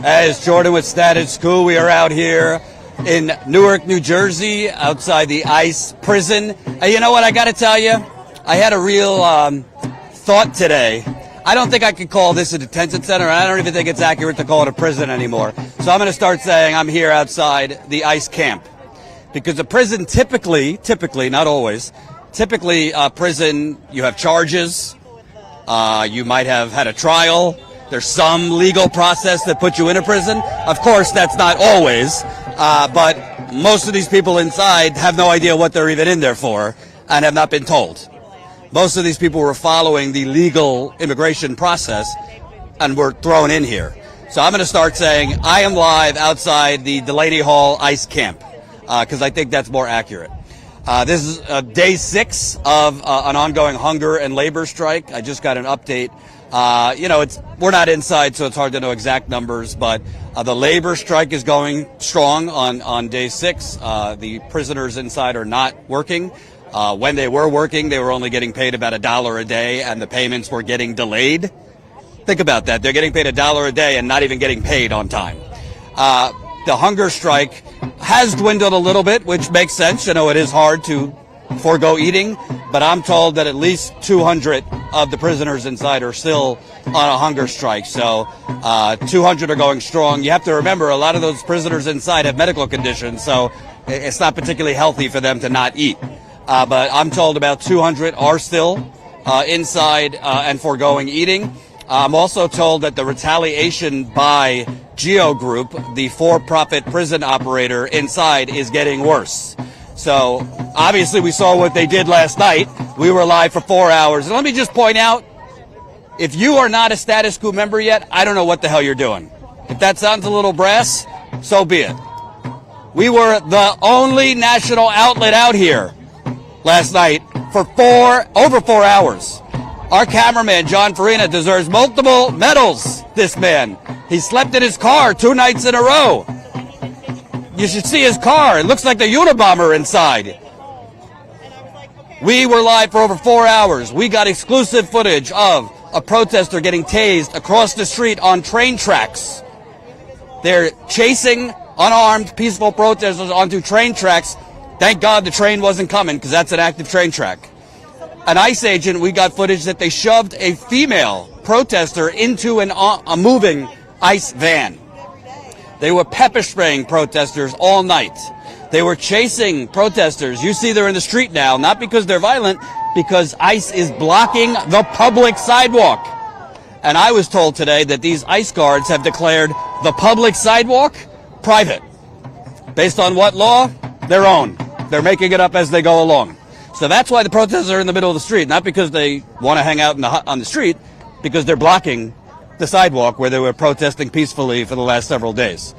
As Jordan with Status Coup, we are out here in Newark, New Jersey, outside the ICE prison. And you know what, I got to tell you, I had a real thought today. I don't think I could call this a detention center. I don't even think it's accurate to call it a prison anymore. So I'm going to start saying I'm here outside the ICE camp. Because a prison typically, not always, prison, you have charges, you might have had a trial, there's some legal process that puts you in a prison. Of course, that's not always, but most of these people inside have no idea what they're even in there for and have not been told. Most of these people were following the legal immigration process and were thrown in here. So I'm going to start saying I am live outside the Delaney Hall ICE camp because I think that's more accurate. This is day 6 of an ongoing hunger and labor strike. I just got an update. We're not inside, so it's hard to know exact numbers, but the labor strike is going strong on day 6. The prisoners inside are not working. When they were working, they were only getting paid about $1 a day, and the payments were getting delayed. Think about that. They're getting paid $1 a day and not even getting paid on time. The hunger strike has dwindled a little bit, which makes sense. You know, it is hard to forego eating, but I'm told that at least 200 of the prisoners inside are still on a hunger strike. So 200 are going strong. You have to remember, a lot of those prisoners inside have medical conditions, so it's not particularly healthy for them to not eat. But I'm told about 200 are still inside and foregoing eating. I'm also told that the retaliation by Geo Group, the for-profit prison operator inside, is getting worse. So obviously we saw what they did last night. We were live for 4 hours. And let me just point out, if you are not a Status Quo member yet, I don't know what the hell you're doing. If that sounds a little brass, so be it. We were the only national outlet out here last night for over 4 hours. Our cameraman, John Farina, deserves multiple medals, this man. He slept in his car 2 nights in a row. You should see his car. It looks like the Unabomber inside. We were live for over 4 hours. We got exclusive footage of a protester getting tased across the street on train tracks. They're chasing unarmed, peaceful protesters onto train tracks. Thank God the train wasn't coming, because that's an active train track. An ICE agent, we got footage that they shoved a female protester into a moving ICE van. They were pepper spraying protesters all night. They were chasing protesters. You see they're in the street now, not because they're violent, because ICE is blocking the public sidewalk. And I was told today that these ICE guards have declared the public sidewalk private. Based on what law? Their own. They're making it up as they go along. So that's why the protesters are in the middle of the street, not because they want to hang out on the street, because they're blocking the sidewalk where they were protesting peacefully for the last several days.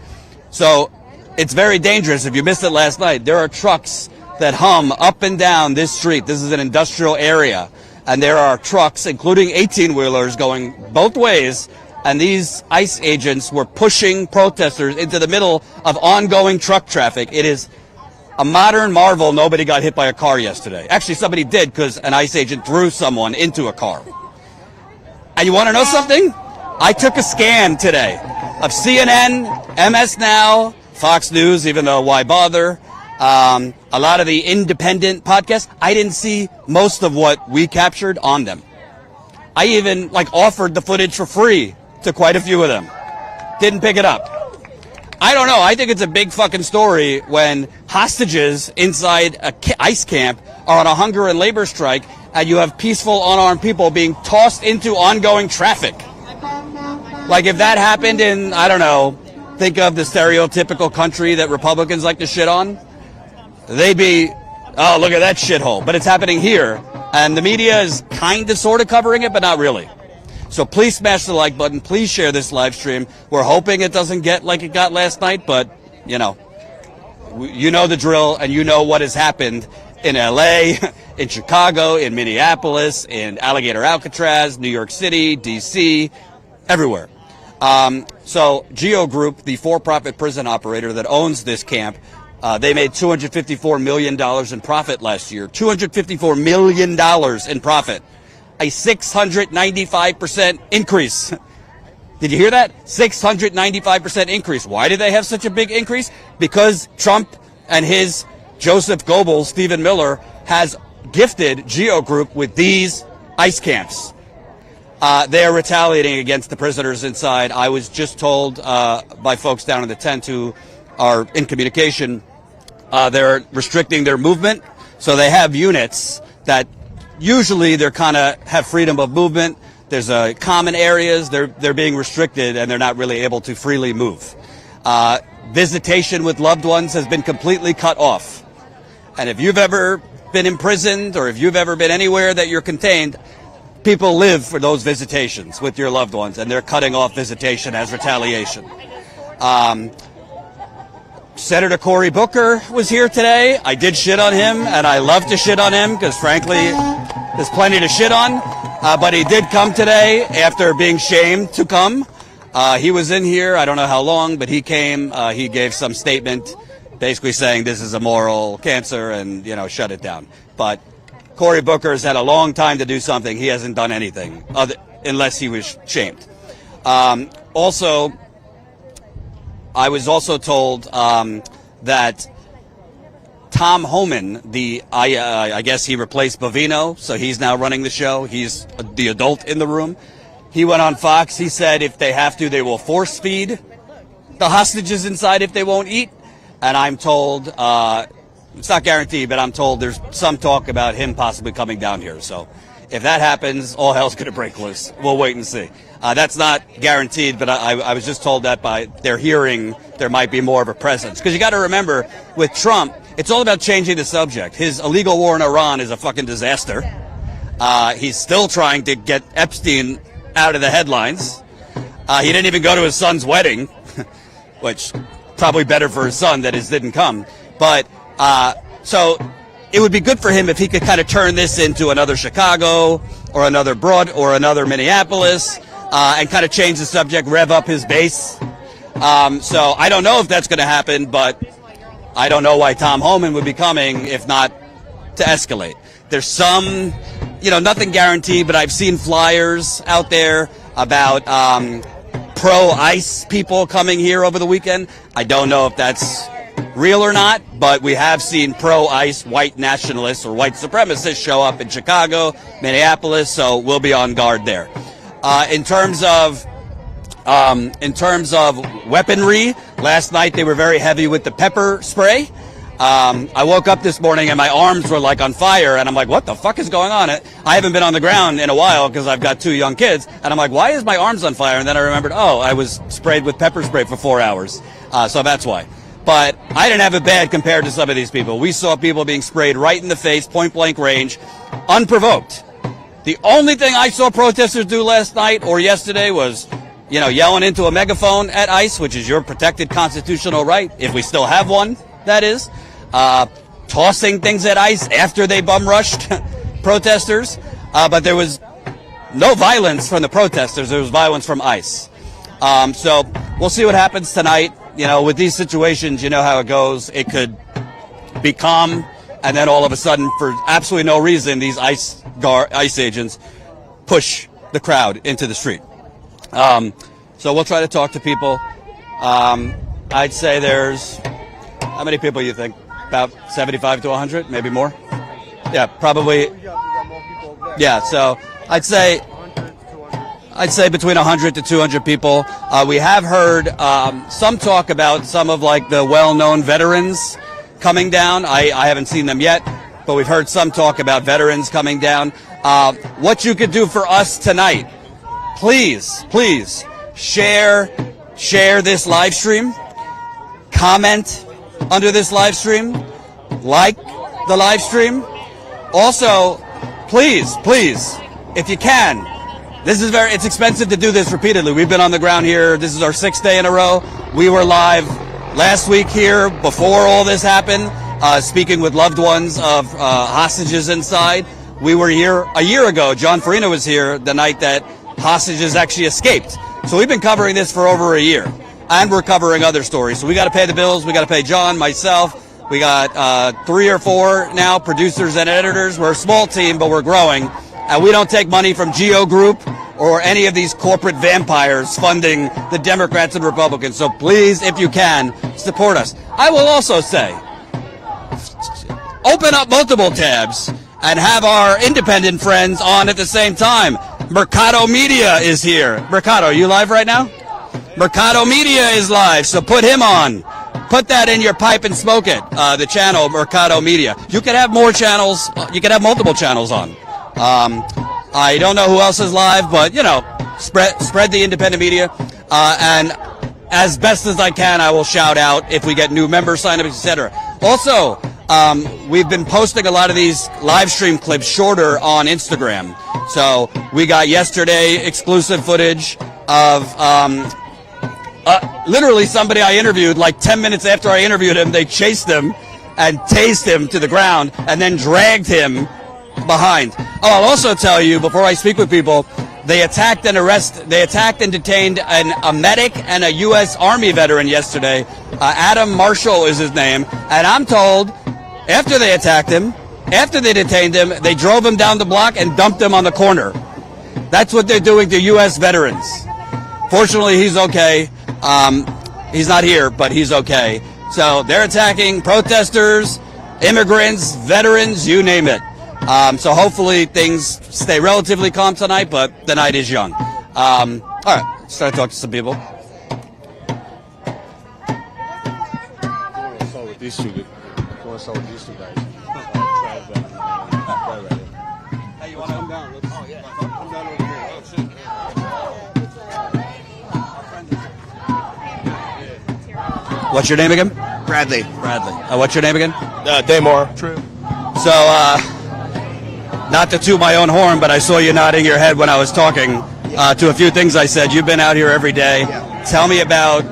So it's very dangerous. If you missed it last night, there are trucks that hum up and down this street. This is an industrial area, and there are trucks, including 18-wheelers, going both ways, and these ICE agents were pushing protesters into the middle of ongoing truck traffic. It is a modern marvel nobody got hit by a car yesterday. Actually, somebody did, because an ICE agent threw someone into a car. And you want to know something? I took a scan today of CNN, MS Now, Fox News, even though why bother, a lot of the independent podcasts. I didn't see most of what we captured on them. I even offered the footage for free to quite a few of them. Didn't pick it up. I don't know. I think it's a big fucking story when hostages inside a ICE camp are on a hunger and labor strike, and you have peaceful, unarmed people being tossed into ongoing traffic. Like if that happened in, I don't know, think of the stereotypical country that Republicans like to shit on, they'd be, oh, look at that shithole. But it's happening here, and the media is kind of sort of covering it, but not really. So please smash the like button. Please share this live stream. We're hoping it doesn't get like it got last night, but, you know the drill, and you know what has happened in L.A., in Chicago, in Minneapolis, in Alligator Alcatraz, New York City, D.C., everywhere. So Geo Group, the for-profit prison operator that owns this camp, they made $254 million in profit last year. $254 million in profit. A 695% increase Did you hear that? 695% increase. Why did they have such a big increase? Because Trump and his Joseph Goebbels, Stephen Miller, has gifted Geo Group with these ICE camps. They are retaliating against the prisoners inside. I was just told by folks down in the tent who are in communication, they're restricting their movement. So they have units that usually they're kind of have freedom of movement. There's common areas. They're being restricted and they're not really able to freely move. Visitation with loved ones has been completely cut off. And if you've ever been imprisoned or if you've ever been anywhere that you're contained, people live for those visitations with your loved ones, and they're cutting off visitation as retaliation. Senator Cory Booker was here today. I did shit on him, and I love to shit on him because, frankly, there's plenty to shit on. But he did come today after being shamed to come. He was in here, I don't know how long, but he came. He gave some statement basically saying this is a moral cancer and, shut it down. But Cory Booker has had a long time to do something. He hasn't done anything unless he was shamed. Also, I was also told that Tom Homan, I guess he replaced Bovino, so he's now running the show. He's the adult in the room. He went on Fox. He said if they have to, they will force feed the hostages inside if they won't eat. And I'm told, it's not guaranteed, but I'm told there's some talk about him possibly coming down here. So if that happens, all hell's going to break loose. We'll wait and see. That's not guaranteed, but I was just told that by their hearing there might be more of a presence. Because you got to remember, with Trump, it's all about changing the subject. His illegal war in Iran is a fucking disaster. He's still trying to get Epstein out of the headlines. He didn't even go to his son's wedding, which probably better for his son that his didn't come. But so it would be good for him if he could kind of turn this into another Chicago or another Minneapolis and kind of change the subject, rev up his base. So I don't know if that's going to happen, but I don't know why Tom Homan would be coming if not to escalate. There's some, nothing guaranteed, but I've seen flyers out there about pro-ICE people coming here over the weekend. I don't know if that's real or not, but we have seen pro-ICE white nationalists or white supremacists show up in Chicago, Minneapolis, so we'll be on guard there. In terms of weaponry, last night they were very heavy with the pepper spray. I woke up this morning and my arms were like on fire, and I'm like, what the fuck is going on? I haven't been on the ground in a while because I've got 2 young kids, and I'm like, why is my arms on fire? And then I remembered, I was sprayed with pepper spray for 4 hours, so that's why. But I didn't have it bad compared to some of these people. We saw people being sprayed right in the face, point blank range, unprovoked. The only thing I saw protesters do last night or yesterday was, yelling into a megaphone at ICE, which is your protected constitutional right, if we still have one, that is. Tossing things at ICE after they bum rushed protesters. But there was no violence from the protesters. There was violence from ICE. So we'll see what happens tonight. With these situations, you know how it goes. It could be calm, and then all of a sudden, for absolutely no reason, these ICE agents push the crowd into the street. So we'll try to talk to people. I'd say there's, how many people you think? About 75 to 100, maybe more? Yeah, probably. Yeah, so I'd say between 100 to 200 people. We have heard some talk about some of the well-known veterans coming down. I haven't seen them yet, but we've heard some talk about veterans coming down. What you could do for us tonight, please share this live stream, comment under this live stream, like the live stream. Also, please, if you can, it's expensive to do this repeatedly. We've been on the ground here. This is our 6th day in a row. We were live last week here before all this happened, speaking with loved ones of hostages inside. We were here a year ago. John Farina was here the night that hostages actually escaped. So we've been covering this for over a year, and we're covering other stories. So we got to pay the bills. We got to pay John, myself. We got 3 or 4 now producers and editors. We're a small team, but we're growing. And we don't take money from Geo Group or any of these corporate vampires funding the Democrats and Republicans. So please, if you can, support us. I will also say, open up multiple tabs and have our independent friends on at the same time. Mercado Media is here. Mercado, are you live right now? Mercado Media is live, so put him on. Put that in your pipe and smoke it. The channel, Mercado Media. You can have more channels. You can have multiple channels on. I don't know who else is live, but, you know, spread the independent media. And as best as I can, I will shout out if we get new member signups, etc. Also, we've been posting a lot of these live stream clips shorter on Instagram. So we got yesterday exclusive footage of literally somebody I interviewed. Like 10 minutes after I interviewed him, they chased him and tased him to the ground and then dragged him behind. Oh, I'll also tell you, before I speak with people, they attacked and detained a medic and a U.S. Army veteran yesterday. Adam Marshall is his name. And I'm told, after they attacked him, after they detained him, they drove him down the block and dumped him on the corner. That's what they're doing to U.S. veterans. Fortunately, he's okay. He's not here, but he's okay. So they're attacking protesters, immigrants, veterans, you name it. So hopefully things stay relatively calm tonight, but the night is young. All right, let's start to talk to some people. With these two guys. Hey, you want to come down? Oh, yeah. Come down over here. Oh, shit. What's your name again? Bradley. Bradley. What's your name again? Daymore. True. So, not to toot my own horn, but I saw you nodding your head when I was talking to a few things I said. You've been out here every day. Yeah. Tell me about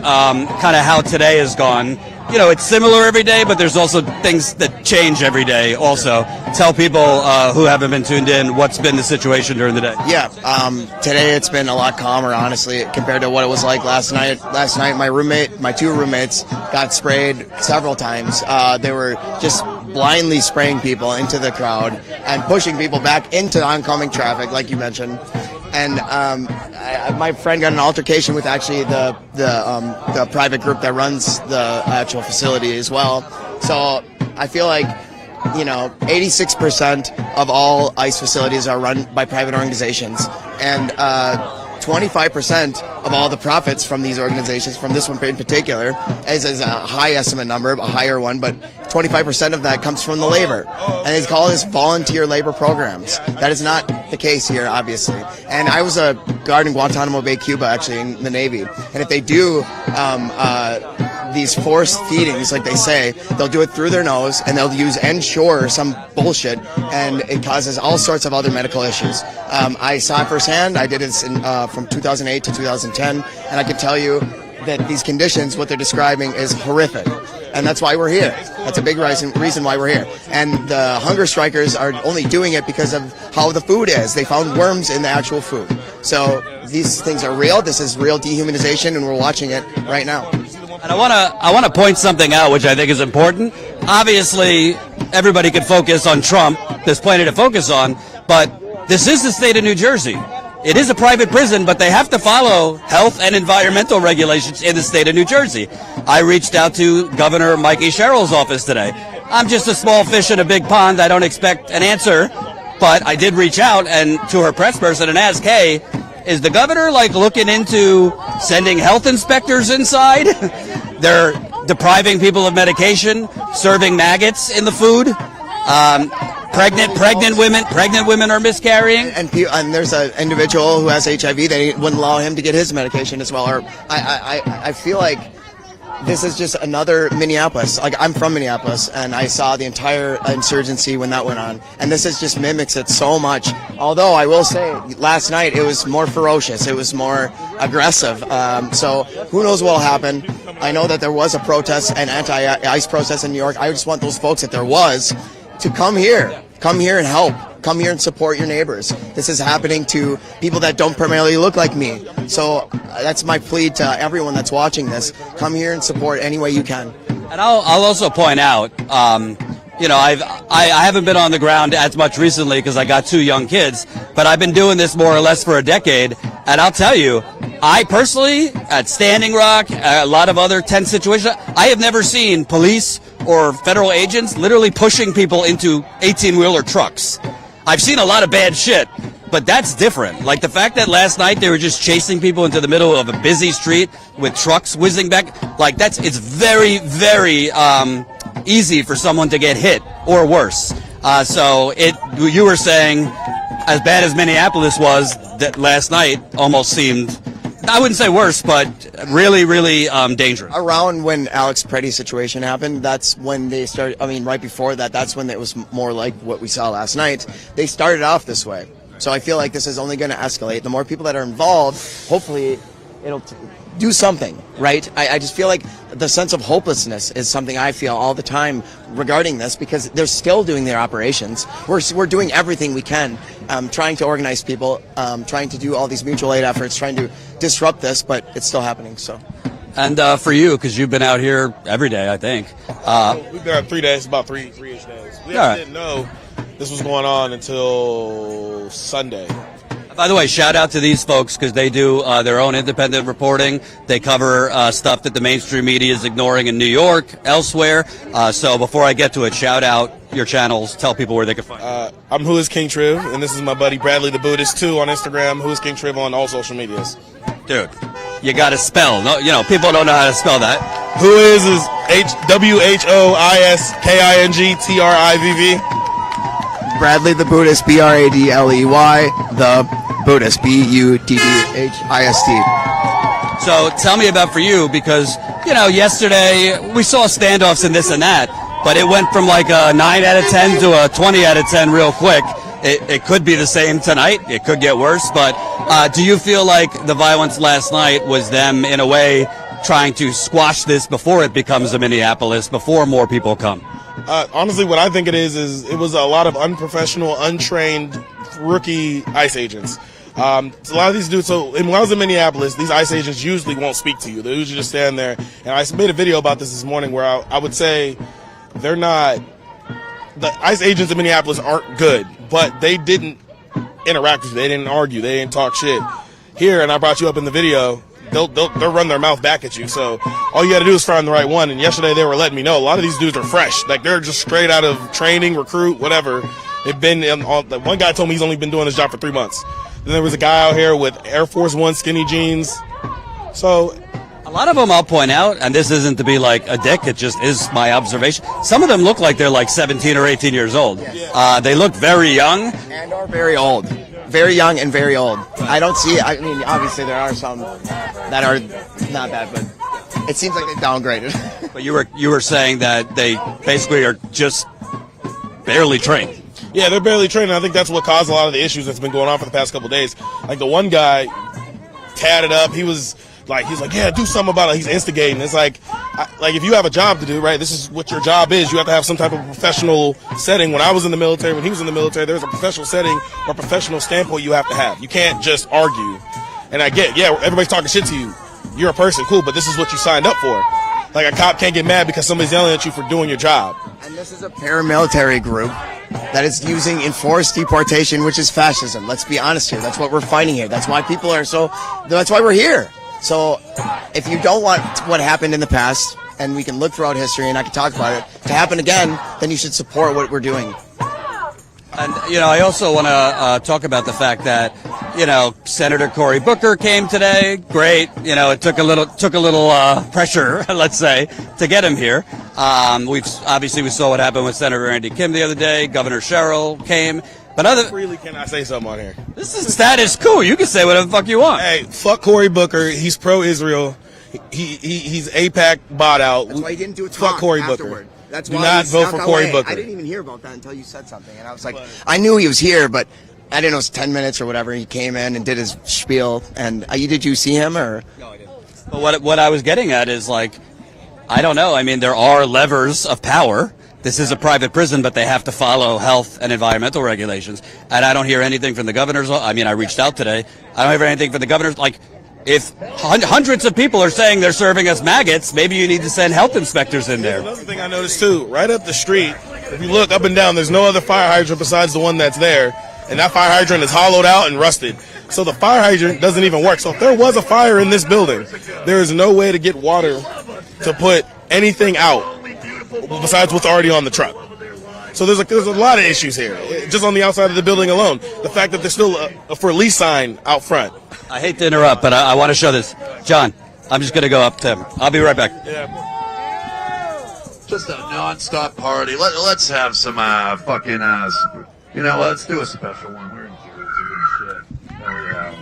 kind of how today has gone. You know, it's similar every day, but there's also things that change every day also. Tell people who haven't been tuned in what's been the situation during the day. Yeah, today it's been a lot calmer, honestly, compared to what it was like last night. Last night, my two roommates got sprayed several times. They were just blindly spraying people into the crowd and pushing people back into oncoming traffic, like you mentioned. And my friend got in an altercation with actually the private group that runs the actual facility as well. So I feel like, you know, 86% of all ICE facilities are run by private organizations, and 25% of all the profits from these organizations, from this one in particular, is a high estimate number, a higher one, but 25% of that comes from the labor. And they call this volunteer labor programs. That is not the case here, obviously. And I was a guard in Guantanamo Bay, Cuba, actually, in the Navy. And if they do these forced feedings, like they say, they'll do it through their nose, and they'll use Ensure or some bullshit, and it causes all sorts of other medical issues. I saw it firsthand. I did it from 2008 to 2010, and I can tell you that these conditions, what they're describing, is horrific. And that's why we're here. That's a big reason why we're here. And the hunger strikers are only doing it because of how the food is. They found worms in the actual food. So these things are real. This is real dehumanization, and we're watching it right now. And I want to point something out, which I think is important. Obviously, everybody could focus on Trump. There's plenty to focus on, but this is the state of New Jersey. It is a private prison, but they have to follow health and environmental regulations in the state of New Jersey. I reached out to Governor Mikey Sherrill's office today. I'm just a small fish in a big pond. I don't expect an answer, but I did reach out and to her press person and ask, hey, is the governor like looking into sending health inspectors inside? They're depriving people of medication, serving maggots in the food. Pregnant women are miscarrying. And there's an individual who has HIV. They wouldn't allow him to get his medication as well. Or I feel like this is just another Minneapolis. Like, I'm from Minneapolis, and I saw the entire insurgency when that went on. And this is just mimics it so much. Although I will say, last night it was more ferocious. It was more aggressive. So who knows what will happen. I know that there was a protest, an anti-ICE protest in New York. I just want those folks, if there was, to come here and help. Come here and support your neighbors. This is happening to people that don't primarily look like me. So that's my plea to everyone that's watching this. Come here and support any way you can. And I'll also point out, I haven't been on the ground as much recently because I got 2 young kids, but I've been doing this more or less for a decade. And I'll tell you, I personally, at Standing Rock, a lot of other tense situations, I have never seen police or federal agents literally pushing people into 18-wheeler trucks. I've seen a lot of bad shit, but that's different. Like the fact that last night they were just chasing people into the middle of a busy street with trucks whizzing back, like it's very, very easy for someone to get hit or worse. So you were saying, as bad as Minneapolis was, that last night almost seemed, I wouldn't say worse, but really, really dangerous. Around when Alex Preddy's situation happened, that's when they started. I mean, right before that, that's when it was more like what we saw last night. They started off this way. So I feel like this is only going to escalate. The more people that are involved, hopefully it'll do something, right? I just feel like the sense of hopelessness is something I feel all the time regarding this, because they're still doing their operations. We're doing everything we can, trying to organize people, trying to do all these mutual aid efforts, trying to disrupt this, but it's still happening. So. And for you, because you've been out here every day, I think. We've been out 3 days, about three-ish days. We didn't know this was going on until Sunday. By the way, shout out to these folks because they do their own independent reporting. They cover stuff that the mainstream media is ignoring in New York, elsewhere. So before I get to it, shout out your channels. Tell people where they can find you. I'm Who Is King Triv, and this is my buddy Bradley the Buddhist too on Instagram. Who Is King Triv on all social medias. Dude, you got to spell. No, people don't know how to spell that. Who is WHOISKINGTRIVV. Bradley the Buddhist, Bradley, the Buddhist, BUDDHIST. So tell me about for you, because, yesterday we saw standoffs and this and that, but it went from like a 9 out of 10 to a 20 out of 10 real quick. It could be the same tonight. It could get worse, but do you feel like the violence last night was them, in a way, trying to squash this before it becomes a Minneapolis, before more people come? Honestly, what I think it is it was a lot of unprofessional, untrained, rookie ICE agents. A lot of these dudes, so when I was in Minneapolis, these ICE agents usually won't speak to you. They usually just stand there. And I made a video about this morning where I would say they're not, the ICE agents in Minneapolis aren't good, but they didn't interact with you. They didn't argue. They didn't talk shit. Here, and I brought you up in the video, they'll run their mouth back at you. So all you got to do is find the right one. And yesterday they were letting me know a lot of these dudes are fresh. Like they're just straight out of training, recruit, whatever. They've been one guy told me he's only been doing his job for 3 months. Then there was a guy out here with Air Force One skinny jeans. So a lot of them, I'll point out, and this isn't to be like a dick, it just is my observation. Some of them look like they're like 17 or 18 years old. Yeah. They look very young. And are very old. Very young and very old. I don't see, I mean, obviously there are some that are not bad, but it seems like they downgraded. But you were saying that they basically are just barely trained. Yeah, they're barely trained, and I think that's what caused a lot of the issues that's been going on for the past couple of days. Like the one guy tatted up, he's like, yeah, do something about it. He's instigating. It's like if you have a job to do, right? This is what your job is. You have to have some type of professional setting. When I was in the military, when he was in the military, there's a professional setting or professional standpoint you have to have. You can't just argue. And I get, yeah, everybody's talking shit to you. You're a person, cool, but this is what you signed up for. Like a cop can't get mad because somebody's yelling at you for doing your job. And this is a paramilitary group that is using enforced deportation, which is fascism. Let's be honest here. That's what we're fighting here. That's why people are that's why we're here. So if you don't want what happened in the past, and we can look throughout history and I can talk about it, to happen again, then you should support what we're doing. And, I also want to talk about the fact that, Senator Cory Booker came today. Great. It took a little pressure, let's say, to get him here. We saw what happened with Senator Andy Kim the other day. Governor Sherrill came. But freely can I say something on here? This is status quo. You can say whatever the fuck you want. Hey, fuck Cory Booker. He's pro-Israel. He's AIPAC bought out. That's why he didn't do a fuck talk Cory afterward. Booker. That's do why not vote for Cory Booker. I didn't even hear about that until you said something, and I was like, I knew he was here, but I didn't know it was 10 minutes or whatever. He came in and did his spiel. And did you see him or? No, I didn't. But what I was getting at is like, I don't know. I mean, there are levers of power. This is a private prison, but they have to follow health and environmental regulations. And I don't hear anything from the governor's. I mean, I reached out today. I don't hear anything from the governor's. Like, if hundreds of people are saying they're serving us maggots, maybe you need to send health inspectors in there. Another thing I noticed too, right up the street, If you look up and down, there's no other fire hydrant besides the one that's there, and that fire hydrant is hollowed out and rusted. So the fire hydrant doesn't even work. So if there was a fire in this building, there is no way to get water to put anything out besides what's already on the truck. So there's a lot of issues here, just on the outside of the building alone. The fact that there's still a for lease sign out front. I hate to interrupt, but I want to show this. John, I'm just going to go up to him. I'll be right back. Yeah. Just a non-stop party. Let's have some fucking let's do a special one. We're in Jersey and shit. Hell yeah.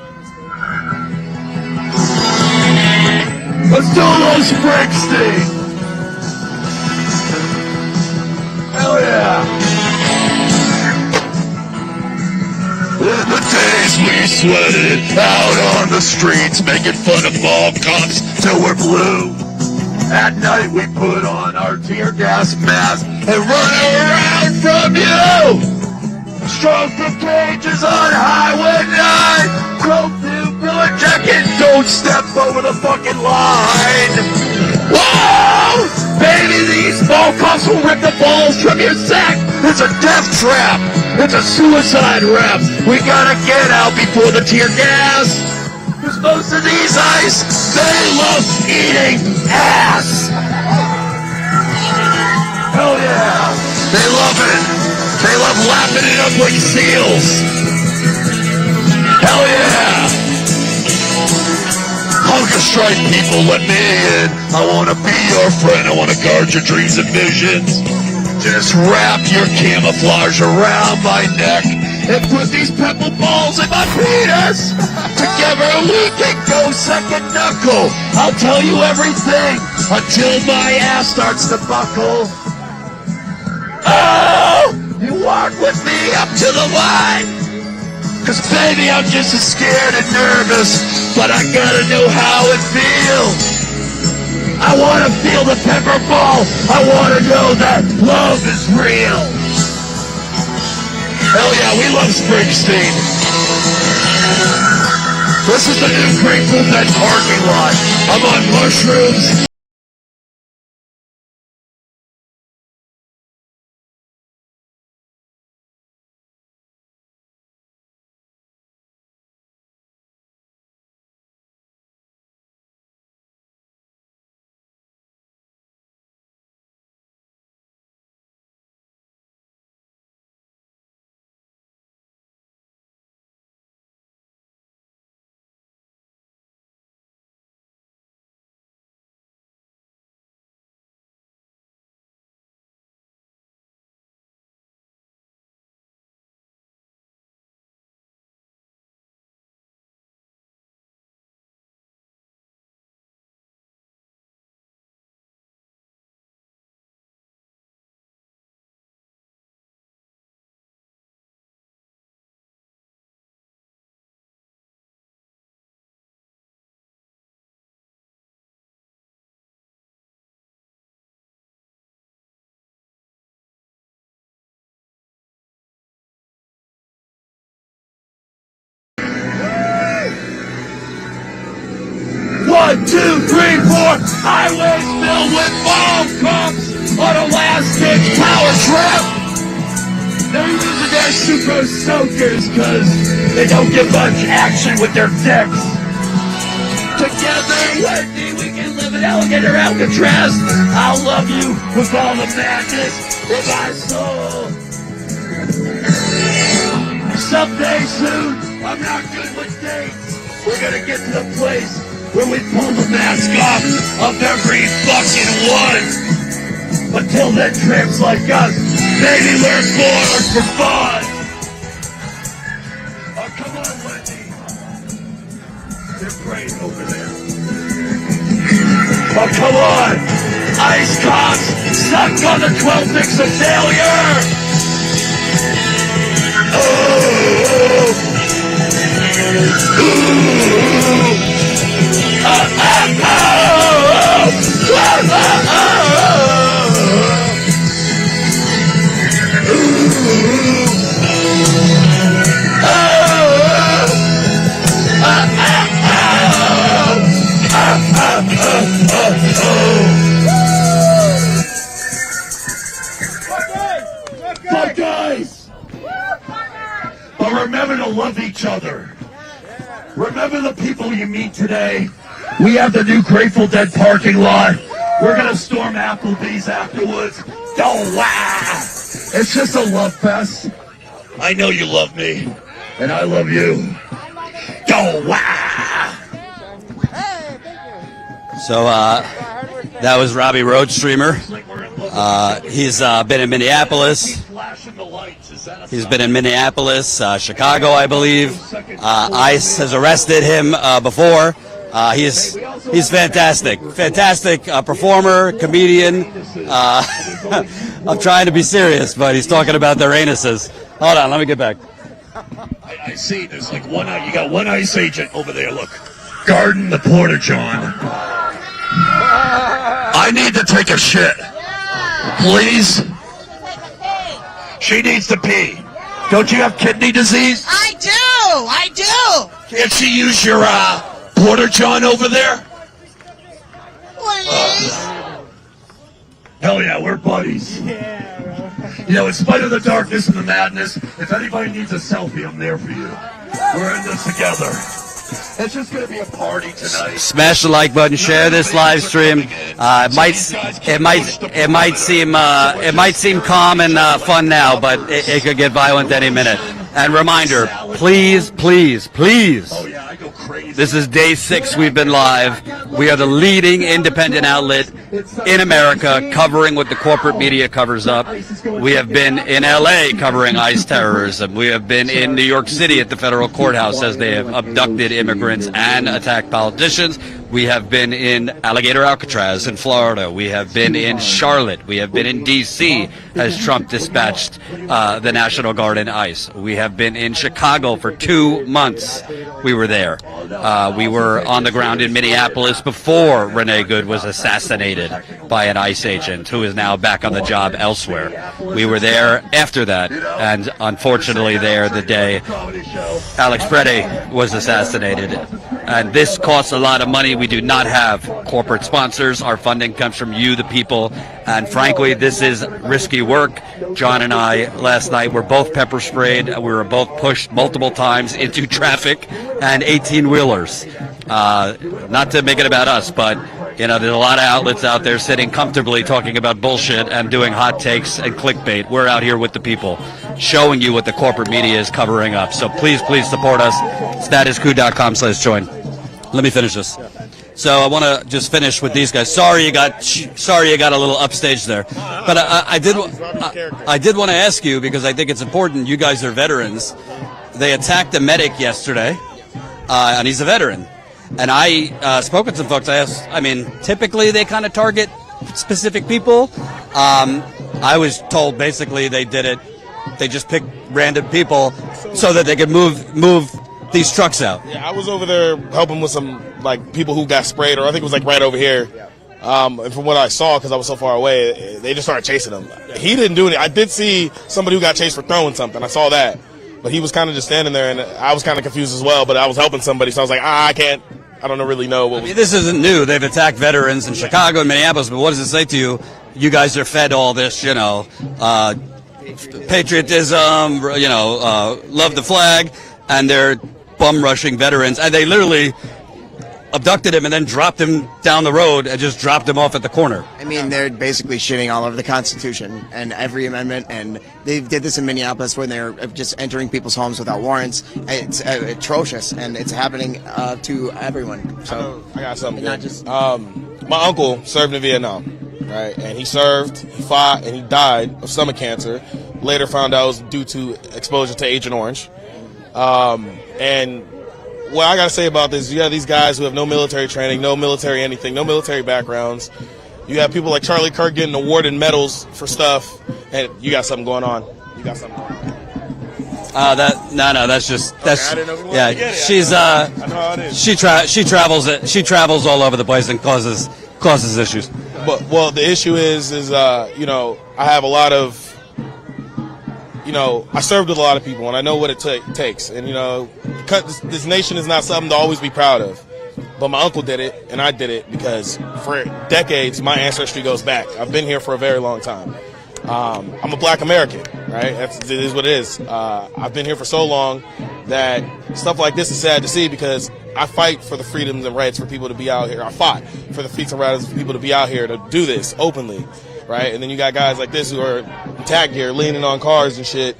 Let's do a little Springsteen. Hell yeah. In the days we sweated out on the streets, making fun of mall cops till we're blue. At night we put on our tear gas mask and run around from you. Strong from cages on Highway 9. Drove through Village Jacket. Don't step over the fucking line. Whoa! Baby, these mall cops will rip the balls from your sack. It's a death trap. It's a suicide rap. We gotta get out before the tear gas. Cause most of these ice, they love eating ass. Hell yeah. They love it. They love lapping it up like seals. Hell yeah. Hunger strike people, let me in. I wanna be your friend. I wanna guard your dreams and visions. Just wrap your camouflage around my neck and put these pebble balls in my penis. Together we can go second knuckle. I'll tell you everything until my ass starts to buckle. Oh, you walk with me up to the line. Cause baby, I'm just as scared and nervous, but I gotta know how it feels. I wanna feel the pepper ball. I wanna know that love is real. Hell yeah, we love Springsteen. This is the new Grateful Dead parking lot. I'm on mushrooms. One, two, three, four. Highways filled with mall cops on a last-ditch power trip. They're using their super soakers cause they don't get much action with their dicks. Together, Wendy, we can live in alligator Alcatraz. I'll love you with all the madness in my soul. Someday soon, I'm not good with dates. We're gonna get to the place where we pull the mask off of every fucking one. Until then, tramps like us, maybe learn more for fun. Oh, come on, Wendy. They're great over there. Oh, come on. Ice cops suck on the 12 dicks of failure. Oh. Ooh. love each other. Remember the people you meet today. We have the new Grateful Dead parking lot. We're gonna storm Applebee's afterwards. Oh, wow! It's just a love fest. I know you love me, and I love you. Oh, wow! So that was Robbie Road Streamer. He's been in Minneapolis. He's been in Minneapolis, Chicago, I believe. ICE has arrested him before. He's fantastic performer, comedian. I'm trying to be serious, but he's talking about their anuses. Hold on, let me get back. I see. There's like one. You got one ICE agent over there. Look, guarding the porta john. I need to take a shit, please. She needs to pee. Don't you have kidney disease? I do. Can't she use your porta john over there? Please. Hell yeah, we're buddies. You know, in spite of the darkness and the madness, if anybody needs a selfie, I'm there for you. We're in this together. It's just gonna be a party tonight. Smash the like button, share this live stream. It might seem calm and fun now, but it could get violent any minute. And reminder, please. This is day 6 we've been live. We are the leading independent outlet in America covering what the corporate media covers up. We have been in LA covering ICE terrorism. We have been in New York City at the federal courthouse as they have abducted immigrants and attacked politicians. We have been in Alligator Alcatraz in Florida. We have been in Charlotte. We have been in D.C. as Trump dispatched the National Guard and ICE. We have been in Chicago for 2 months. We were there. We were on the ground in Minneapolis before Renee Good was assassinated by an ICE agent who is now back on the job elsewhere. We were there after that, and unfortunately there the day Alex Brede was assassinated. And this costs a lot of money. We do not have corporate sponsors. Our funding comes from you, the people. And frankly, this is risky work. John and I last night were both pepper sprayed. We were both pushed multiple times into traffic and 18-wheelers. Not to make it about us, but you know, there's a lot of outlets out there sitting comfortably talking about bullshit and doing hot takes and clickbait. We're out here with the people, showing you what the corporate media is covering up. So please support us. Statuscoup.com/join. Let me finish this. So I want to just finish with these guys. Sorry you got a little upstage there, but I did want to ask you, because I think it's important. You guys are veterans. They attacked a medic yesterday, and he's a veteran. And I spoke with some folks. I asked, typically they kind of target specific people. I was told basically they did it. They just picked random people so that they could move these trucks out. Yeah, I was over there helping with some people who got sprayed, or I think it was right over here. And from what I saw, because I was so far away, they just started chasing him. He didn't do anything. I did see somebody who got chased for throwing something. I saw that, but he was kind of just standing there, and I was kind of confused as well. But I was helping somebody, so I was like, I don't really know what was. This isn't new. They've attacked veterans in Chicago and Minneapolis. But what does it say to you? You guys are fed all this, patriotism, love the flag, and they're bum rushing veterans, and they literally abducted him and then dropped him down the road and just dropped him off at the corner. They're basically shitting all over the Constitution and every amendment, and they did this in Minneapolis when they're just entering people's homes without warrants. It's atrocious, and it's happening to everyone. So I got something. Not just my uncle served in Vietnam, right? And he served, he fought, and he died of stomach cancer. Later found out it was due to exposure to Agent Orange. And what I got to say about this, you have these guys who have no military training, no military anything, no military backgrounds. You have people like Charlie Kirk getting awarded medals for stuff, and you got something going on. That's just I didn't know if you wanted to get it. She's I know how it is. she travels all over the place and causes issues. But the issue is I have a lot of. I served with a lot of people, and I know what it takes. And, this nation is not something to always be proud of. But my uncle did it, and I did it because for decades, my ancestry goes back. I've been here for a very long time. I'm a black American, right? It is what it is. I've been here for so long that stuff like this is sad to see, because I fight for the freedoms and rights for people to be out here. I fought for the freedoms and rights for people to be out here to do this openly, right? And then you got guys like this who are in tag gear, leaning on cars and shit,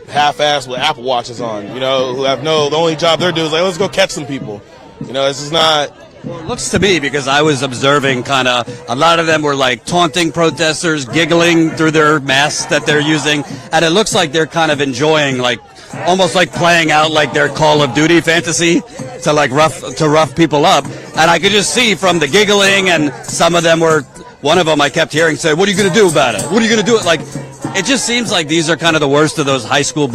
half-assed with Apple Watches on, you know, who have the only job they're doing is like, let's go catch some people. You know, this is not... Well, it looks to me, because I was observing kind of, a lot of them were like taunting protesters, giggling through their masks that they're using, and it looks like they're kind of enjoying, like, almost like playing out like their Call of Duty fantasy to like rough people up. And I could just see from the giggling, and some of them were, one of them I kept hearing say, "What are you going to do about it? What are you going to do?" Like, it just seems like these are kind of the worst of those high school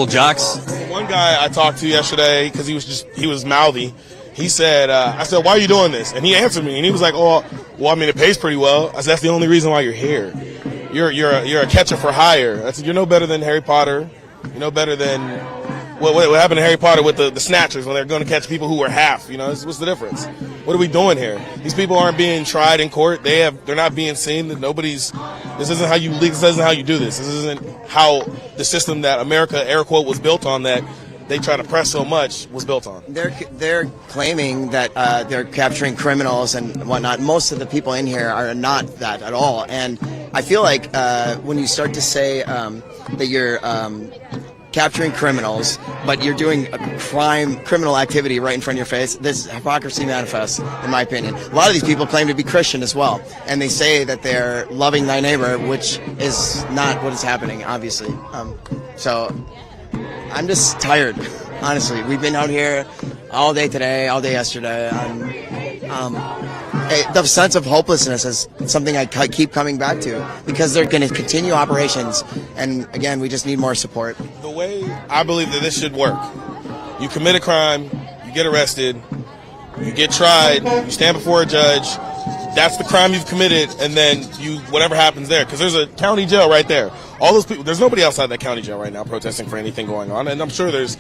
jocks. One guy I talked to yesterday, because he was mouthy. He said, I said, "Why are you doing this?" And he answered me, and he was like, "Oh, well, I mean, it pays pretty well." I said, "That's the only reason why you're here. You're a catcher for hire." I said, "You're no better than Harry Potter. You're no better than what happened to Harry Potter with the Snatchers when they're going to catch people who were half. You know, what's the difference? What are we doing here? These people aren't being tried in court. They're not being seen. This isn't how you do this. This isn't how the system that America, air quote, was built on, that they try to press so much, was built on." They're claiming that they're capturing criminals and whatnot. Most of the people in here are not that at all. And I feel like when you start to say that you're capturing criminals, but you're doing a criminal activity right in front of your face, this hypocrisy manifests, in my opinion. A lot of these people claim to be Christian as well, and they say that they're loving thy neighbor, which is not what is happening, obviously. So I'm just tired, honestly. We've been out here all day today, all day yesterday. The sense of hopelessness is something I keep coming back to, because they're going to continue operations, and again, we just need more support. The way I believe that this should work: you commit a crime, you get arrested, you get tried, you stand before a judge. That's the crime you've committed, and then whatever happens there, because there's a county jail right there. All those people, there's nobody outside that county jail right now protesting for anything going on, and I'm sure there's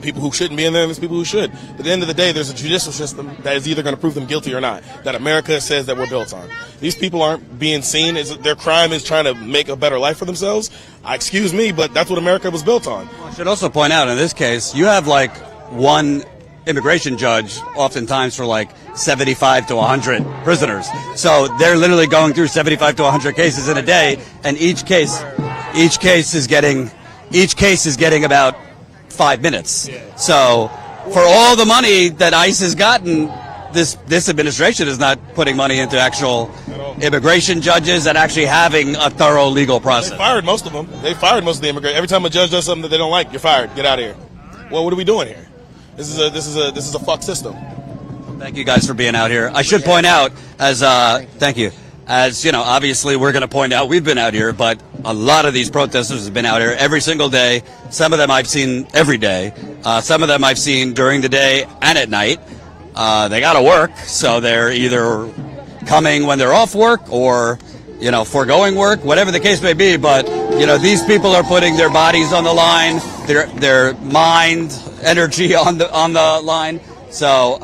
people who shouldn't be in there, and there's people who should. But at the end of the day, there's a judicial system that is either going to prove them guilty or not, that America says that we're built on. These people aren't being seen. Their crime is trying to make a better life for themselves. Excuse me, but that's what America was built on. I should also point out, in this case, you have like one immigration judge oftentimes for like 75 to 100 prisoners. So they're literally going through 75 to 100 cases in a day, and each case is getting about 5 minutes. So for all the money that ICE has gotten, this administration is not putting money into actual immigration judges and actually having a thorough legal process. They fired most of them. They fired most of the immigrants. Every time a judge does something that they don't like, you're fired. Get out of here. Well, what are we doing here? This is a fucked system. Thank you guys for being out here. I should point out, thank you. As you know, obviously we're going to point out, we've been out here, but a lot of these protesters have been out here every single day. Some of them I've seen every day. Some of them I've seen during the day and at night. They got to work, so they're either coming when they're off work or, foregoing work, whatever the case may be. But, these people are putting their bodies on the line, their mind, energy on the line. So,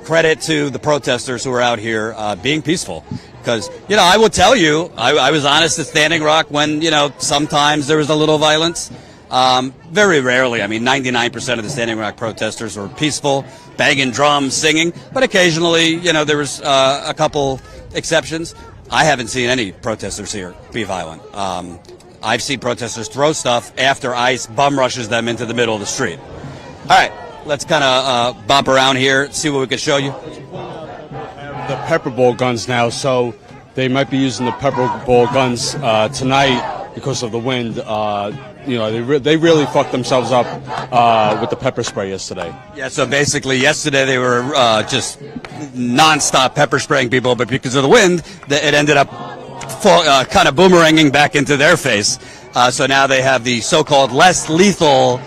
credit to the protesters who are out here being peaceful. Because, I will tell you, I was honest at Standing Rock when, sometimes there was a little violence. Very rarely. 99% of the Standing Rock protesters were peaceful, banging drums, singing. But occasionally, there was a couple exceptions. I haven't seen any protesters here be violent. I've seen protesters throw stuff after ICE bum rushes them into the middle of the street. All right, let's kind of bop around here, see what we can show you. The pepper ball guns now, so they might be using the pepper ball guns tonight because of the wind. They really fucked themselves up with the pepper spray yesterday. Yeah, so basically yesterday they were just nonstop pepper spraying people, but because of the wind, it ended up kind of boomeranging back into their face. So now they have the so-called less lethal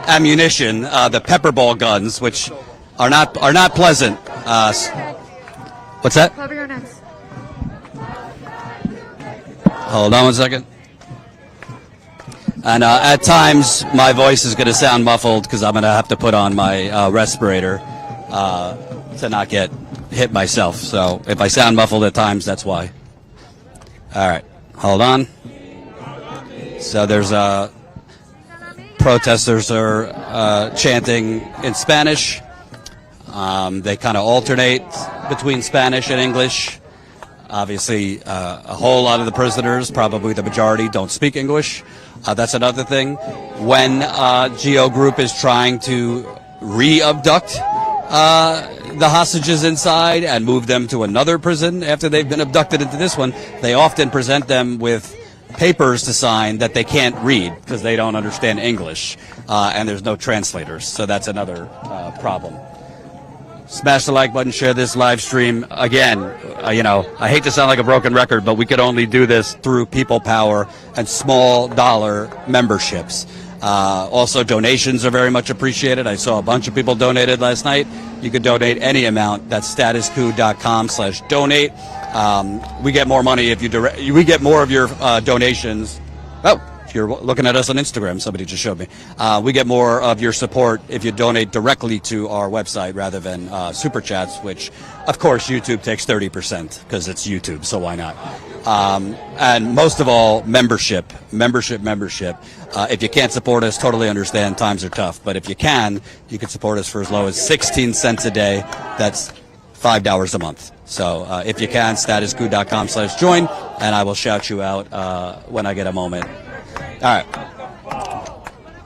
ammunition, the pepper ball guns, which are not pleasant. What's that? Cover your necks. Hold on one second. And at times, my voice is going to sound muffled because I'm going to have to put on my respirator to not get hit myself. So if I sound muffled at times, that's why. All right. Hold on. So there's protesters are chanting in Spanish. They kind of alternate between Spanish and English. Obviously, a whole lot of the prisoners, probably the majority, don't speak English. That's another thing. When GO Group is trying to re-abduct the hostages inside and move them to another prison after they've been abducted into this one, they often present them with papers to sign that they can't read because they don't understand English, and there's no translators. So that's another problem. Smash the like button, share this live stream. Again, I hate to sound like a broken record, but we could only do this through people power and small dollar memberships. Also, donations are very much appreciated. I saw a bunch of people donated last night. You could donate any amount. That's statuscoup.com/donate. We get more money if we get more of your donations. Oh, if you're looking at us on Instagram, somebody just showed me. We get more of your support if you donate directly to our website rather than super chats, which, of course, YouTube takes 30% because it's YouTube, so why not? And most of all, membership. If you can't support us, totally understand. Times are tough. But if you can support us for as low as 16 cents a day. That's $5 a month. So if you can, statuscoup.com/join, and I will shout you out when I get a moment. All right.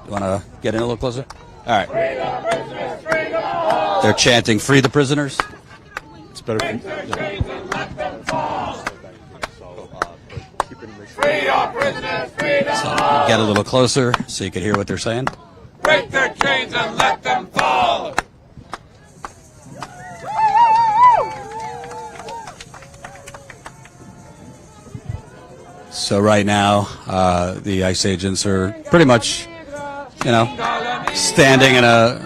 You want to get in a little closer? All right. They're chanting, "Free the prisoners." It's better. Free our prisoners, free them all. Get a little closer so you can hear what they're saying. Break their chains and let them fall. So right now, the ICE agents are pretty much, standing in a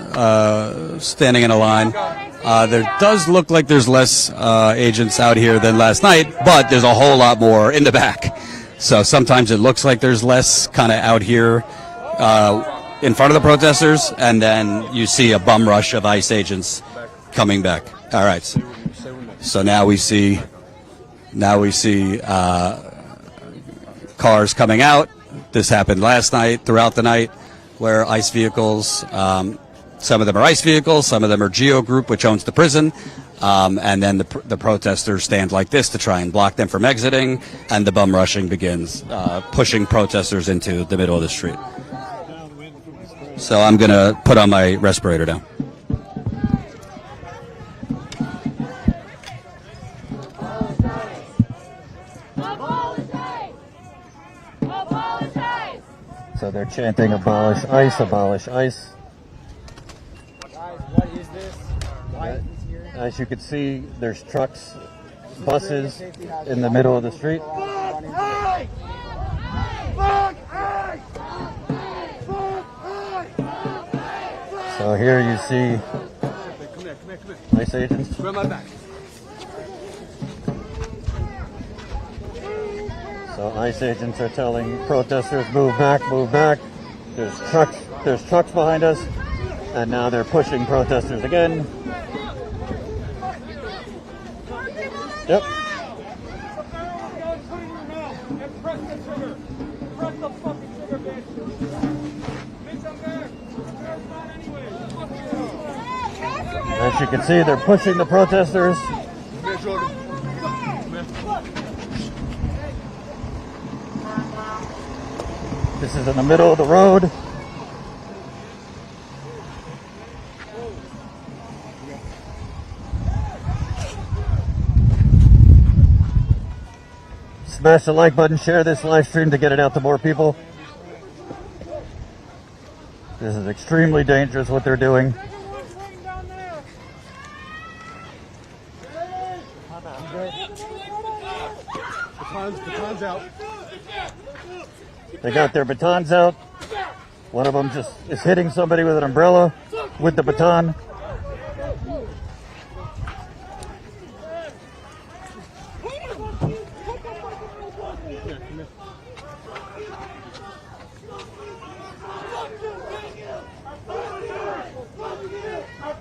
line. There does look like there's less agents out here than last night, but there's a whole lot more in the back. So sometimes it looks like there's less kind of out here in front of the protesters, and then you see a bum rush of ICE agents coming back. All right. So now we see cars coming out. This happened last night, throughout the night, where ICE vehicles, some of them are ICE vehicles, some of them are GO Group, which owns the prison, and then the protesters stand like this to try and block them from exiting, and the bum rushing begins, pushing protesters into the middle of the street. So I'm going to put on my respirator now. So they're chanting, "Abolish ICE, abolish ICE." What is this? Why is this here? As you can see, there's trucks, buses in the middle of the street. So here you see ICE agents. So ICE agents are telling protesters, "Move back, move back." There's trucks behind us, and now they're pushing protesters again. Yep. As you can see, they're pushing the protesters. This is in the middle of the road. Smash the like button, share this live stream to get it out to more people. This is extremely dangerous what they're doing. Batons out. They got their batons out. One of them just is hitting somebody with an umbrella with the baton.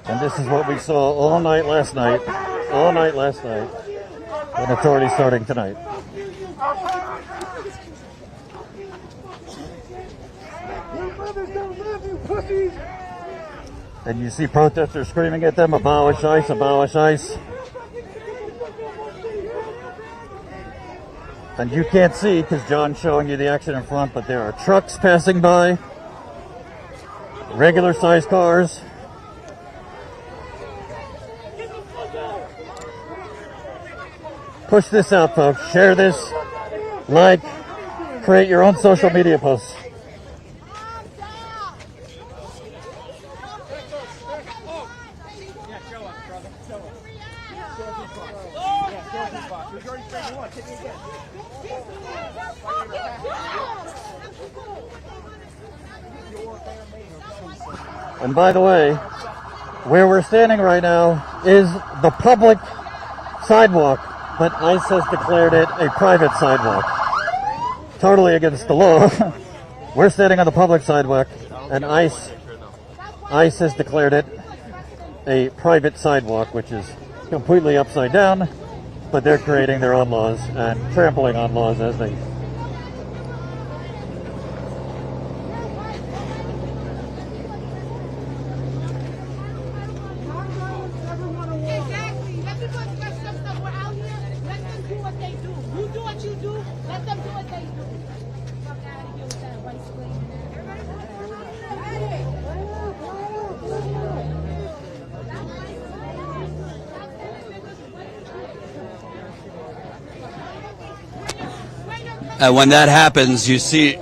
And this is what we saw all night last night. And it's already starting tonight. And you see protesters screaming at them, abolish ICE, abolish ICE. And you can't see because John's showing you the action in front, but there are trucks passing by, regular sized cars. Push this out, folks. Share this, like, create your own social media posts. And by the way, where we're standing right now is the public sidewalk, but ICE has declared it a private sidewalk. Totally against the law. We're standing on the public sidewalk, and ICE has declared it a private sidewalk, which is completely upside down, but they're creating their own laws and trampling on laws as they... And when that happens, you see...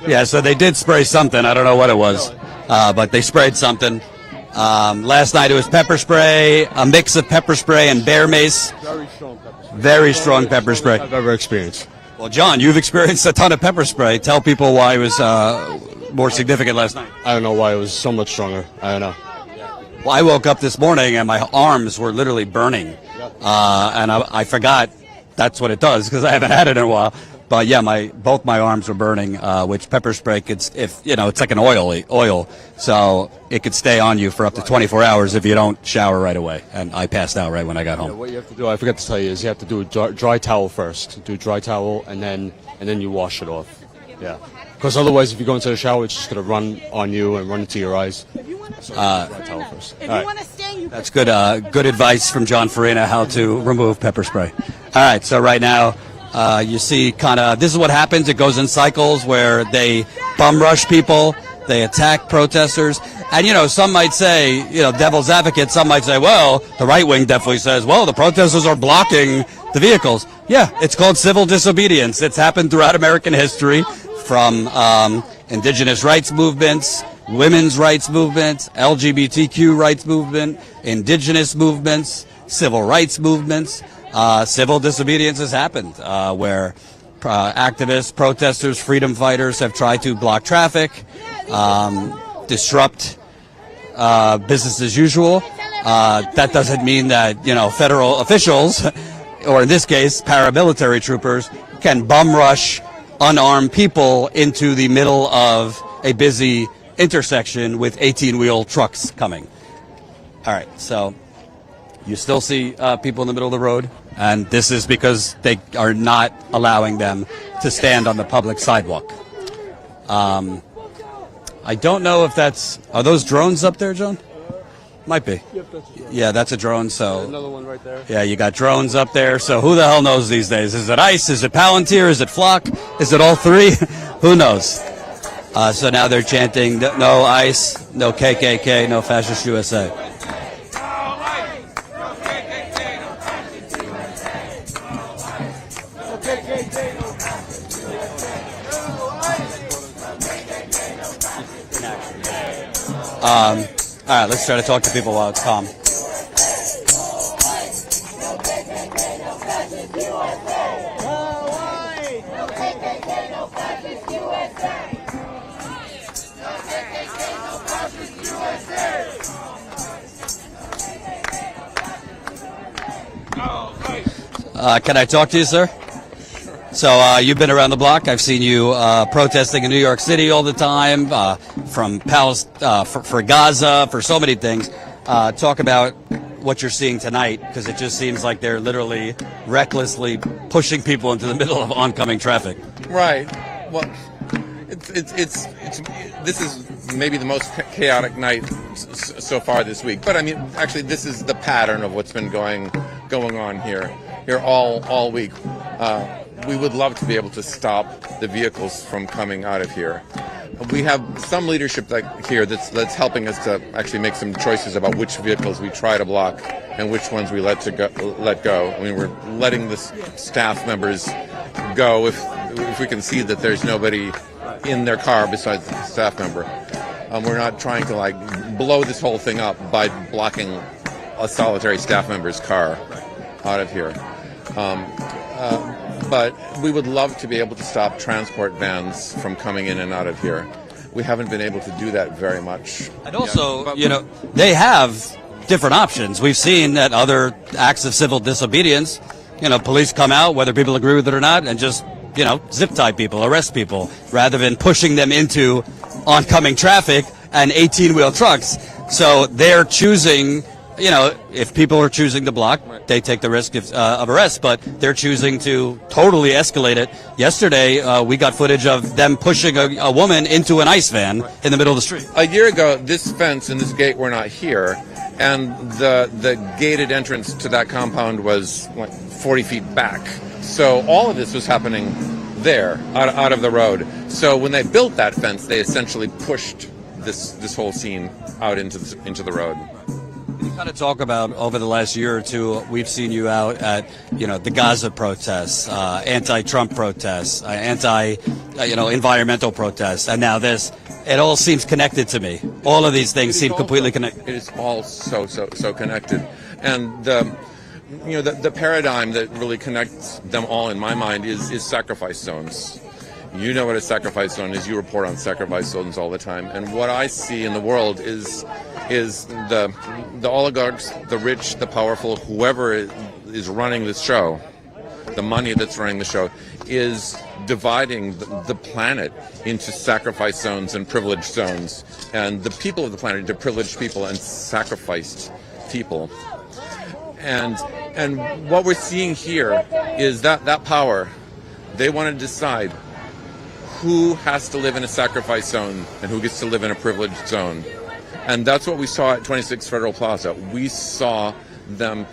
Yeah, so they did spray something. I don't know what it was, but they sprayed something. Last night it was pepper spray, a mix of pepper spray and bear mace. Very strong pepper spray. Very strong pepper spray. I've ever experienced. Well, John, you've experienced a ton of pepper spray. Tell people why it was more significant last night. I don't know why it was so much stronger. I don't know. Well, I woke up this morning and my arms were literally burning, and I forgot that's what it does because I haven't had it in a while. But yeah, both my arms were burning, which pepper spray could, it's like an oil, so it could stay on you for up to 24 hours if you don't shower right away. And I passed out right when I got home. What you have to do, I forgot to tell you, is you have to do a dry towel first. Do a dry towel and then you wash it off. Yeah, because otherwise, if you go into the shower, it's just gonna run on you and run into your eyes. So dry towel first. If you want to stay, That's good. Good advice from John Farina how to remove pepper spray. All right, so right now. You see this is what happens. It goes in cycles where they bum rush people, they attack protesters. And, some might say, devil's advocate, some might say, well, the right wing definitely says, well, the protesters are blocking the vehicles. Yeah, it's called civil disobedience. It's happened throughout American history from indigenous rights movements, women's rights movements, LGBTQ rights movement, indigenous movements, civil rights movements. Civil disobedience has happened where activists, protesters, freedom fighters have tried to block traffic, disrupt business as usual. That doesn't mean that, federal officials, or in this case, paramilitary troopers, can bum rush unarmed people into the middle of a busy intersection with 18-wheel trucks coming. All right, so you still see people in the middle of the road. And this is because they are not allowing them to stand on the public sidewalk. I don't know if are those drones up there, John? Might be. Yeah, that's a drone. So another one right there. Yeah, you got drones up there. So who the hell knows these days? Is it ICE? Is it Palantir? Is it Flock? Is it all three? Who knows? So now they're chanting, no ICE, no KKK, no Fascist USA. All right, let's try to talk to people while it's calm. Can I talk to you, sir? So you've been around the block. I've seen you protesting in New York City all the time, from Palestine, for Gaza, for so many things. Talk about what you're seeing tonight, because it just seems like they're literally recklessly pushing people into the middle of oncoming traffic. Right. Well, this is maybe the most chaotic night so far this week. But I mean, actually, this is the pattern of what's been going on here all week. We would love to be able to stop the vehicles from coming out of here. We have some leadership here that's helping us to actually make some choices about which vehicles we try to block and which ones we let go. I mean, we're letting the staff members go if we can see that there's nobody in their car besides the staff member. We're not trying to blow this whole thing up by blocking a solitary staff member's car out of here. But we would love to be able to stop transport vans from coming in and out of here. We haven't been able to do that very much. And also, they have different options. We've seen that other acts of civil disobedience, police come out, whether people agree with it or not, and just, zip tie people, arrest people, rather than pushing them into oncoming traffic and 18-wheel trucks. So they're choosing, if people are choosing to block, they take the risk of arrest, but they're choosing to totally escalate it. Yesterday, we got footage of them pushing a woman into an ICE van in the middle of the street. A year ago, this fence and this gate were not here, and the gated entrance to that compound was 40 feet back. So all of this was happening there, out of the road. So when they built that fence, they essentially pushed this whole scene out into the road. You kind of talk about over the last year or two, we've seen you out at, the Gaza protests, anti-Trump protests, environmental protests, and now this. It all seems connected to me. All of these things seem completely connected. It is all so connected. And the paradigm that really connects them all in my mind is sacrifice zones. You know what a sacrifice zone is. You report on sacrifice zones all the time. And what I see in the world is the oligarchs, the rich, the powerful, whoever is running this show, the money that's running the show, is dividing the planet into sacrifice zones and privileged zones. And the people of the planet into privileged people and sacrificed people. And what we're seeing here is that power. They want to decide who has to live in a sacrifice zone and who gets to live in a privileged zone. And that's what we saw at 26 Federal Plaza. We saw them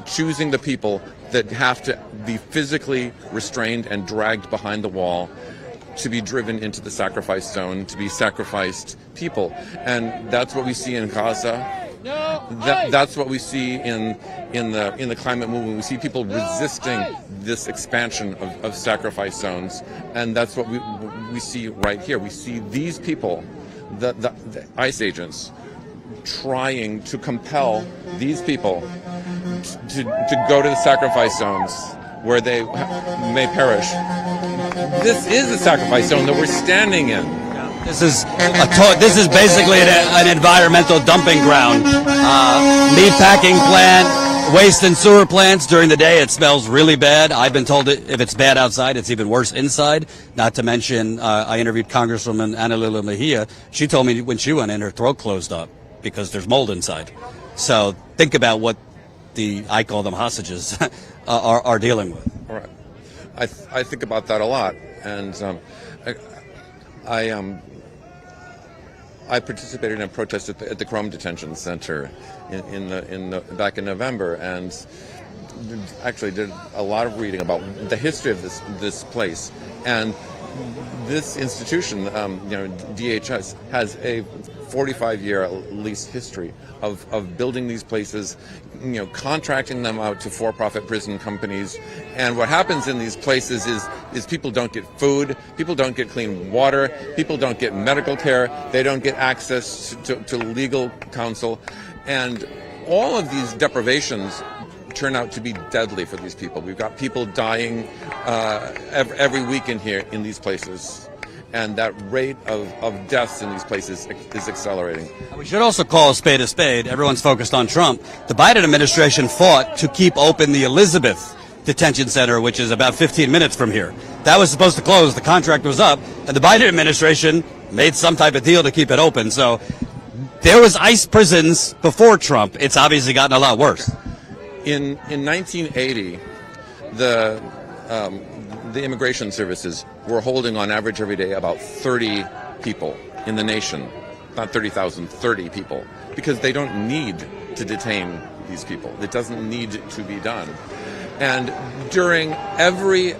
choosing the people that have to be physically restrained and dragged behind the wall to be driven into the sacrifice zone, to be sacrificed people. And that's what we see in Gaza. That's what we see in the climate movement. We see people resisting this expansion of sacrifice zones, and that's what we see right here. We see these people, the ICE agents, trying to compel these people to go to the sacrifice zones where they may perish. This is the sacrifice zone that we're standing in. This is basically an environmental dumping ground. Meatpacking plant, waste and sewer plants. During the day, it smells really bad. I've been told that if it's bad outside, it's even worse inside. Not to mention, I interviewed Congresswoman Ana Lila Mejia. She told me when she went in, her throat closed up because there's mold inside. So think about what I call them hostages, are dealing with. All right. I think about that a lot, and I participated in a protest at the Chrome Detention Center back in November, and actually did a lot of reading about the history of this place. And this institution, DHS, has a 45-year at least history of building these places, contracting them out to for-profit prison companies. And what happens in these places is people don't get food, people don't get clean water, people don't get medical care, they don't get access to legal counsel. And all of these deprivations turn out to be deadly for these people. We've got people dying every week in here in these places. And that rate of deaths in these places is accelerating. We should also call a spade a spade. Everyone's focused on Trump. The Biden administration fought to keep open the Elizabeth Detention Center, which is about 15 minutes from here. That was supposed to close. The contract was up. And the Biden administration made some type of deal to keep it open. So there was ICE prisons before Trump. It's obviously gotten a lot worse. In 1980, the immigration services were holding on average every day about 30 people in the nation. Not 30,000, 30 people. Because they don't need to detain these people. It doesn't need to be done. And during every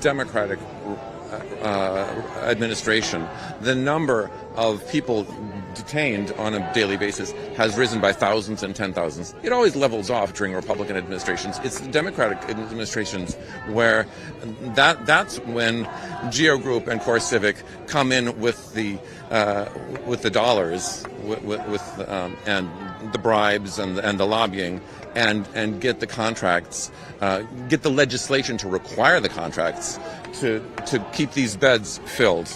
Democratic administration, the number of people detained on a daily basis has risen by thousands and 10,000s. It always levels off during Republican administrations. It's the Democratic administrations where that's when Geo Group and Core Civic come in with the dollars, and the bribes and the lobbying, and get the contracts, get the legislation to require the contracts to keep these beds filled.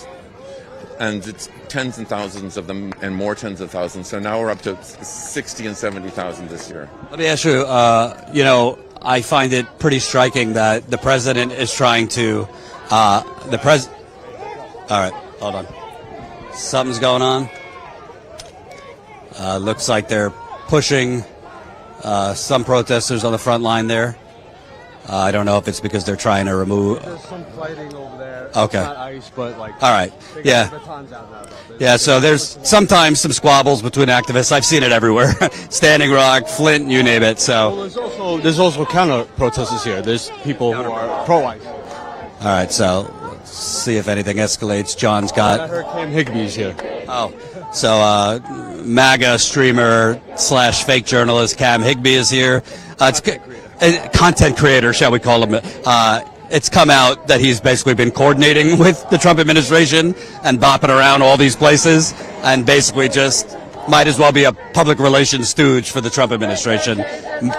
And it's tens and thousands of them, and more tens of thousands. So now we're up to 60 and 70,000 this year. Let me ask you, I find it pretty striking that the president is trying to, all right, hold on. Something's going on. Looks like they're pushing some protesters on the front line there. I don't know if it's because they're trying to remove. There's some fighting over there. Okay. It's not ice, but like. All right. Yeah. Batons out now, though. Yeah. So there's sometimes some squabbles between activists. I've seen it everywhere. Standing Rock, Flint, you name it. So. Well, there's also counter protesters here. There's people who are pro-ice. All right. So let's see if anything escalates. John's got. I heard Cam Higby's here. Oh. So MAGA streamer / fake journalist Cam Higby is here. It's content creator, shall we call him? It's come out that he's basically been coordinating with the Trump administration and bopping around all these places, and basically just might as well be a public relations stooge for the Trump administration,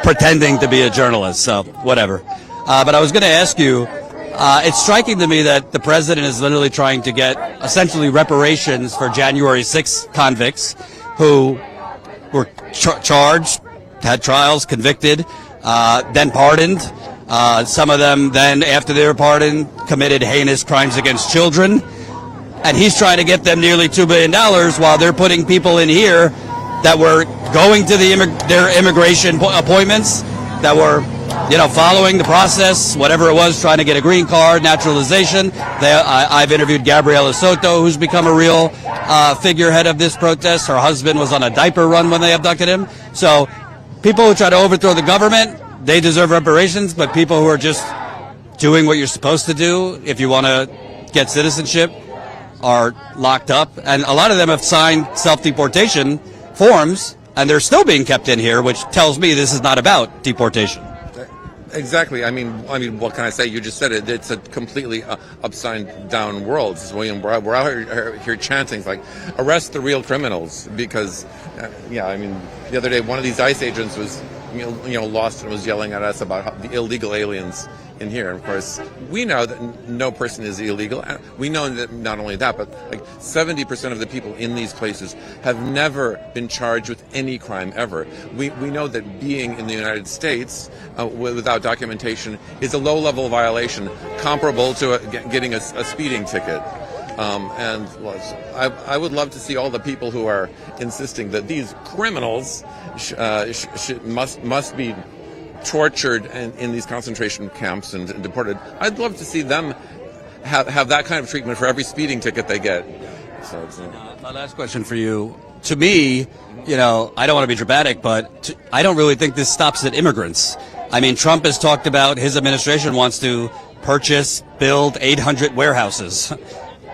pretending to be a journalist. So whatever. But I was going to ask you, it's striking to me that the president is literally trying to get essentially reparations for January 6th convicts who were charged, had trials, convicted, then pardoned. Some of them then, after they were pardoned, committed heinous crimes against children. And he's trying to get them nearly $2 billion while they're putting people in here that were going to their immigration appointments, that were, following the process, whatever it was, trying to get a green card, naturalization. I've interviewed Gabriela Soto, who's become a real figurehead of this protest. Her husband was on a diaper run when they abducted him. So people who try to overthrow the government, they deserve reparations, but people who are just doing what you're supposed to do, if you want to get citizenship, are locked up. And a lot of them have signed self-deportation forms, and they're still being kept in here, which tells me this is not about deportation. Exactly. I mean, what can I say? You just said it. It's a completely upside down world. We're out here chanting like, arrest the real criminals, because, the other day one of these ICE agents was, lost and was yelling at us about the illegal aliens in here. And of course, we know that no person is illegal. We know that not only that, but like 70% of the people in these places have never been charged with any crime ever. We know that being in the United States without documentation is a low-level violation comparable to getting a speeding ticket. I would love to see all the people who are insisting that these criminals must be tortured in these concentration camps and deported. I'd love to see them have that kind of treatment for every speeding ticket they get. So it's, my last question for you. To me, I don't want to be dramatic, but I don't really think this stops at immigrants. I mean, Trump has talked about his administration wants to build 800 warehouses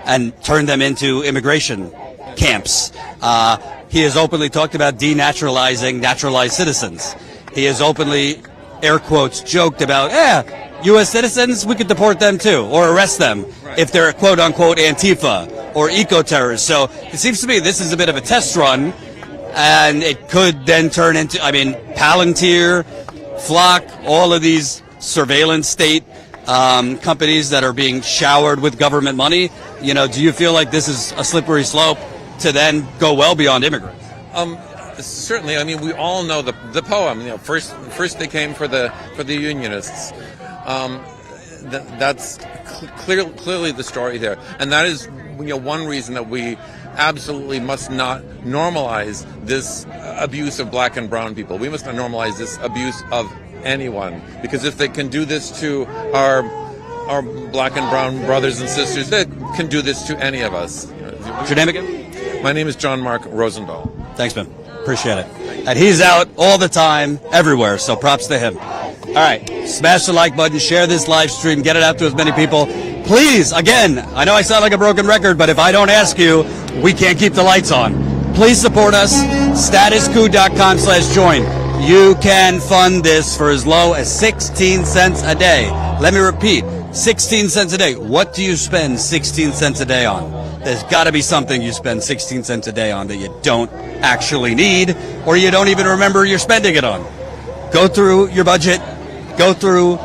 and turn them into immigration camps. He has openly talked about denaturalizing naturalized citizens. He has openly, air quotes, joked about, U.S. citizens, we could deport them too, or arrest them if they're quote-unquote Antifa or eco-terrorists. So it seems to me this is a bit of a test run, and it could then turn into, Palantir, Flock, all of these surveillance state companies that are being showered with government money. Do you feel like this is a slippery slope to then go well beyond immigrants? Certainly. We all know the poem. First they came for the Unionists. That's clearly the story there, and that is one reason that we absolutely must not normalize this abuse of black and brown people. We must not normalize this abuse of anyone, because if they can do this to our our black and brown brothers and sisters that can do this to any of us. What's your name again? My name is John Mark Rosendahl. Thanks, man. Appreciate it. And he's out all the time, everywhere, so props to him. All right, smash the like button, share this live stream, get it out to as many people. Please, again, I know I sound like a broken record, but if I don't ask you, we can't keep the lights on. Please support us, statuscoup.com/join. You can fund this for as low as 16 cents a day. Let me repeat, 16 cents a day. What do you spend 16 cents a day on? There's got to be something you spend 16 cents a day on that you don't actually need, or you don't even remember you're spending it on. Go through your budget, go through,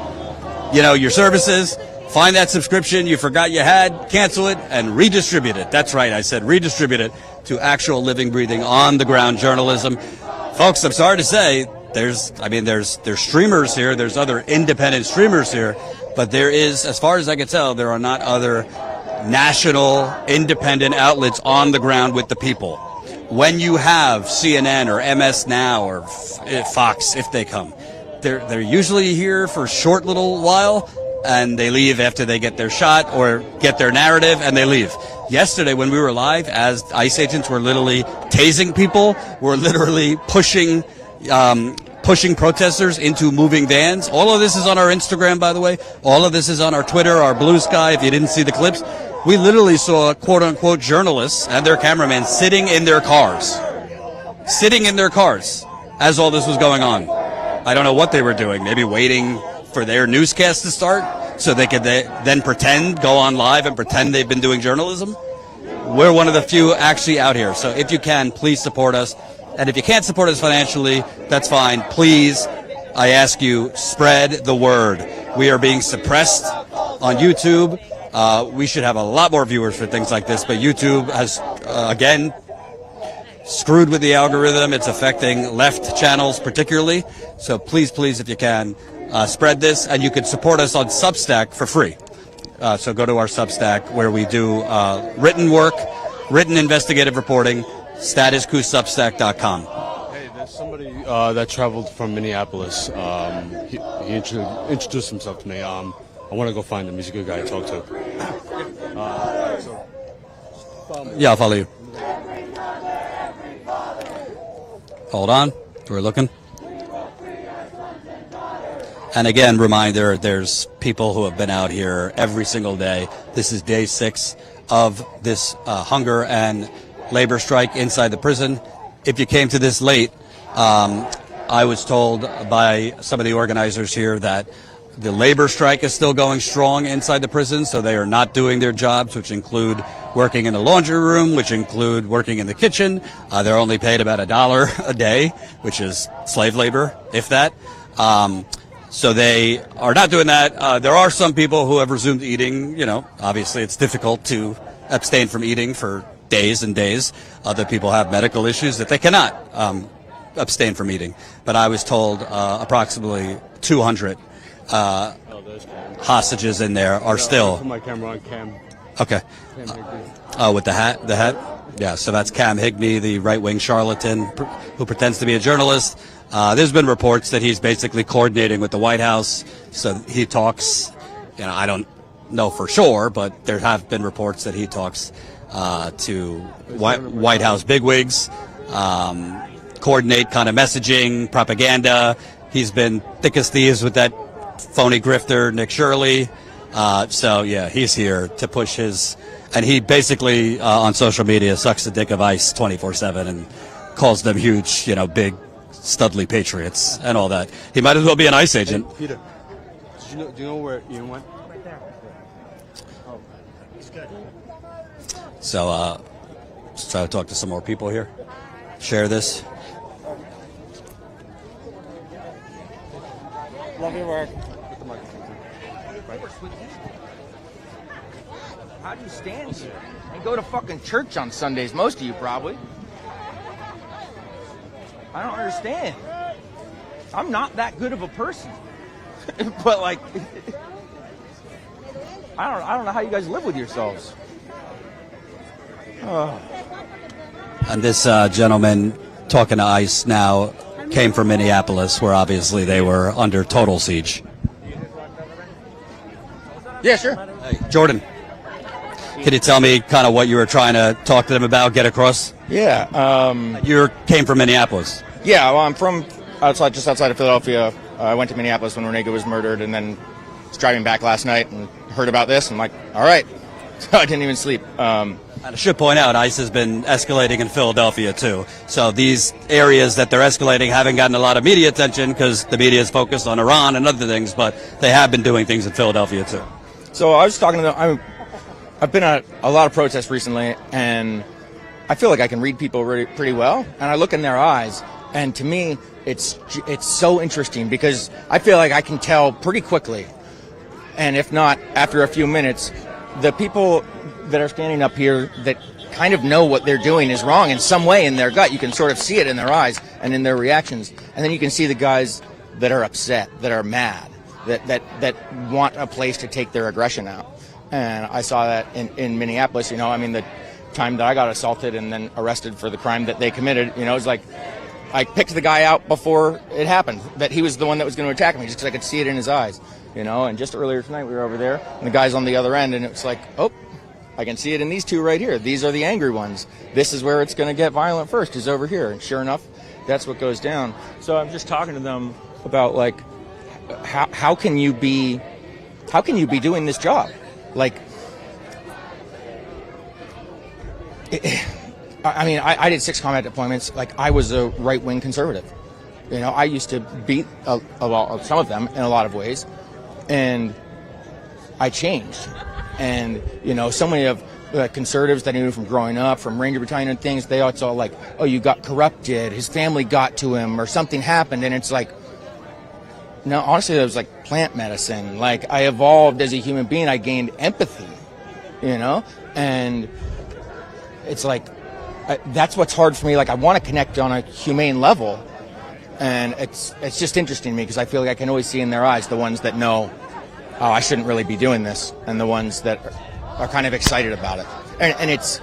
your services, find that subscription you forgot you had, cancel it, and redistribute it. That's right, I said redistribute it to actual living, breathing, on-the-ground journalism. Folks, I'm sorry to say, there's streamers here, there's other independent streamers here, but there is, as far as I can tell, there are not other national independent outlets on the ground with the people. When you have CNN or MS Now or Fox, if they come, they're usually here for a short little while, and they leave after they get their shot or get their narrative, and they leave. Yesterday, when we were live, as ICE agents were literally tasing people, were literally pushing protesters into moving vans. All of this is on our Instagram, by the way. All of this is on our Twitter, our Blue Sky, if you didn't see the clips. We literally saw quote-unquote journalists and their cameramen sitting in their cars as all this was going on. I don't know what they were doing. Maybe waiting for their newscast to start so they could then go on live and pretend they've been doing journalism. We're one of the few actually out here. So if you can, please support us. And if you can't support us financially, that's fine. Please, I ask you, spread the word. We are being suppressed on YouTube. We should have a lot more viewers for things like this, but YouTube has, again, screwed with the algorithm. It's affecting left channels particularly. So please, if you can, spread this, and you can support us on Substack for free. So go to our Substack where we do written work, written investigative reporting, statuscoupsubstack.com. Hey, there's somebody that traveled from Minneapolis. He introduced himself to me. I want to go find him. He's a good guy to talk to. Yeah, I'll follow you. Hold on. We're looking. And again, reminder, there's people who have been out here every single day. This is day 6 of this hunger and labor strike inside the prison. If you came to this late, I was told by some of the organizers here that the labor strike is still going strong inside the prison, so they are not doing their jobs, which include working in the laundry room, which include working in the kitchen. They're only paid about $1 a day, which is slave labor, if that. So they are not doing that. There are some people who have resumed eating. Obviously it's difficult to abstain from eating for days and days. Other people have medical issues that they cannot abstain from eating. But I was told approximately 200 hostages in there are still. Put my camera on Cam. Okay. With the hat? Yeah, so that's Cam Higbee, the right-wing charlatan who pretends to be a journalist. There's been reports that he's basically coordinating with the White House. So he talks, I don't know for sure, but there have been reports that he talks to White House bigwigs, coordinate kind of messaging, propaganda. He's been thick as thieves with that phony grifter, Nick Shirley. So, yeah, he's here to push his... And he basically, on social media, sucks the dick of ICE 24/7 and calls them huge, big, studly patriots and all that. He might as well be an ICE agent. Hey, Peter, do you know where Ian went? Right there. Oh, it's good. So, let's try to talk to some more people here. Share this. Love your work. How do you stand here? I go to fucking church on Sundays, most of you probably. I don't understand. I'm not that good of a person. But like I don't know how you guys live with yourselves. Oh. And this gentleman talking to ICE now came from Minneapolis, where obviously they were under total siege. Yeah, sure. Hey, Jordan, can you tell me kind of what you were trying to talk to them about, get across? Yeah. You came from Minneapolis. Yeah, well, I'm from just outside of Philadelphia. I went to Minneapolis when Renega was murdered, and then was driving back last night and heard about this. I'm like, all right. So I didn't even sleep. I should point out, ICE has been escalating in Philadelphia, too. So these areas that they're escalating haven't gotten a lot of media attention because the media is focused on Iran and other things, but they have been doing things in Philadelphia, too. So I was talking to them. I've been at a lot of protests recently, and I feel like I can read people pretty well. And I look in their eyes, and to me, it's so interesting because I feel like I can tell pretty quickly, and if not, after a few minutes, the people that are standing up here that kind of know what they're doing is wrong in some way in their gut. You can sort of see it in their eyes and in their reactions. And then you can see the guys that are upset, that are mad, that want a place to take their aggression out. And I saw that in Minneapolis. You know, I mean, the time that I got assaulted and then arrested for the crime that they committed, you know, it's like I picked the guy out before it happened, that he was the one that was going to attack me just because I could see it in his eyes. You know, and just earlier tonight we were over there, and the guy's on the other end, and it's like, oh, I can see it in these two right here. These are the angry ones. This is where it's going to get violent first, is over here. And sure enough, that's what goes down. So I'm just talking to them about, like, how can you be doing this job? Like, I did 6 combat deployments. Like, I was a right-wing conservative. You know, I used to beat some of them in a lot of ways. And I changed. And, you know, so many of the conservatives that I knew from growing up, from Ranger Battalion and things, they all like, oh, you got corrupted, his family got to him, or something happened. And it's like, no, honestly, it was like plant medicine. Like, I evolved as a human being. I gained empathy, you know? And it's like, that's what's hard for me. Like, I want to connect on a humane level. And it's just interesting to me because I feel like I can always see in their eyes the ones that know, oh, I shouldn't really be doing this, and the ones that are kind of excited about it. And it's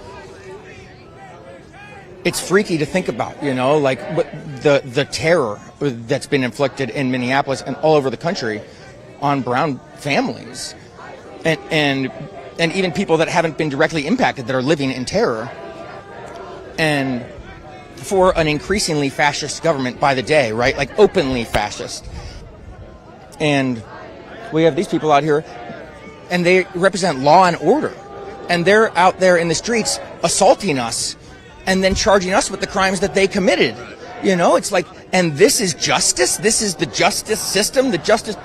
freaky to think about, you know, like the terror that's been inflicted in Minneapolis and all over the country on brown families, and even people that haven't been directly impacted that are living in terror. And for an increasingly fascist government by the day, right? Like openly fascist. And we have these people out here, and they represent law and order. And they're out there in the streets assaulting us and then charging us with the crimes that they committed. You know, it's like, and this is justice? This is the justice system? The justice,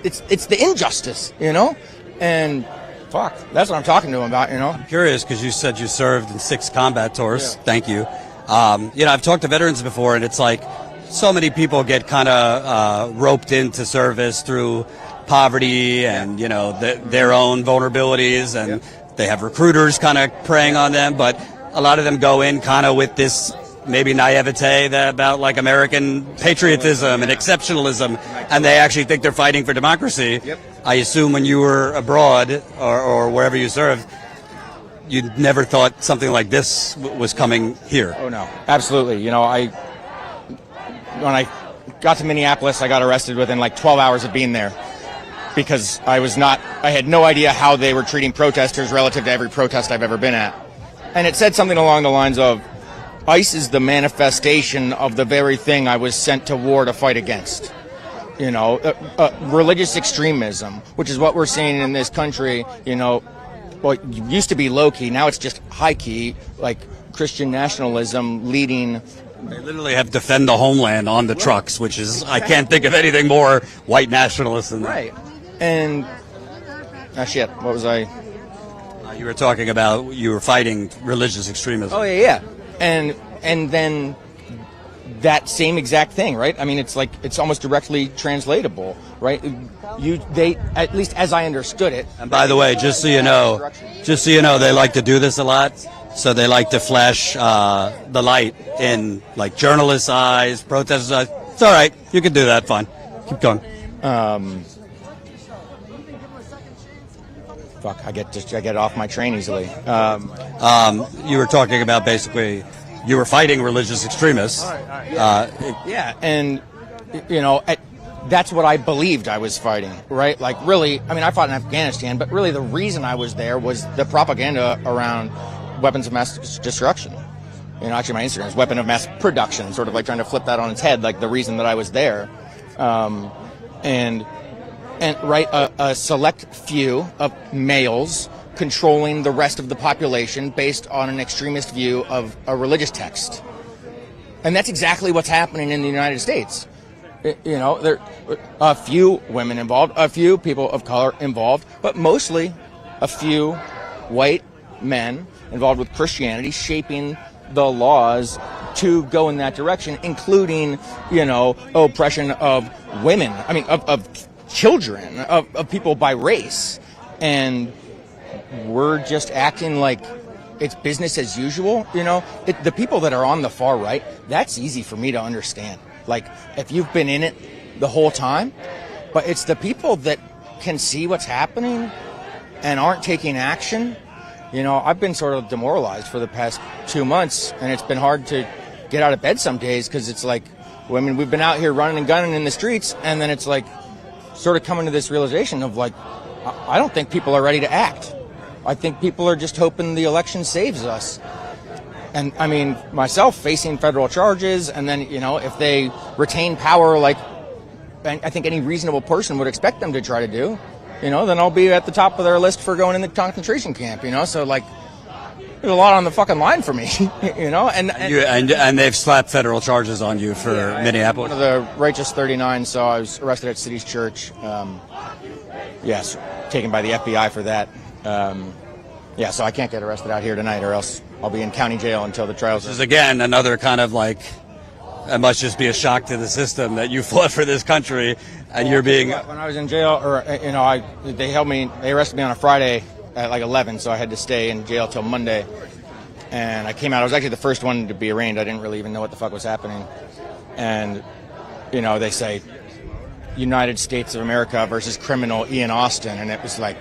it's the injustice, you know? And fuck, that's what I'm talking to them about, you know? I'm curious because you said you served in 6 combat tours. Yeah. Thank you. You know, I've talked to veterans before, and it's like so many people get kind of roped into service through poverty and, you know, their own vulnerabilities, and they have recruiters kind of preying on them, but a lot of them go in kind of with this maybe naivete about like American patriotism and exceptionalism, and they actually think they're fighting for democracy. Yep. I assume when you were abroad or wherever you served, you never thought something like this was coming here. Oh, no. Absolutely. You know, when I got to Minneapolis, I got arrested within like 12 hours of being there because I had no idea how they were treating protesters relative to every protest I've ever been at. And it said something along the lines of, ICE is the manifestation of the very thing I was sent to war to fight against. You know, religious extremism, which is what we're seeing in this country, you know. Well, it used to be low-key, now it's just high-key, like Christian nationalism leading. They literally have defend the homeland on the trucks, which is, I can't think of anything more white nationalist than that. Right. And, shit, what was I? You were talking about you were fighting religious extremism. Oh, yeah. And then that same exact thing, right? I mean, it's like, it's almost directly translatable, right? They, at least as I understood it. And by the way, just so you know, they like to do this a lot. So they like to flash the light in like journalists' eyes, protesters' eyes. It's all right. You can do that. Fine. Keep going. Fuck, I get off my train easily. You were talking about basically you were fighting religious extremists. Yeah, and you know, that's what I believed I was fighting, right? Like, really, I mean, I fought in Afghanistan, but really the reason I was there was the propaganda around weapons of mass destruction. You know, actually my Instagram is weapon of mass production, sort of like trying to flip that on its head, like the reason that I was there. And a select few of males controlling the rest of the population based on an extremist view of a religious text. And that's exactly what's happening in the United States. You know, there are a few women involved, a few people of color involved, but mostly a few white men involved with Christianity shaping the laws to go in that direction, including, you know, oppression of women, I mean, of children, of people by race. And we're just acting like it's business as usual, you know. The people that are on the far right, that's easy for me to understand. Like, if you've been in it the whole time, but it's the people that can see what's happening and aren't taking action. You know, I've been sort of demoralized for the past 2 months, and it's been hard to get out of bed some days because it's like, well, I mean, we've been out here running and gunning in the streets, and then it's like sort of coming to this realization of like, I don't think people are ready to act. I think people are just hoping the election saves us. And I mean, myself facing federal charges, and then, you know, if they retain power like I think any reasonable person would expect them to try to do, you know, then I'll be at the top of their list for going in the concentration camp, you know. So like, there's a lot on the fucking line for me, you know. And they've slapped federal charges on you for Minneapolis. One of the Righteous 39, so I was arrested at City's Church. Yes, taken by the FBI for that. Yeah, so I can't get arrested out here tonight, or else I'll be in county jail until the trials. This is again another kind of like, it must just be a shock to the system that you fought for this country and you're being. When I was in jail, or you know, they arrested me on a Friday at like 11, so I had to stay in jail till Monday. And I came out. I was actually the first one to be arraigned. I didn't really even know what the fuck was happening. And you know, they say United States of America versus criminal Ian Austin, and it was like,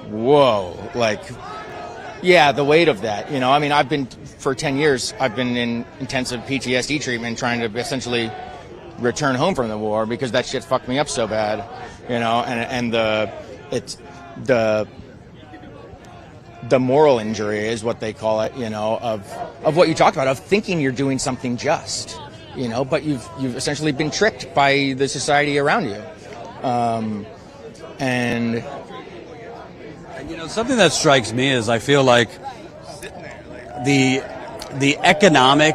whoa, like, yeah, the weight of that, you know. I mean, for 10 years, I've been in intensive PTSD treatment trying to essentially return home from the war because that shit fucked me up so bad, you know, and the moral injury is what they call it, you know, of what you talked about, of thinking you're doing something just, you know, but you've essentially been tricked by the society around you. And you know, something that strikes me is I feel like the economic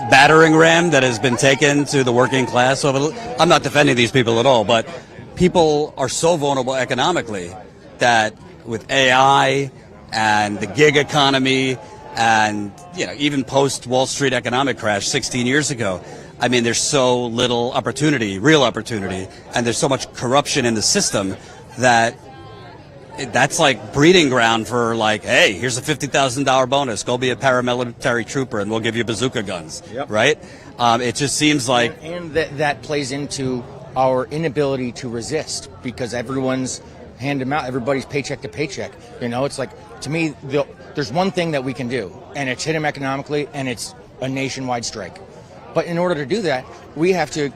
battering ram that has been taken to the working class I'm not defending these people at all, but people are so vulnerable economically that with AI and the gig economy and, you know, even post Wall Street economic crash 16 years ago, I mean, there's so little opportunity, real opportunity, and there's so much corruption in the system that that's like breeding ground for like, hey, here's a $50,000 bonus. Go be a paramilitary trooper and we'll give you bazooka guns, right? It just seems like... And that plays into our inability to resist because everyone's hand to mouth, everybody's paycheck to paycheck. You know, it's like, to me, there's one thing that we can do, and it's hit them economically, and it's a nationwide strike. But in order to do that, we have to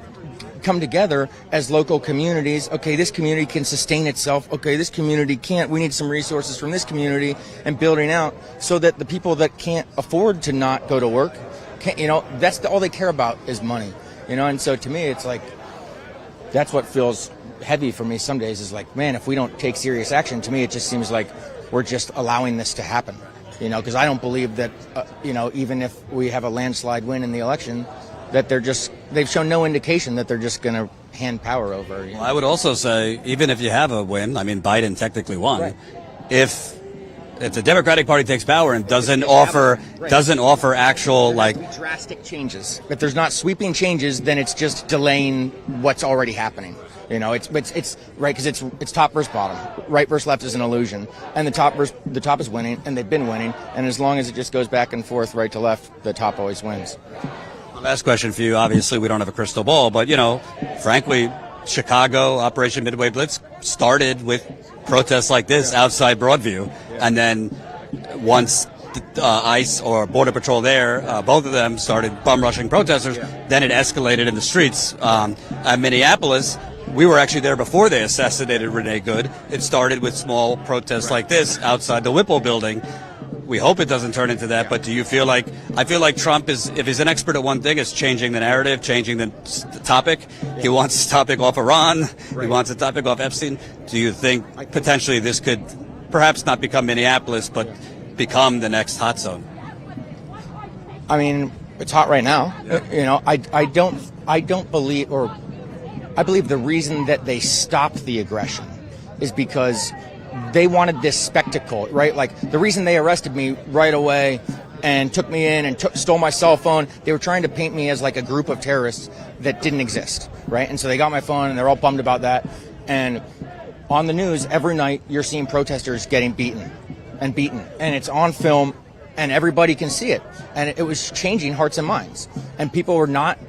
come together as local communities. Okay, this community can sustain itself. Okay, this community can't. We need some resources from this community and building out so that the people that can't afford to not go to work, you know, that's all they care about is money. You know, and so to me, it's like, that's what feels heavy for me some days is like, man, if we don't take serious action, to me, it just seems like we're just allowing this to happen. You know, because I don't believe that, you know, even if we have a landslide win in the election, that they've shown no indication that they're just going to hand power over. You know? Well, I would also say, even if you have a win, I mean, Biden technically won. Right. If the Democratic Party takes power and doesn't offer actual like drastic changes, if there's not sweeping changes, then it's just delaying what's already happening. You know, it's right because it's top versus bottom, right versus left is an illusion, and the top is winning, and they've been winning, and as long as it just goes back and forth, right to left, the top always wins. Last question for you. Obviously, we don't have a crystal ball, but, you know, frankly, Chicago, Operation Midway Blitz started with protests like this outside Broadview. And then once ICE or Border Patrol there. Both of them started bum rushing protesters. Then it escalated in the streets. At Minneapolis, we were actually there before they assassinated Renee Good. It started with small protests like this outside the Whipple building. We hope it doesn't turn into that, but do you feel like, I feel like Trump is, if he's an expert at one thing, it's changing the narrative, changing the topic. He wants the topic off Iran. He wants the topic off Epstein. Do you think potentially this could perhaps not become Minneapolis, but become the next hot zone? I mean, it's hot right now. You know, I don't believe, or I believe the reason that they stopped the aggression is because they wanted this spectacle, right? Like, the reason they arrested me right away and took me in and stole my cell phone, they were trying to paint me as like a group of terrorists that didn't exist, right? And so they got my phone and they're all bummed about that. And on the news, every night, you're seeing protesters getting beaten. And it's on film and everybody can see it. And it was changing hearts and minds. And people were not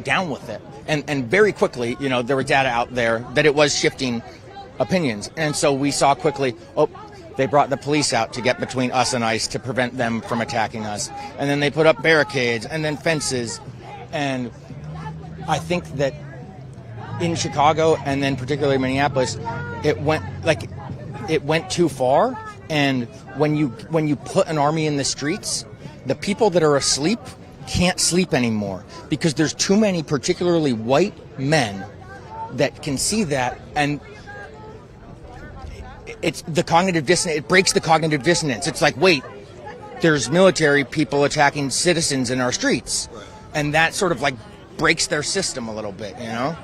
down with it. And very quickly, you know, there was data out there that it was shifting opinions. And so we saw quickly, they brought the police out to get between us and ICE to prevent them from attacking us. And then they put up barricades and then fences. And I think that in Chicago and then particularly Minneapolis, it went too far. And when you put an army in the streets, the people that are asleep can't sleep anymore because there's too many, particularly white men, that can see that, and it's the cognitive dissonance. It breaks the cognitive dissonance. It's like, wait, there's military people attacking citizens in our streets, and that sort of like breaks their system a little bit, you know.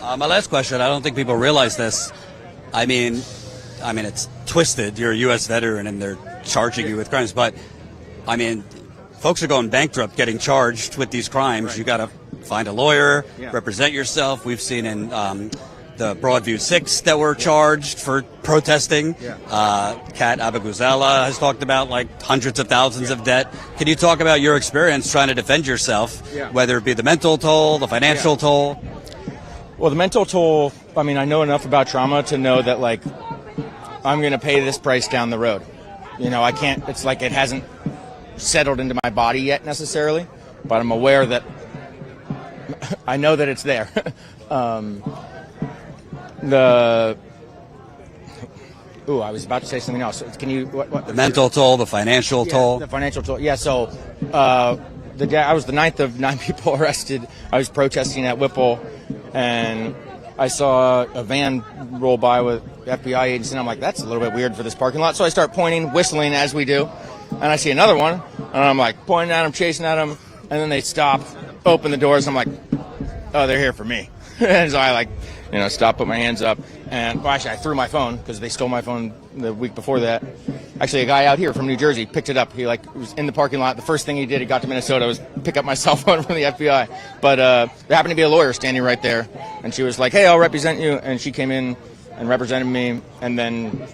My last question. I don't think people realize this. I mean, it's twisted. You're a U.S. veteran, and they're charging you with crimes. But I mean, folks are going bankrupt getting charged with these crimes. Right. You got to find a lawyer, represent yourself. We've seen in the Broadview Six that were charged for protesting. Kat Abaguzala has talked about like hundreds of thousands of debt. Can you talk about your experience trying to defend yourself, whether it be the mental toll, the financial toll? Well, the mental toll, I mean, I know enough about trauma to know that, like, I'm going to pay this price down the road. You know, I can't, it's like it hasn't settled into my body yet necessarily, but I'm aware that I know that it's there. I was about to say something else. Can you? What? The mental toll, the financial toll. The financial toll. Yeah. So, I was the ninth of 9 people arrested. I was protesting at Whipple, and I saw a van roll by with FBI agents, and I'm like, that's a little bit weird for this parking lot. So I start pointing, whistling as we do, and I see another one, and I'm like pointing at them, chasing at them, and then they stop, open the doors, and I'm like, oh, they're here for me. And so I stop, put my hands up, and well, actually I threw my phone because they stole my phone the week before that. Actually, a guy out here from New Jersey picked it up. He was in the parking lot. The first thing he did, he got to Minnesota, was pick up my cell phone from the FBI. But there happened to be a lawyer standing right there, and she was like, "Hey, I'll represent you." And she came in and represented me. And then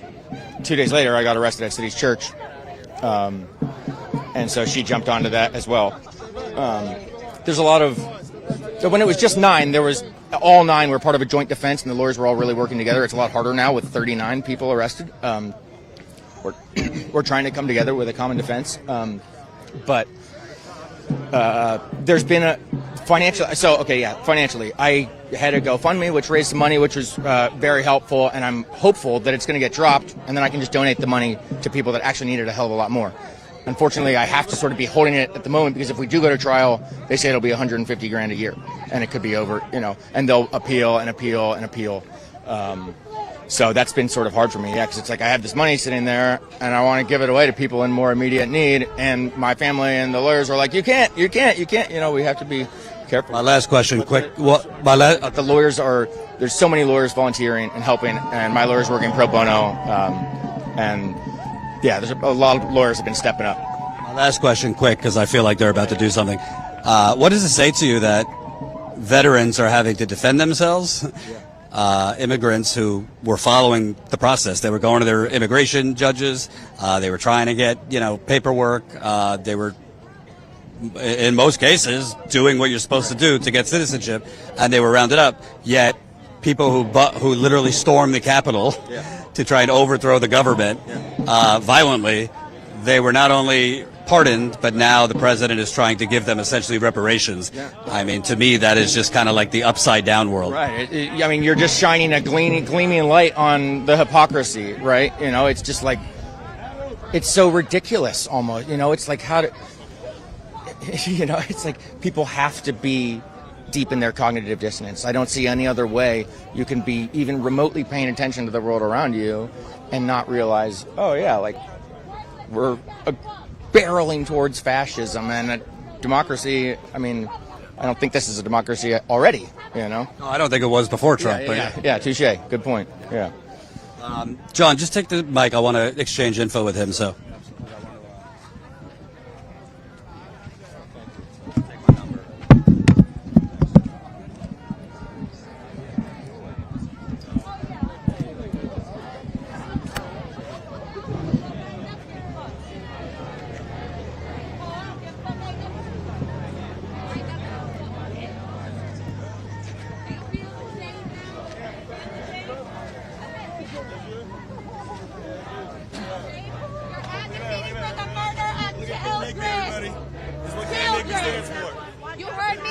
2 days later, I got arrested at City's Church, and so she jumped onto that as well. There's a lot of. So when it was just 9, there was. All 9 were part of a joint defense, and the lawyers were all really working together. It's a lot harder now with 39 people arrested. We're trying to come together with a common defense. But there's been a financial. Financially, I had a GoFundMe, which raised some money, which was very helpful, and I'm hopeful that it's going to get dropped, and then I can just donate the money to people that actually need it a hell of a lot more. Unfortunately, I have to sort of be holding it at the moment because if we do go to trial, they say it'll be $150,000 a year, and it could be over, and they'll appeal and appeal and appeal. So that's been sort of hard for me, because it's like I have this money sitting there, and I want to give it away to people in more immediate need, and my family and the lawyers are like, you can't. We have to be careful. My last question, quick. The lawyers there's so many lawyers volunteering and helping, and my lawyer's working pro bono, and there's a lot of lawyers have been stepping up. My last question, quick, because I feel like they're about to do something. What does it say to you that veterans are having to defend themselves? Immigrants who were following the process. They were going to their immigration judges. They were trying to get, paperwork. They were, in most cases, doing what you're supposed to do to get citizenship, and they were rounded up. Yet, people who literally stormed the Capitol to try and overthrow the government violently, they were not only pardoned, but now the president is trying to give them essentially reparations. Yeah. I mean, to me, that is just kind of like the upside down world. Right. I mean, you're just shining a gleaming light on the hypocrisy, right? You know, it's just like, it's so ridiculous almost. You know, it's like it's like people have to be deep in their cognitive dissonance. I don't see any other way you can be even remotely paying attention to the world around you and not realize, oh yeah, like we're barreling towards fascism and democracy. I mean, I don't think this is a democracy already, you know? No, I don't think it was before Trump. Yeah, touche. Good point. Yeah. John, just take the mic. I want to exchange info with him, so. You heard me?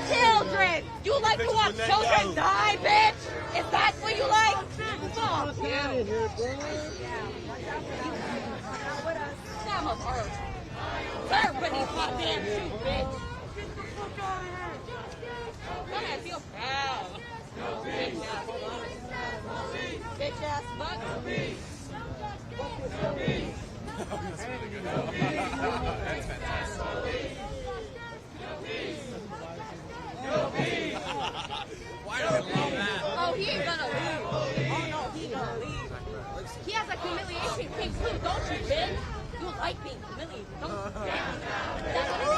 Children! You like to watch children die, bitch? Is that what you like? Fuck you. Some of her. Serve with these goddamn shoes, bitch. Come here, feel proud. Bitch ass fuck. Oh, he ain't gonna leave. Oh no, he gonna leave. He has a humiliation king too, don't you, Ben? You like being humiliated, don't you? That's what it is.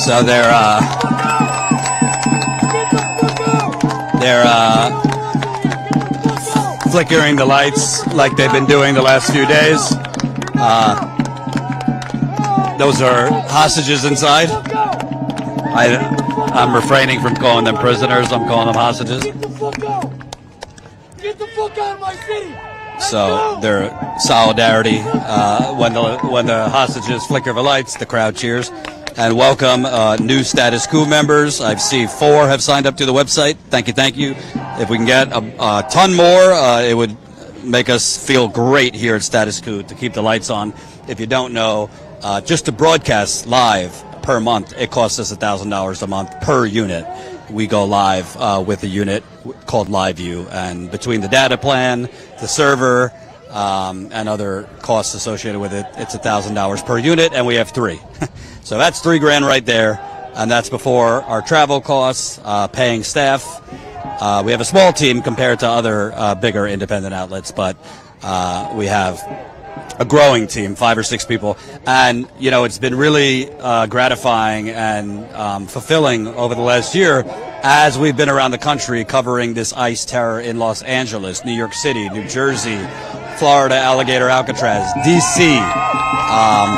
So they're flickering the lights like they've been doing the last few days. Those are hostages inside. I'm refraining from calling them prisoners. I'm calling them hostages. Get the fuck out! Get the fuck out of my city! So their solidarity when the hostages flicker the lights, the crowd cheers. And welcome new Status Coup members. I see 4 have signed up to the website. Thank you. If we can get a ton more, it would make us feel great here at Status Coup to keep the lights on. If you don't know, just to broadcast live per month, it costs us $1,000 a month per unit. We go live with a unit called LiveView, and between the data plan, the server, and other costs associated with it, it's $1,000 per unit, and we have 3. So that's $3,000 right there, and that's before our travel costs, paying staff. We have a small team compared to other bigger independent outlets, but we have a growing team, 5 or 6 people. And, you know, it's been really gratifying and fulfilling over the last year as we've been around the country covering this ICE terror in Los Angeles, New York City, New Jersey, Florida, Alligator, Alcatraz, D.C.,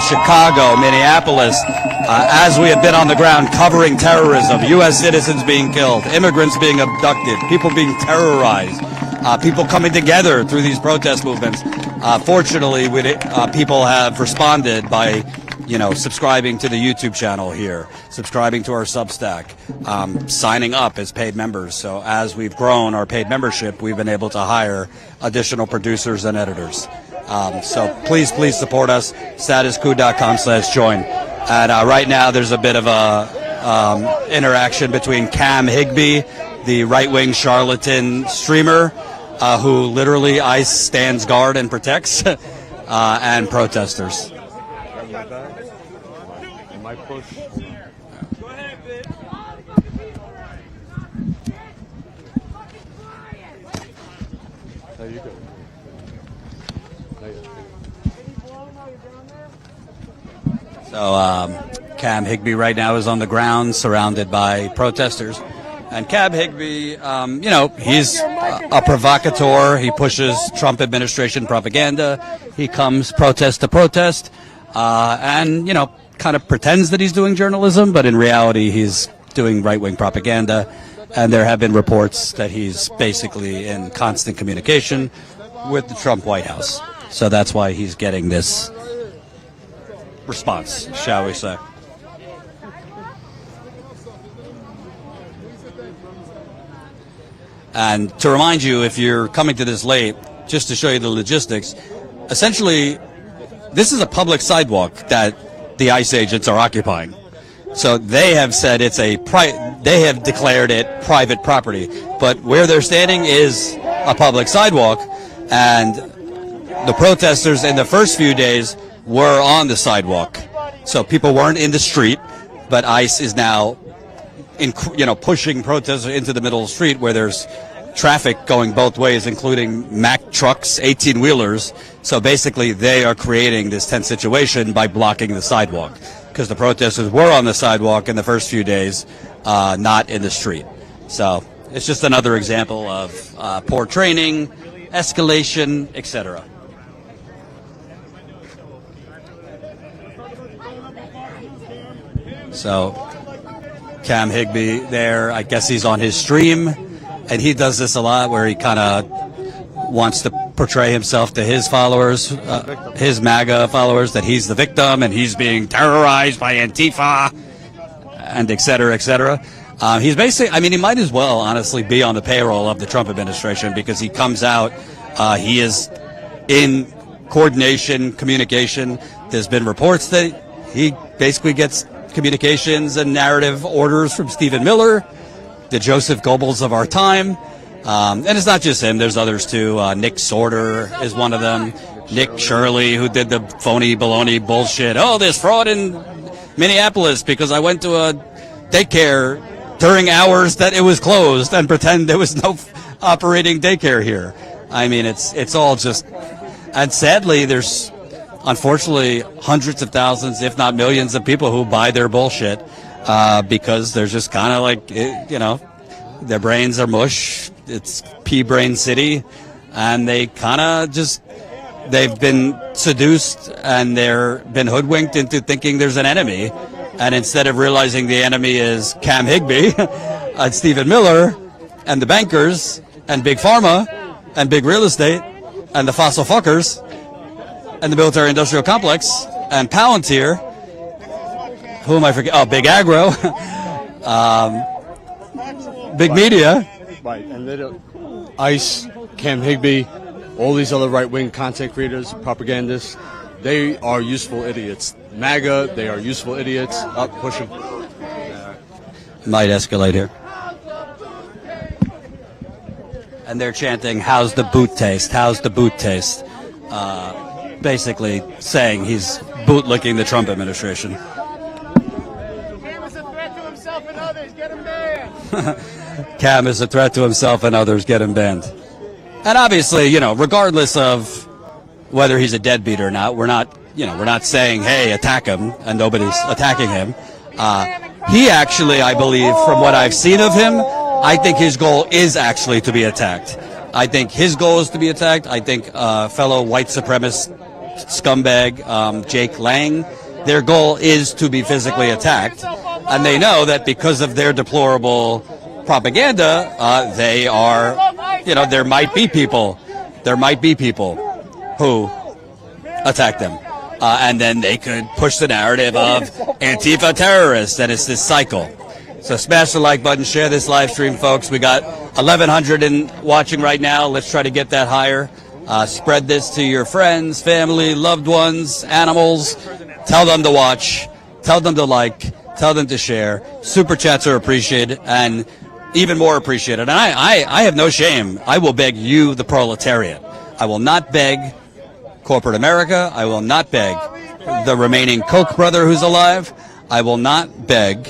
Chicago, Minneapolis, as we have been on the ground covering terrorism, U.S. citizens being killed, immigrants being abducted, people being terrorized, people coming together through these protest movements. Fortunately, people have responded by, subscribing to the YouTube channel here, subscribing to our Substack, signing up as paid members. So as we've grown our paid membership, we've been able to hire additional producers and editors. So please support us, statuscoup.com/join. And right now there's a bit of a interaction between Cam Higbee, the right-wing charlatan streamer, who literally ICE stands guard and protects, and protesters. So Cam Higbie right now is on the ground surrounded by protesters. And Cam Higbie, he's a provocateur. He pushes Trump administration propaganda. He comes protest to protest and, kind of pretends that he's doing journalism, but in reality he's doing right-wing propaganda. And there have been reports that he's basically in constant communication with the Trump White House. So that's why he's getting this response, shall we say. And to remind you, if you're coming to this late, just to show you the logistics, essentially, this is a public sidewalk that the ICE agents are occupying. So they have said they have declared it private property. But where they're standing is a public sidewalk, and the protesters in the first few days were on the sidewalk. So people weren't in the street, but ICE is now pushing protesters into the middle of the street where there's traffic going both ways, including Mack trucks, 18-wheelers. So basically, they are creating this tense situation by blocking the sidewalk, because the protesters were on the sidewalk in the first few days, not in the street. So it's just another example of poor training, escalation, etc. So Cam Higbie there, I guess he's on his stream, and he does this a lot where he kind of wants to portray himself to his followers, his MAGA followers, that he's the victim and he's being terrorized by Antifa and et cetera, et cetera. He's basically, he might as well honestly be on the payroll of the Trump administration, because he comes out, he is in coordination, communication. There's been reports that he basically gets communications and narrative orders from Stephen Miller, the Joseph Goebbels of our time. And it's not just him. There's others, too. Nick Sorter is one of them. Nick Shirley, who did the phony baloney bullshit. Oh, there's fraud in Minneapolis because I went to a daycare during hours that it was closed and pretend there was no operating daycare here. It's all just... And sadly, there's... unfortunately, hundreds of thousands, if not millions of people who buy their bullshit because they're just kind of like, their brains are mush. It's pea-brain city. And they kind of just, they've been seduced and they're been hoodwinked into thinking there's an enemy. And instead of realizing the enemy is Cam Higbie and Stephen Miller and the bankers and Big Pharma and big real estate and the fossil fuckers and the military-industrial complex, and Palantir, who am I forgetting? Oh, Big Agro, Big Media. Right, and ICE, Cam Higbie, all these other right-wing content creators, propagandists, they are useful idiots. MAGA, they are useful idiots. Up, pushing. Might escalate here. And they're chanting, "How's the boot taste? How's the boot taste?" Basically saying he's bootlicking the Trump administration. Cam is a threat to himself and others. Get him banned. Cam is a threat to himself and others. Get him banned. And obviously, regardless of whether he's a deadbeat or not, we're not saying, hey, attack him, and nobody's attacking him. He actually, I believe, from what I've seen of him, I think his goal is actually to be attacked. I think his goal is to be attacked. I think fellow white supremacist scumbag Jake Lang, their goal is to be physically attacked. And they know that because of their deplorable propaganda, they are, there might be people who attack them. And then they could push the narrative of Antifa terrorists, and it's this cycle. So smash the like button, share this live stream, folks. We got 1,100 watching right now. Let's try to get that higher. Spread this to your friends, family, loved ones, animals. Tell them to watch. Tell them to like. Tell them to share. Super chats are appreciated, and even more appreciated. And I have no shame. I will beg you, the proletariat. I will not beg corporate America. I will not beg the remaining Koch brother who's alive. I will not beg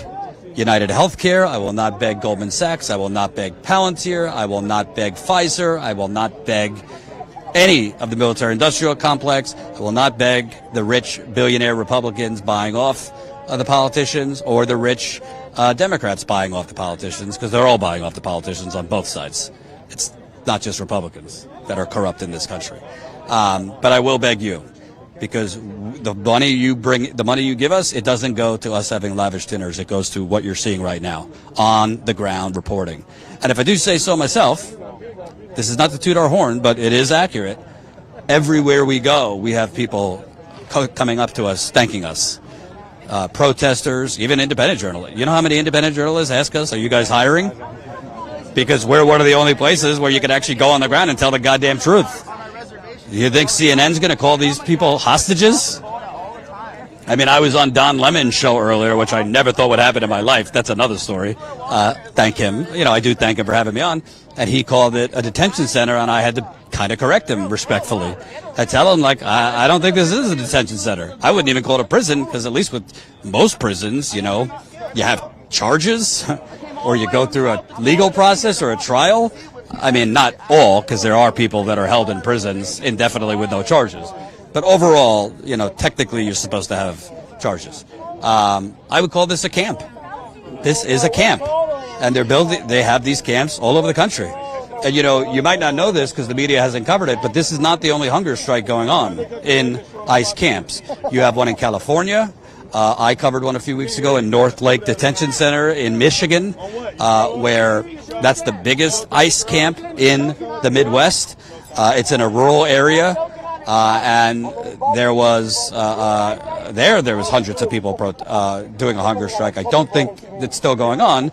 United Healthcare. I will not beg Goldman Sachs. I will not beg Palantir. I will not beg Pfizer. I will not beg any of the military-industrial complex. I will not beg the rich billionaire Republicans buying off the politicians or the rich Democrats buying off the politicians, because they're all buying off the politicians on both sides. It's not just Republicans that are corrupt in this country. But I will beg you, because the money you give us, it doesn't go to us having lavish dinners. It goes to what you're seeing right now, on the ground reporting. And if I do say so myself, this is not to toot our horn, but it is accurate. Everywhere we go, we have people coming up to us, thanking us. Protesters, even independent journalists. You know how many independent journalists ask us, are you guys hiring? Because we're one of the only places where you can actually go on the ground and tell the goddamn truth. You think CNN's going to call these people hostages? I mean, I was on Don Lemon's show earlier, which I never thought would happen in my life. That's another story. Thank him. You know, I do thank him for having me on. And he called it a detention center, and I had to kind of correct him respectfully. I tell him, like, I don't think this is a detention center. I wouldn't even call it a prison, because at least with most prisons, you know, you have charges, or you go through a legal process or a trial. I mean, not all, because there are people that are held in prisons indefinitely with no charges. But overall, you know, technically you're supposed to have charges. I would call this a camp. This is a camp. And they have these camps all over the country. And, you know, you might not know this because the media hasn't covered it, but this is not the only hunger strike going on in ICE camps. You have one in California. I covered one a few weeks ago in North Lake Detention Center in Michigan, where that's the biggest ICE camp in the Midwest. It's in a rural area, and there was hundreds of people doing a hunger strike. I don't think it's still going on,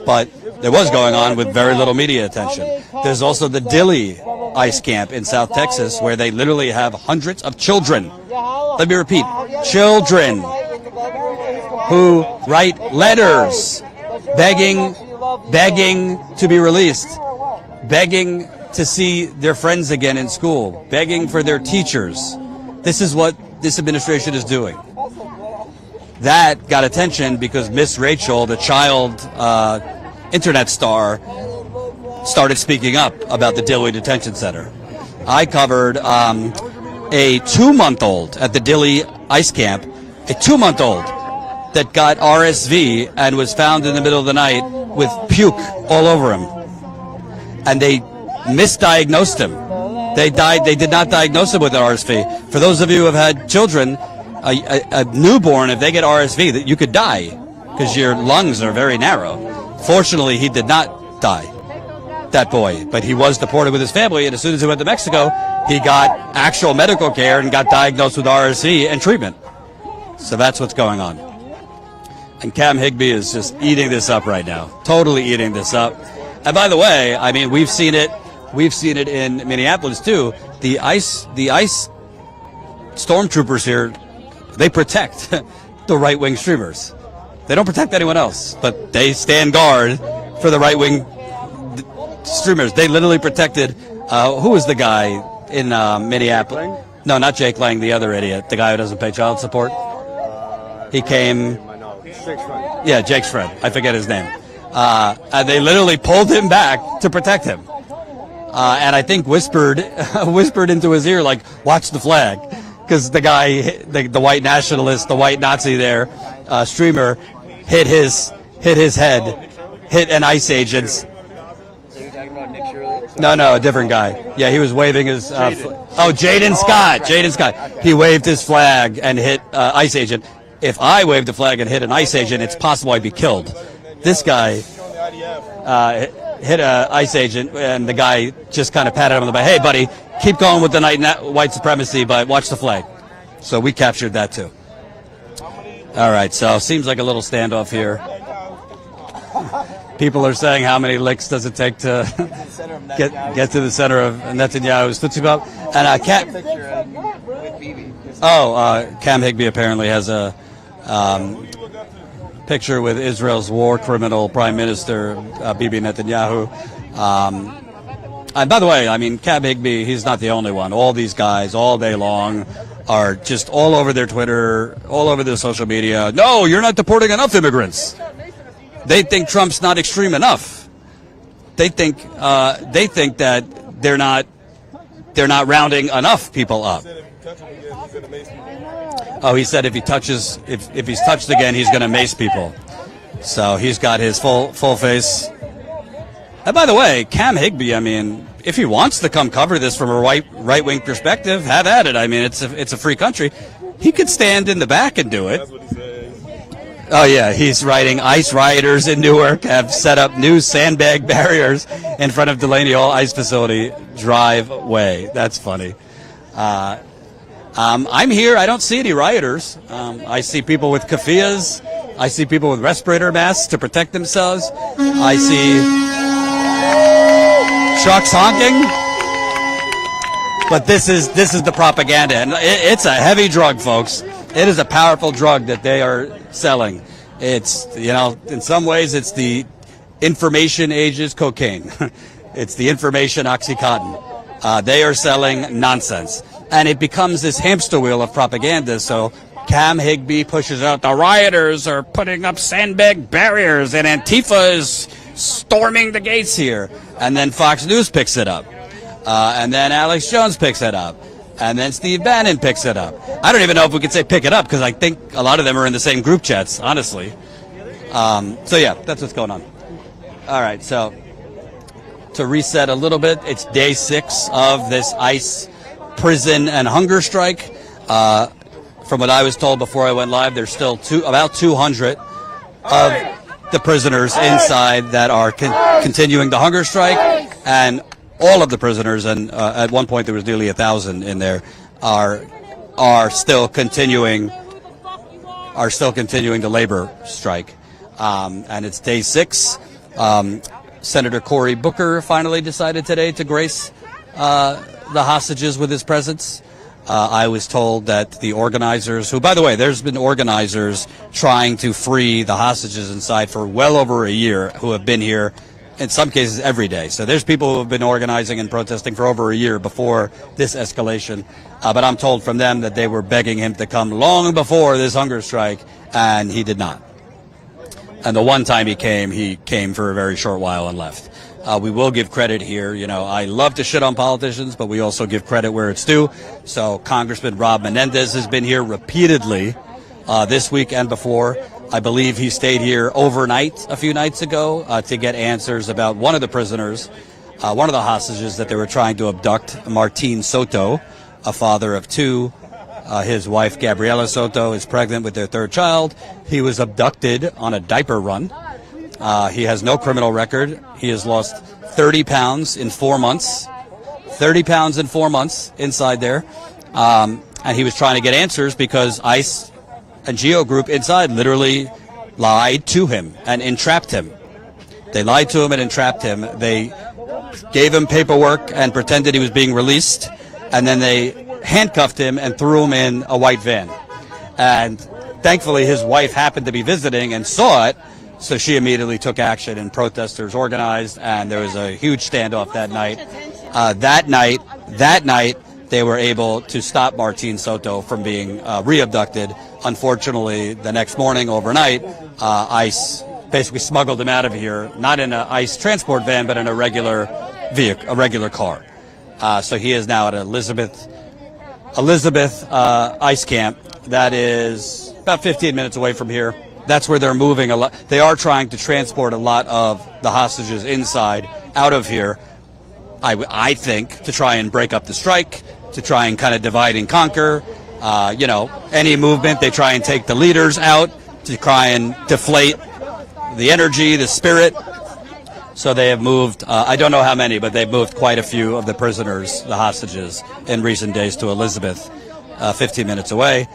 but there was going on with very little media attention. There's also the Dilley ICE camp in South Texas, where they literally have hundreds of children. Let me repeat, children who write letters begging to be released, begging to see their friends again in school, begging for their teachers. This is what this administration is doing. That got attention because Miss Rachel, the child internet star, started speaking up about the Dilley Detention Center. I covered a 2-month-old at the Dilley ICE camp, a 2-month-old that got RSV and was found in the middle of the night with puke all over him. And they misdiagnosed him. They did not diagnose him with RSV. For those of you who have had children, a newborn, if they get RSV, that you could die because your lungs are very narrow. Fortunately, he did not die, that boy, but he was deported with his family, and as soon as he went to Mexico, he got actual medical care and got diagnosed with RSV and treatment. So that's what's going on. And Cam Higbee is just eating this up right now, totally eating this up. And by the way, I mean, we've seen it in Minneapolis too. The ICE stormtroopers here, they protect the right-wing streamers. They don't protect anyone else, but they stand guard for the right-wing streamers. They literally protected, who was the guy in Minneapolis? No, not Jake Lang, the other idiot, the guy who doesn't pay child support. He came... Yeah, Jake's friend. I forget his name. And they literally pulled him back to protect him. And I think whispered into his ear, like, watch the flag. Because the guy, the white nationalist, the white Nazi there, streamer, hit his head, hit an ICE agent. So you're talking about Nick Shirley? No, a different guy. Yeah, he was waving his... Jaden Scott. He waved his flag and hit ICE agent. If I waved a flag and hit an ICE agent, it's possible I'd be killed. This guy hit an ICE agent, and the guy just kind of patted him on the back. Hey, buddy, keep going with the white supremacy, but watch the flag. So we captured that, too. All right, so seems like a little standoff here. People are saying, how many licks does it take to get to the center of Netanyahu's Tootsie Pop? And Cam Higbee apparently has a picture with Israel's war criminal Prime Minister Bibi Netanyahu. And by the way, I mean, Cam Higbee, he's not the only one. All these guys all day long are just all over their Twitter, all over their social media. No, you're not deporting enough immigrants. They think Trump's not extreme enough. They think that they're not rounding enough people up. Oh, he said if he's touched again, he's going to mace people. So he's got his full face. And by the way, Cam Higbee, I mean, if he wants to come cover this from a right-wing perspective, have at it. I mean, it's a free country. He could stand in the back and do it. That's what he says. Oh, yeah, he's writing ICE rioters in Newark have set up new sandbag barriers in front of Delaney Hall ICE facility driveway. That's funny. I'm here. I don't see any rioters. I see people with keffiyehs. I see people with respirator masks to protect themselves. I see trucks honking. But this is the propaganda, and it's a heavy drug, folks. It is a powerful drug that they are selling. It's, in some ways, it's the information age's cocaine. It's the information Oxycontin. They are selling nonsense. And it becomes this hamster wheel of propaganda. So Cam Higbee pushes out, the rioters are putting up sandbag barriers, and Antifa is storming the gates here. And then Fox News picks it up. And then Alex Jones picks it up. And then Steve Bannon picks it up. I don't even know if we could say pick it up, because I think a lot of them are in the same group chats, honestly. So, yeah, that's what's going on. All right, so to reset a little bit, it's day 6 of this ICE prison and hunger strike. From what I was told before I went live, there's still about 200 of the prisoners inside that are continuing the hunger strike, and all of the prisoners, and at one point there was nearly 1,000 in there, are still continuing the labor strike, and it's day 6. Senator Cory Booker finally decided today to grace the hostages with his presence. I was told that the organizers, who, by the way, there's been organizers trying to free the hostages inside for well over a year, who have been here in some cases every day. So there's people who have been organizing and protesting for over a year before this escalation. But I'm told from them that they were begging him to come long before this hunger strike, and he did not. And the one time he came for a very short while and left. We will give credit here. I love to shit on politicians, but we also give credit where it's due. So Congressman Rob Menendez has been here repeatedly this week and before. I believe he stayed here overnight a few nights ago to get answers about one of the prisoners, one of the hostages that they were trying to abduct, Martin Soto, a father of 2. His wife, Gabriela Soto, is pregnant with their 3rd child. He was abducted on a diaper run. He has no criminal record. He has lost 30 pounds in 4 months. 30 pounds in 4 months inside there. And he was trying to get answers because ICE and Geo Group inside literally lied to him and entrapped him. They lied to him and entrapped him. They gave him paperwork and pretended he was being released, and then they handcuffed him and threw him in a white van. And thankfully his wife happened to be visiting and saw it, so she immediately took action, and protesters organized, and there was a huge standoff that night. That night, they were able to stop Martin Soto from being re-abducted. Unfortunately, the next morning, overnight, ICE basically smuggled him out of here, not in an ICE transport van, but in a regular vehicle, a regular car. So he is now at Elizabeth ICE camp. That is about 15 minutes away from here. That's where they're moving a lot. They are trying to transport a lot of the hostages inside out of here, I think, to try and break up the strike, to try and kind of divide and conquer. Any movement, they try and take the leaders out to try and deflate the energy, the spirit. So they have moved, I don't know how many, but they've moved quite a few of the prisoners, the hostages, in recent days to Elizabeth, 15 minutes away.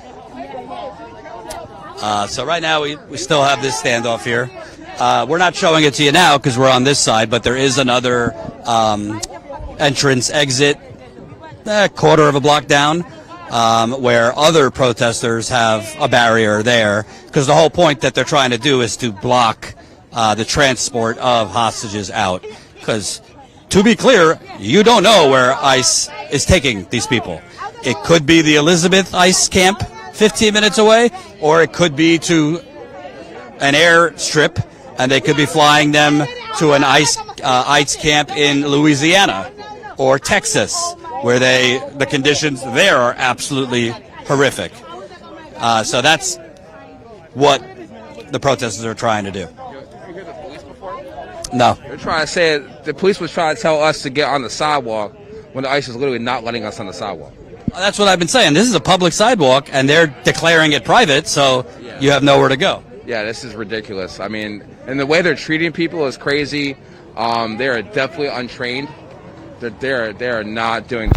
So right now we still have this standoff here. We're not showing it to you now because we're on this side, but there is another entrance exit, a quarter of a block down, where other protesters have a barrier there, because the whole point that they're trying to do is to block the transport of hostages out. Because, to be clear, you don't know where ICE is taking these people. It could be the Elizabeth ICE camp 15 minutes away, or it could be to an airstrip, and they could be flying them to an ICE camp in Louisiana or Texas where the conditions there are absolutely horrific. So that's what the protesters are trying to do. You hear the police before? No. They're trying to say the police was trying to tell us to get on the sidewalk when the ICE is literally not letting us on the sidewalk. That's what I've been saying. This is a public sidewalk, and they're declaring it private, so you have nowhere to go. Yeah, this is ridiculous. I mean, and the way they're treating people is crazy. They are definitely untrained. They are not doing.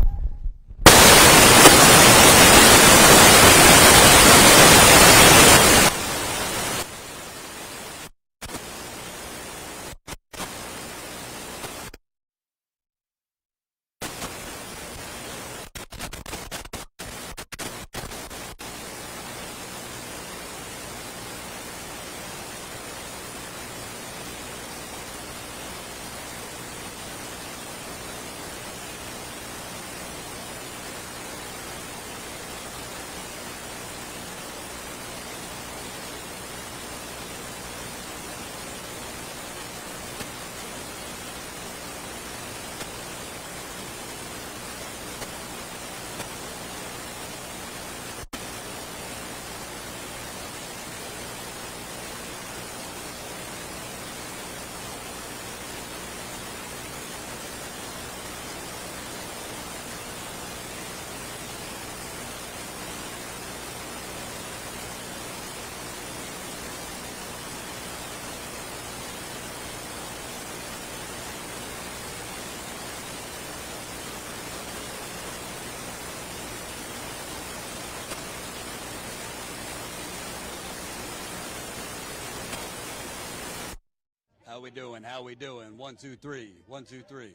How we doing? How we doing? 1, 2, 3. 1, 2, 3.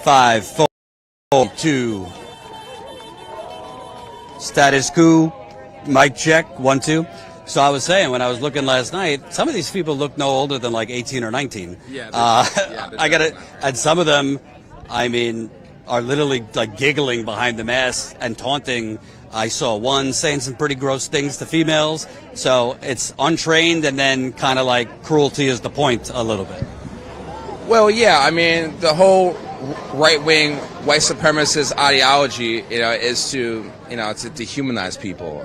5, 4, 2. Status coup. Mic check. 1, 2. So I was saying when I was looking last night, some of these people look no older than like 18 or 19. Yeah. I got it. And some of them, I mean, are literally like giggling behind the mask and taunting. I saw one saying some pretty gross things to females. So it's untrained, and then kind of like cruelty is the point a little bit. Well, yeah. I mean, the whole right-wing white supremacist ideology, is to dehumanize people.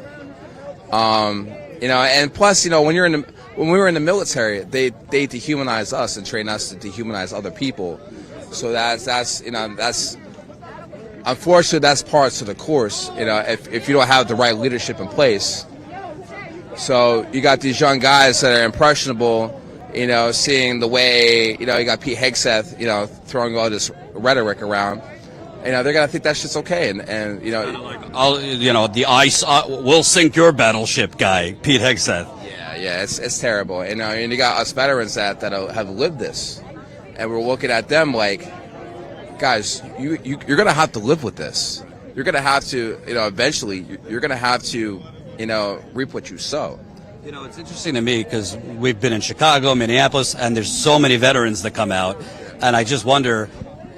And plus, when we were in the military, they dehumanize us and train us to dehumanize other people. So that's unfortunately that's parts of the course. If you don't have the right leadership in place. So you got these young guys that are impressionable, seeing the way, you got Pete Hegseth, throwing all this rhetoric around. They're gonna think that shit's okay, and the ICE will sink your battleship guy, Pete Hegseth. Yeah, it's terrible. And you got us veterans that have lived this, and we're looking at them like, guys, you're gonna have to live with this. You're gonna have to, eventually, you're gonna have to, reap what you sow. It's interesting to me because we've been in Chicago, Minneapolis, and there's so many veterans that come out, and I just wonder,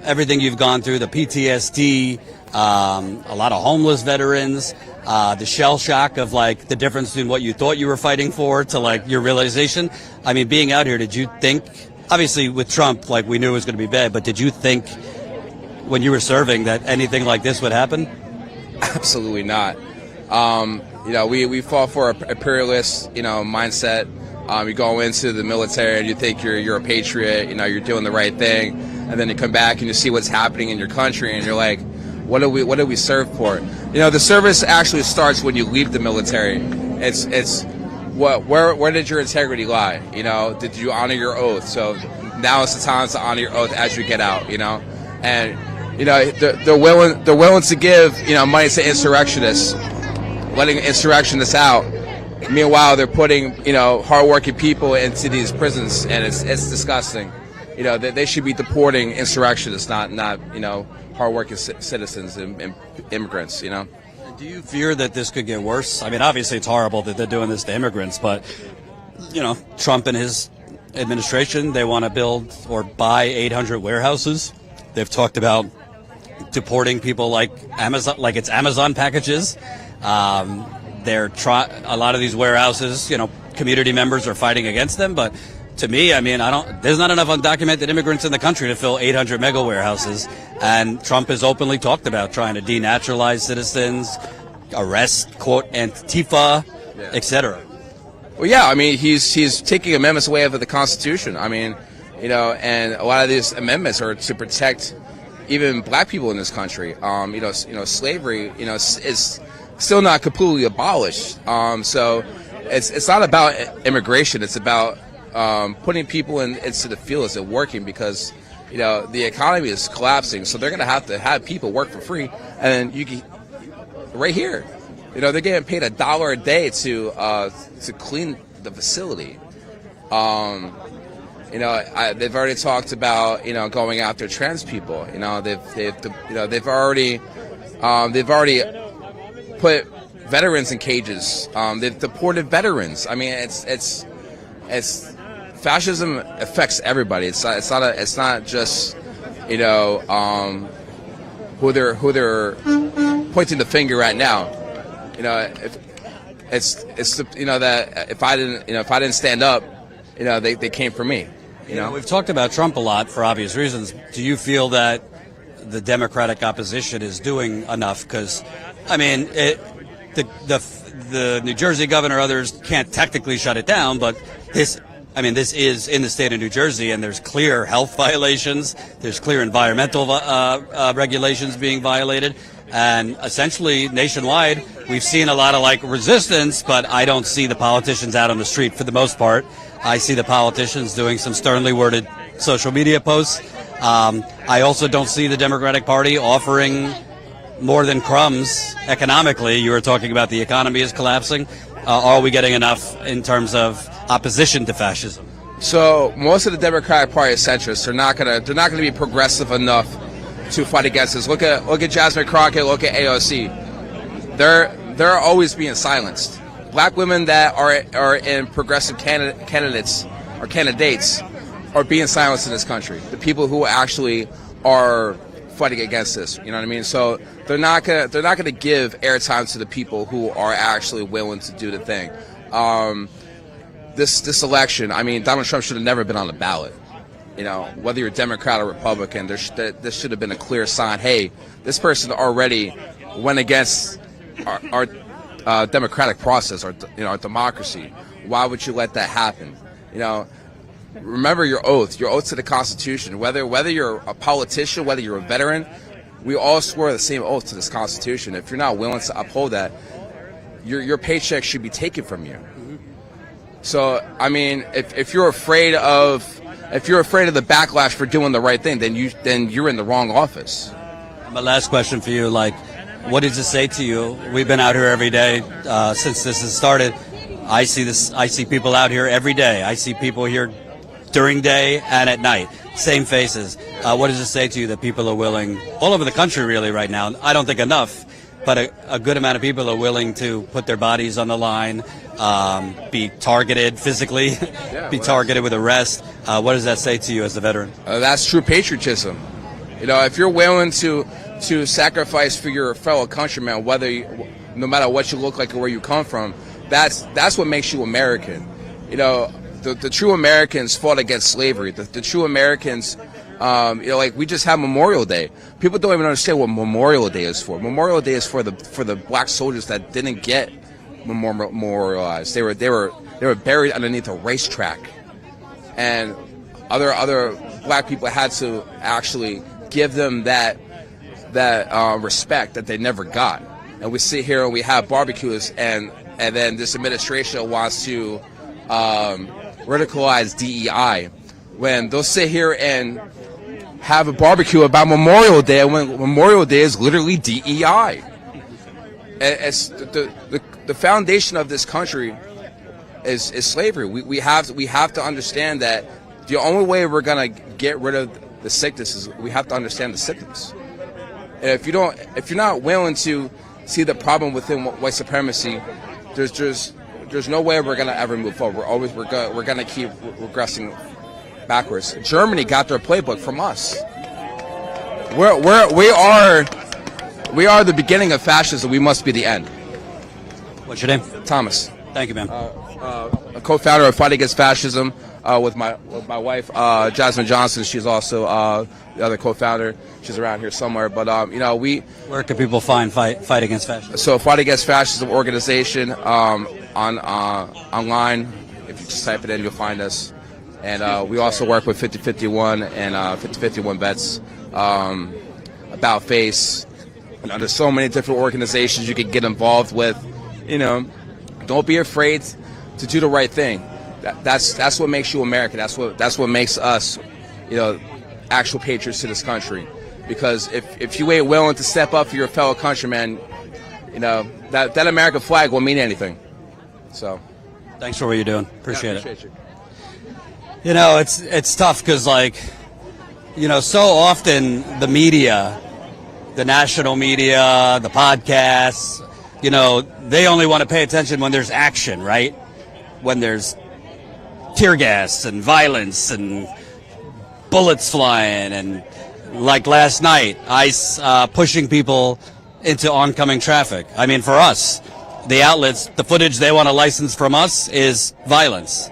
everything you've gone through, the PTSD, a lot of homeless veterans, the shell shock of like the difference between what you thought you were fighting for to like your realization. I mean, being out here, did you think, obviously with Trump, like we knew it was going to be bad, but did you think when you were serving that anything like this would happen? Absolutely not. We fought for a imperialist, mindset. You go into the military and you think you're a patriot, you're doing the right thing, and then you come back and you see what's happening in your country, and you're like, what do we serve for? The service actually starts when you leave the military. It's where did your integrity lie? Did you honor your oath? So now is the time to honor your oath as you get out. And they're willing to give money to insurrectionists, letting insurrectionists out. Meanwhile, they're putting hardworking people into these prisons, and it's disgusting. They should be deporting insurrectionists, not hardworking citizens and immigrants. Do you fear that this could get worse? I mean, obviously it's horrible that they're doing this to immigrants, but Trump and his administration, they want to build or buy 800 warehouses. They've talked about deporting people like Amazon, like it's Amazon packages. A lot of these warehouses, community members are fighting against them, but to me, I mean, there's not enough undocumented immigrants in the country to fill 800 mega warehouses. And Trump has openly talked about trying to denaturalize citizens, arrest, quote, Antifa, etc. Well, yeah, I mean, he's taking amendments away of the Constitution. I mean, you know, and a lot of these amendments are to protect even black people in this country. Slavery, is still not completely abolished. So it's not about immigration. It's about putting people into the fields and working, because the economy is collapsing. So they're going to have people work for free, and right here, they're getting paid $1 a day to clean the facility. They've already talked about going after trans people. They've already put veterans in cages. They've deported veterans. I mean, it's fascism affects everybody. It's not just who they're pointing the finger at now. That if I didn't stand up, they came for me. We've talked about Trump a lot for obvious reasons. Do you feel that the Democratic opposition is doing enough? Because, I mean, the New Jersey governor, others can't technically shut it down, but this is in the state of New Jersey, and there's clear health violations, there's clear environmental regulations being violated, and essentially nationwide, we've seen a lot of resistance, but I don't see the politicians out on the street for the most part. I see the politicians doing some sternly worded social media posts. I also don't see the Democratic Party offering more than crumbs economically. You were talking about the economy is collapsing. Are we getting enough in terms of opposition to fascism? So most of the Democratic Party is centrist. They're not gonna be progressive enough to fight against this. Look at Jasmine Crockett. Look at AOC. They're always being silenced. Black women that are in progressive candidates are being silenced in this country. The people who actually are fighting against this, you know what I mean? So they're not gonna give airtime to the people who are actually willing to do the thing. This election, I mean, Donald Trump should have never been on the ballot. Whether you're Democrat or Republican, there should have been a clear sign. Hey, this person already went against our democratic process, our democracy. Why would you let that happen? Remember your oath to the Constitution. Whether you're a politician, whether you're a veteran, we all swore the same oath to this Constitution. If you're not willing to uphold that, your paycheck should be taken from you. So, I mean, if you're afraid of the backlash for doing the right thing, then you're in the wrong office. My last question for you, what does it say to you? We've been out here every day since this has started. I see people out here every day. I see people here during day and at night. Same faces. What does it say to you that people are willing, all over the country really right now, I don't think enough, but a good amount of people are willing to put their bodies on the line, be targeted physically, targeted with arrest. What does that say to you as a veteran? That's true patriotism. If you're willing to sacrifice for your fellow countrymen, no matter what you look like or where you come from, that's what makes you American. The true Americans fought against slavery. The true Americans, we just had Memorial Day. People don't even understand what Memorial Day is for. Memorial Day is for the black soldiers that didn't get memorialized. They were buried underneath a racetrack, and other black people had to actually give them that respect that they never got. And we sit here and we have barbecues, and then this administration wants to radicalize DEI when they'll sit here and have a barbecue about Memorial Day when Memorial Day is literally DEI. It's the foundation of this country is slavery. We have to understand that the only way we're gonna get rid of the sickness is we have to understand the symptoms. And if you're not willing to see the problem within white supremacy, there's no way we're gonna ever move forward. We're gonna keep regressing backwards. Germany got their playbook from us. We are the beginning of fascism. We must be the end. What's your name? Thomas. Thank you, man. A co-founder of Fight Against Fascism. with my wife, Jasmine Johnson. She's also the other co-founder. She's around here somewhere. But where can people find Fight Against Fascism? So Fight Against Fascism organization online. If you just type it in, you'll find us. And we also work with 5051 and 5051 Vets, About Face. There's so many different organizations you can get involved with. Don't be afraid to do the right thing. That's what makes you American. That's what makes us, actual patriots to this country. Because if you ain't willing to step up for your fellow countrymen, that American flag won't mean anything. So, thanks for what you're doing. Appreciate it. You. It's tough because, so often the media, the national media, the podcasts, they only want to pay attention when there's action, right? When there's tear gas and violence and bullets flying and, like last night, ICE pushing people into oncoming traffic. I mean, for us, the outlets, the footage they want to license from us is violence.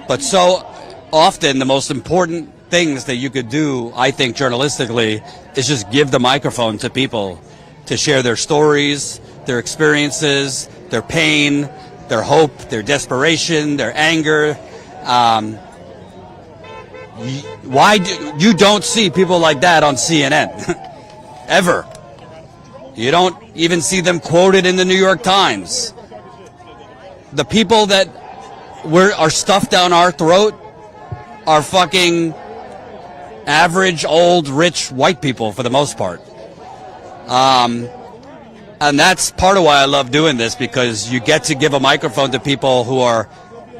But so often the most important things that you could do, I think, journalistically, is just give the microphone to people to share their stories, their experiences, their pain, their hope, their desperation, their anger. Why you don't see people like that on CNN ever? You don't even see them quoted in the New York Times. The people that are stuffed down our throat are fucking average, old, rich, white people for the most part. And that's part of why I love doing this, because you get to give a microphone to people who are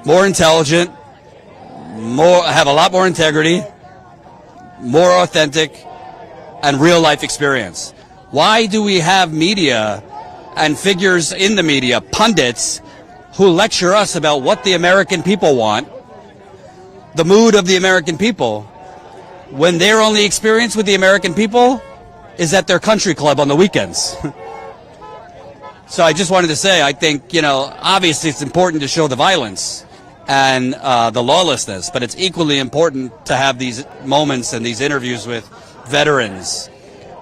more intelligent, have a lot more integrity, more authentic, and real life experience. Why do we have media and figures in the media, pundits, who lecture us about what the American people want, the mood of the American people, when their only experience with the American people is at their country club on the weekends? So I just wanted to say, I think, obviously it's important to show the violence and the lawlessness, but it's equally important to have these moments and these interviews with veterans.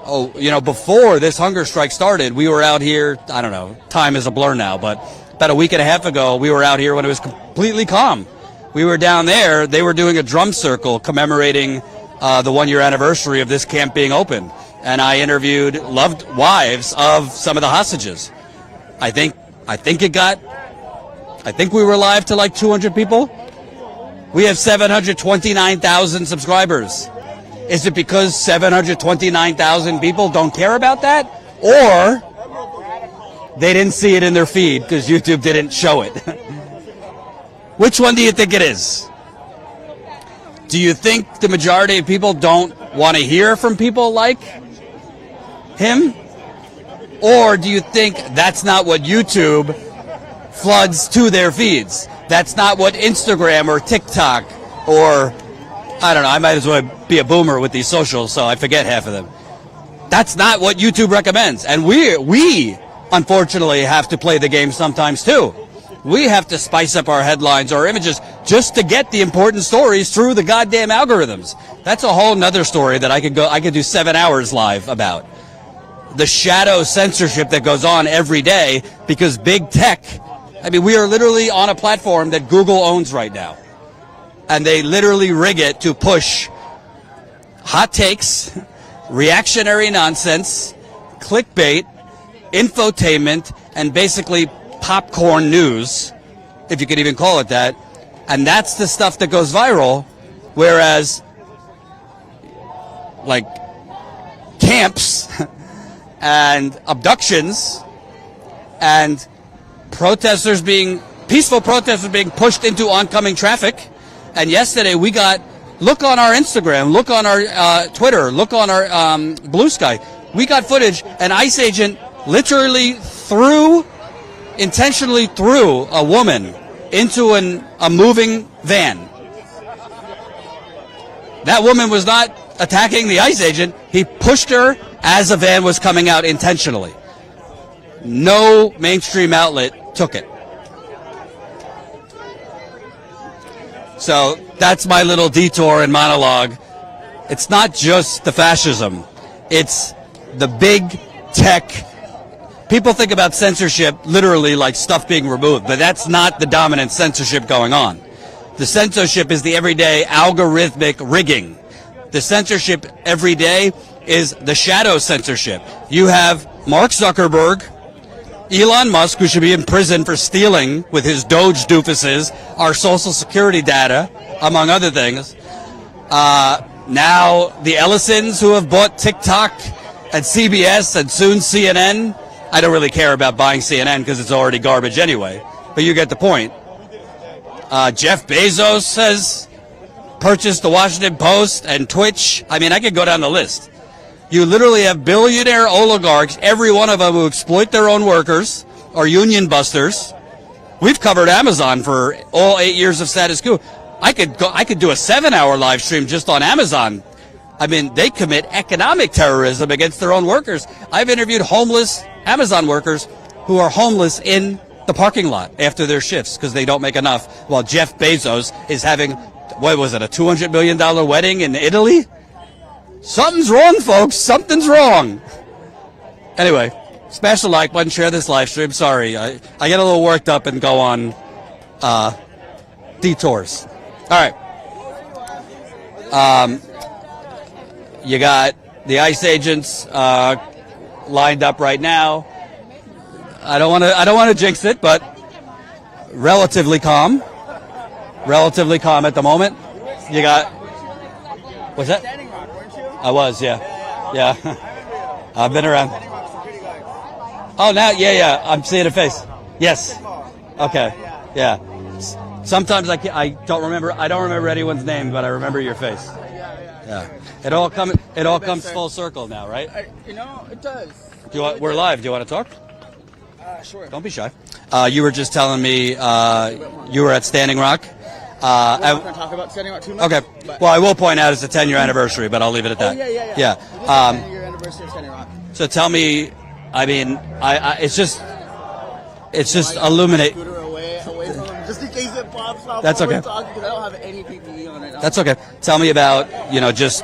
Before this hunger strike started, we were out here, I don't know, time is a blur now, but about a week and a half ago, we were out here when it was completely calm. We were down there, they were doing a drum circle commemorating the 1-year anniversary of this camp being open. And I interviewed loved wives of some of the hostages. I think we were live to like 200 people. We have 729,000 subscribers. Is it because 729,000 people don't care about that? Or they didn't see it in their feed because YouTube didn't show it? Which one do you think it is? Do you think the majority of people don't want to hear from people like him? Or do you think that's not what YouTube floods to their feeds? That's not what Instagram or TikTok or, I don't know, I might as well be a boomer with these socials, so I forget half of them. That's not what YouTube recommends. And we unfortunately have to play the game sometimes too. We have to spice up our headlines or images just to get the important stories through the goddamn algorithms. That's a whole nother story that I could do 7 hours live about. The shadow censorship that goes on every day because big tech, we are literally on a platform that Google owns right now. And they literally rig it to push hot takes, reactionary nonsense, clickbait, infotainment, and basically popcorn news, if you could even call it that. And that's the stuff that goes viral, whereas like camps and abductions and peaceful protesters being pushed into oncoming traffic. And yesterday look on our Instagram, look on our Twitter, look on our Blue Sky. We got footage, an ICE agent literally intentionally threw a woman into a moving van. That woman was not attacking the ICE agent. He pushed her as a van was coming out intentionally. No mainstream outlet took it. So that's my little detour and monologue. It's not just the fascism. It's the big tech. People think about censorship literally like stuff being removed, but that's not the dominant censorship going on. The censorship is the everyday algorithmic rigging. The censorship every day is the shadow censorship. You have Mark Zuckerberg, Elon Musk, who should be in prison for stealing with his Doge doofuses our social security data, among other things. Now the Ellisons, who have bought TikTok and CBS and soon CNN. I don't really care about buying CNN because it's already garbage anyway, but you get the point. Jeff Bezos has purchased the Washington Post and Twitch. I mean, I could go down the list. You literally have billionaire oligarchs, every one of them who exploit their own workers, or union busters. We've covered Amazon for all 8 years of status quo. I could do a 7-hour live stream just on Amazon. I mean, they commit economic terrorism against their own workers. I've interviewed homeless Amazon workers who are homeless in the parking lot after their shifts because they don't make enough, while Jeff Bezos is having, what was it, a $200 million wedding in Italy? Something's wrong, folks. Something's wrong. Anyway, smash the like button, share this live stream. Sorry, I get a little worked up and go on detours. All right. You got the ICE agents lined up right now. I don't want to jinx it, but relatively calm at the moment. You got, what's that? I was, yeah. I've been around. Oh, now, yeah. I'm seeing a face. Yes. Okay. Yeah. Sometimes I don't remember anyone's name, but I remember your face. Yeah. It all comes full circle now, right? It does. We're live. Do you want to talk? Sure. Don't be shy. You were just telling me you were at Standing Rock. We're not going to talk about Standing Rock too much. Okay. Well, I will point out it's a 10-year anniversary, but I'll leave it at that. Yeah. 10-year anniversary of Standing Rock. So tell me, I mean, it's just illuminate. Away from him, just in case it pops up. That's okay. Talking, I don't have any PPE on right now. That's okay. Tell me about, just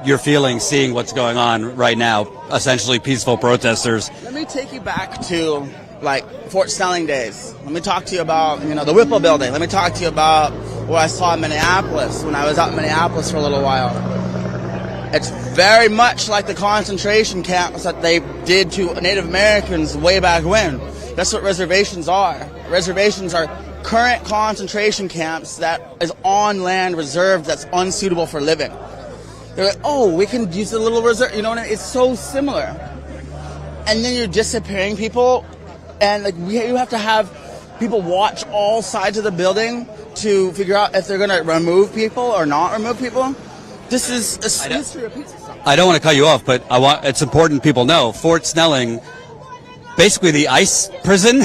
your feelings seeing what's going on right now, essentially peaceful protesters. Let me take you back to, Fort Snelling days. Let me talk to you about, the Whipple building. Let me talk to you about what I saw in Minneapolis when I was out in Minneapolis for a little while. It's very much like the concentration camps that they did to Native Americans way back when. That's what reservations are. Reservations are current concentration camps that is on land reserved that's unsuitable for living. They're like, oh, we can use a little reserve. You know what I mean? It's so similar. And then you're disappearing people, and you have to have people watch all sides of the building to figure out if they're going to remove people or not remove people. This is a history repeats itself. I don't want to cut you off, but it's important people know Fort Snelling, basically the ICE prison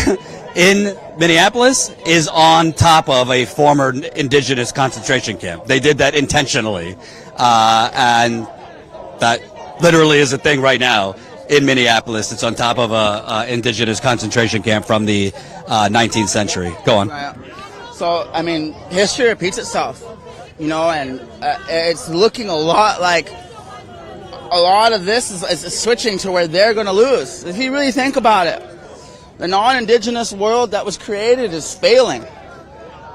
in Minneapolis, is on top of a former indigenous concentration camp. They did that intentionally, and that literally is a thing right now in Minneapolis. It's on top of a indigenous concentration camp from the 19th century. Go on. So, I mean, history repeats itself, and it's looking a lot like a lot of this is switching to where they're going to lose. If you really think about it, the non-indigenous world that was created is failing.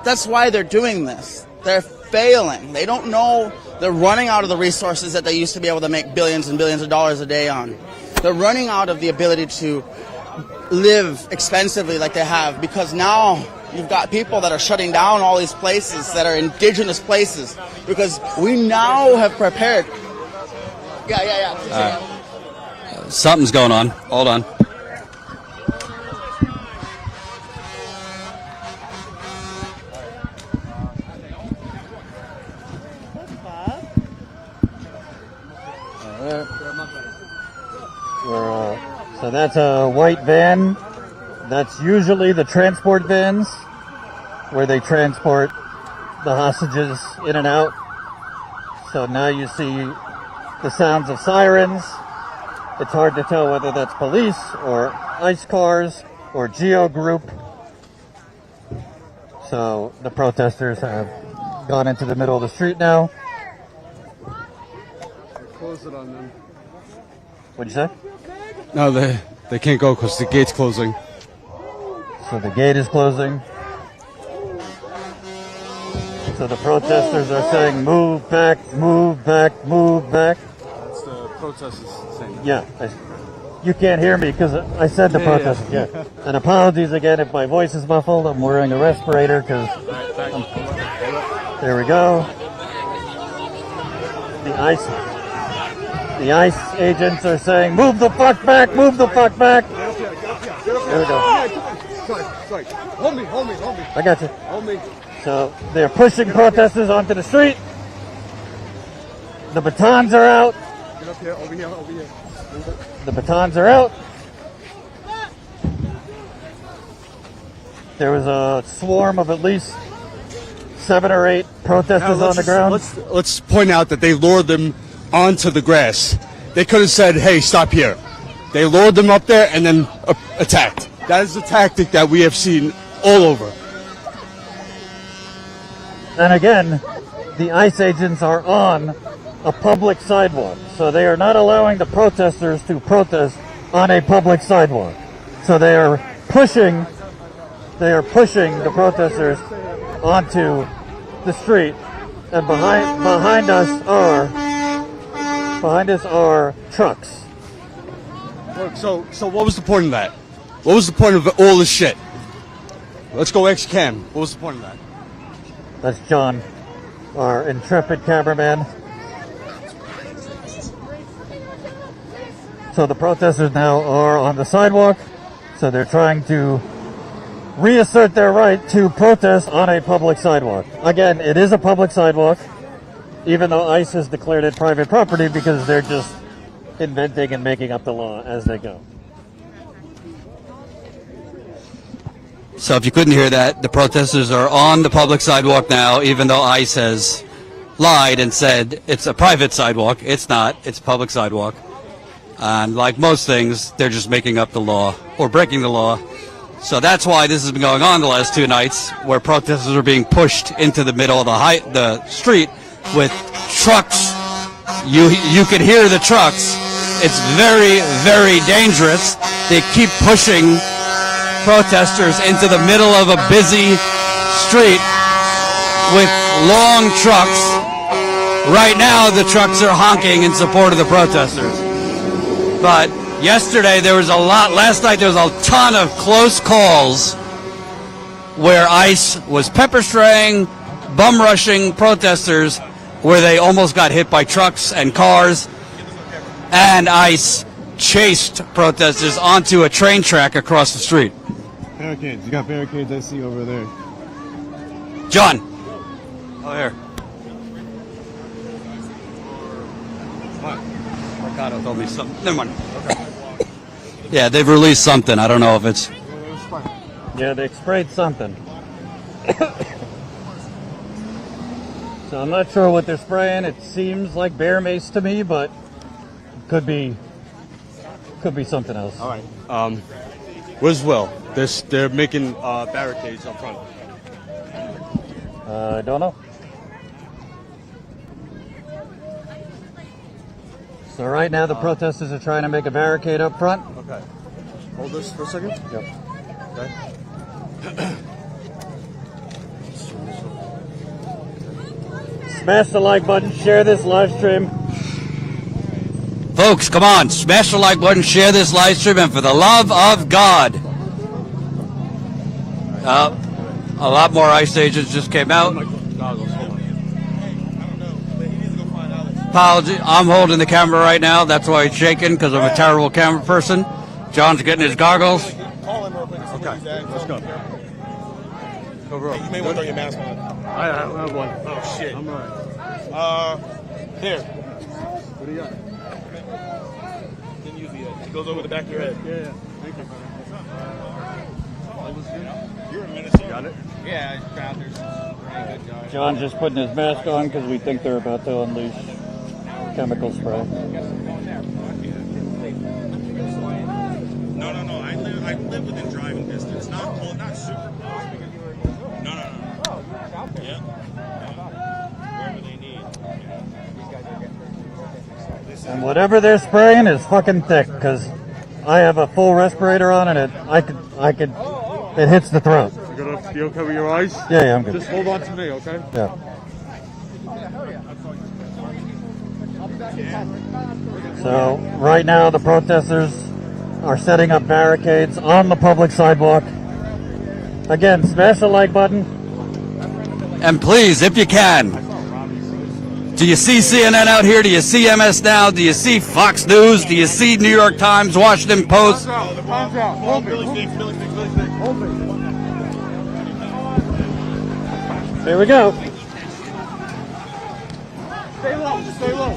That's why they're doing this. They're failing. They don't know they're running out of the resources that they used to be able to make billions and billions of dollars a day on. They're running out of the ability to live expensively like they have, because now you've got people that are shutting down all these places that are indigenous places, because we now have prepared. Something's going on. Hold on. So that's a white van. That's usually the transport vans where they transport the hostages in and out. So now you see the sounds of sirens. It's hard to tell whether that's police or ICE cars or Geo Group. So the protesters have gone into the middle of the street now. Close it on them. What'd you say? No, they can't go because the gate's closing. So the gate is closing. So the protesters are saying, move back, move back, move back. That's the protesters saying that. Yeah. You can't hear me because I said the protesters. Yeah. And apologies again if my voice is muffled. I'm wearing a respirator because... There we go. The ICE agents are saying, move the fuck back, move the fuck back. There we go. Sorry. Hold me. I got you. Hold me. So they're pushing protesters onto the street. The batons are out. Get up here, over here. The batons are out. There was a swarm of at least 7 or 8 protesters on the ground. Let's point out that they lured them onto the grass. They could have said, hey, stop here. They lured them up there and then attacked. That is the tactic that we have seen all over. And again, the ICE agents are on a public sidewalk. So they are not allowing the protesters to protest on a public sidewalk. So they are pushing the protesters onto the street. And behind us are trucks. So what was the point of that? What was the point of all this shit? Let's go X-Cam. What was the point of that? That's John, our intrepid cameraman. So the protesters now are on the sidewalk. So they're trying to reassert their right to protest on a public sidewalk. Again, it is a public sidewalk, even though ICE has declared it private property because they're just inventing and making up the law as they go. So if you couldn't hear that, the protesters are on the public sidewalk now, even though ICE has lied and said it's a private sidewalk. It's not. It's a public sidewalk. And like most things, they're just making up the law or breaking the law. So that's why this has been going on the last 2 nights, where protesters are being pushed into the middle of the street with trucks. You can hear the trucks. It's very, very dangerous. They keep pushing protesters into the middle of a busy street with long trucks. Right now, the trucks are honking in support of the protesters. But yesterday, last night, there was a ton of close calls where ICE was pepper spraying, bum rushing protesters, where they almost got hit by trucks and cars, and ICE chased protesters onto a train track across the street. Barricades. You got barricades I see over there. John. Oh, here. Mercado told me something. Never mind. Okay. Yeah, they've released something. I don't know if it's... Yeah, they sprayed something. So I'm not sure what they're spraying. It seems like bear mace to me, but it could be something else. All right. Where's Will? They're making barricades up front. I don't know. So right now the protesters are trying to make a barricade up front. Okay. Hold this for a second. Yep. Okay. Smash the like button, share this live stream. Folks, come on, smash the like button, share this live stream, and for the love of God. A lot more ICE agents just came out. Apology, I'm holding the camera right now. That's why it's shaking, because I'm a terrible camera person. John's getting his goggles. Okay, let's go. Hey, you may want to throw your mask on. I have one. Oh, shit. I'm all right. Here. What do you got? Didn't use it. It goes over the back of your head. Yeah. Thank you. You're in Minnesota. Got it? Yeah, I found there's pretty good job. John's just putting his mask on because we think they're about to unleash chemical spray. No. I live within driving distance. Not super close. No. Yeah. And whatever they're spraying is fucking thick, because I have a full respirator on, and it hits the throat. You gonna be okay with your eyes? Yeah, I'm good. Just hold on to me, okay? Yeah. So right now the protesters are setting up barricades on the public sidewalk. Again, smash the like button. And please, if you can, do you see CNN out here? Do you see MS Now? Do you see Fox News? Do you see New York Times, Washington Post? Hands out. Hold me. Hold me. Here we go. Stay low. Stay low.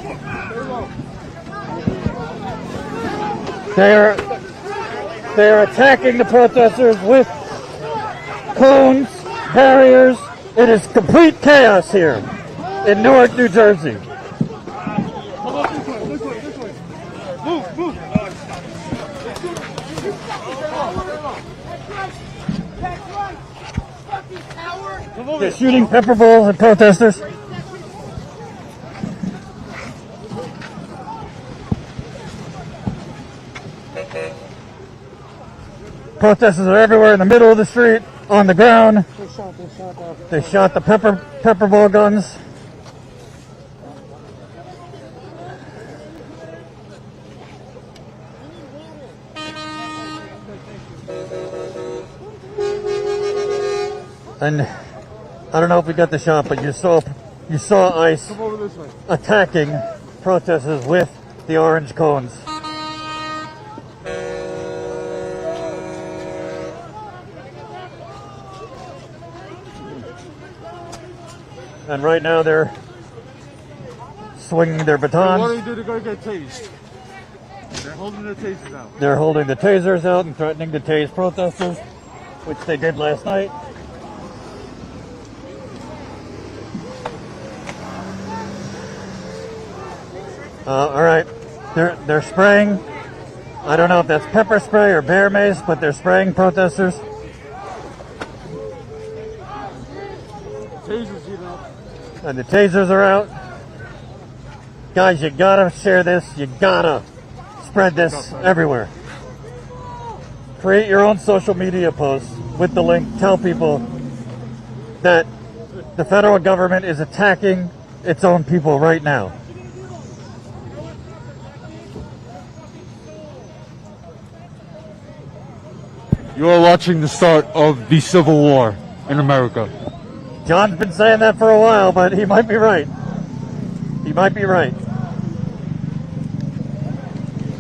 Stay low. They are attacking the protesters with cones, barriers. It is complete chaos here in Newark, New Jersey. Come on, this way. Move. They're shooting pepper balls at protesters. Protesters are everywhere in the middle of the street, on the ground. They shot the pepper ball guns. And I don't know if we got the shot, but you saw ICE attacking protesters with the orange cones. And right now they're swinging their batons. What do you do to go get tased? They're holding the tasers out. They're holding the tasers out and threatening to tase protesters, which they did last night. All right, they're spraying. I don't know if that's pepper spray or bear mace, but they're spraying protesters. Tasers, you know. And the tasers are out. Guys, you gotta share this. You gotta spread this everywhere. Create your own social media posts with the link. Tell people that the federal government is attacking its own people right now. You are watching the start of the Civil War in America. John's been saying that for a while, but he might be right. He might be right.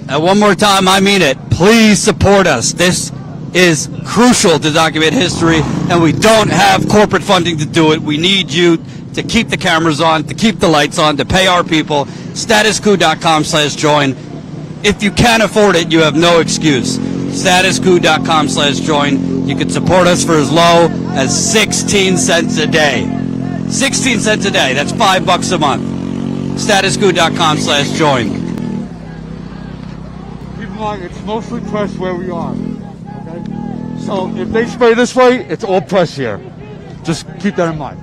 And one more time, I mean it. Please support us. This is crucial to document history, and we don't have corporate funding to do it. We need you to keep the cameras on, to keep the lights on, to pay our people. Statuscoup.com/join. If you can't afford it, you have no excuse. Statuscoup.com/join. You can support us for as low as 16 cents a day. 16 cents a day. That's $5 a month. Statuscoup.com/join. Keep in mind, it's mostly press where we are. Okay? So if they spray this way, it's all press here. Just keep that in mind.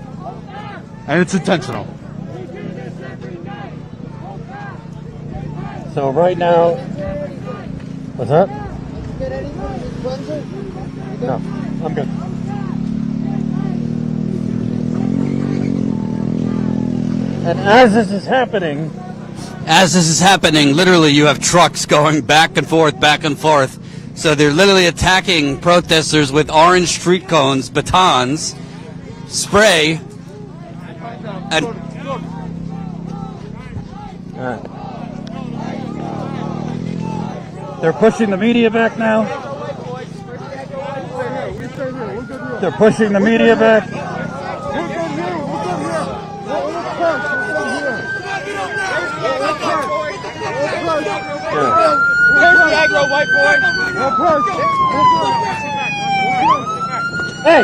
And it's intentional. So right now, what's that? No, I'm good. And as this is happening, literally you have trucks going back and forth. So they're literally attacking protesters with orange street cones, batons, spray, and they're pushing the media back now. They're pushing the media back. Where's the aggro white boy? Hey!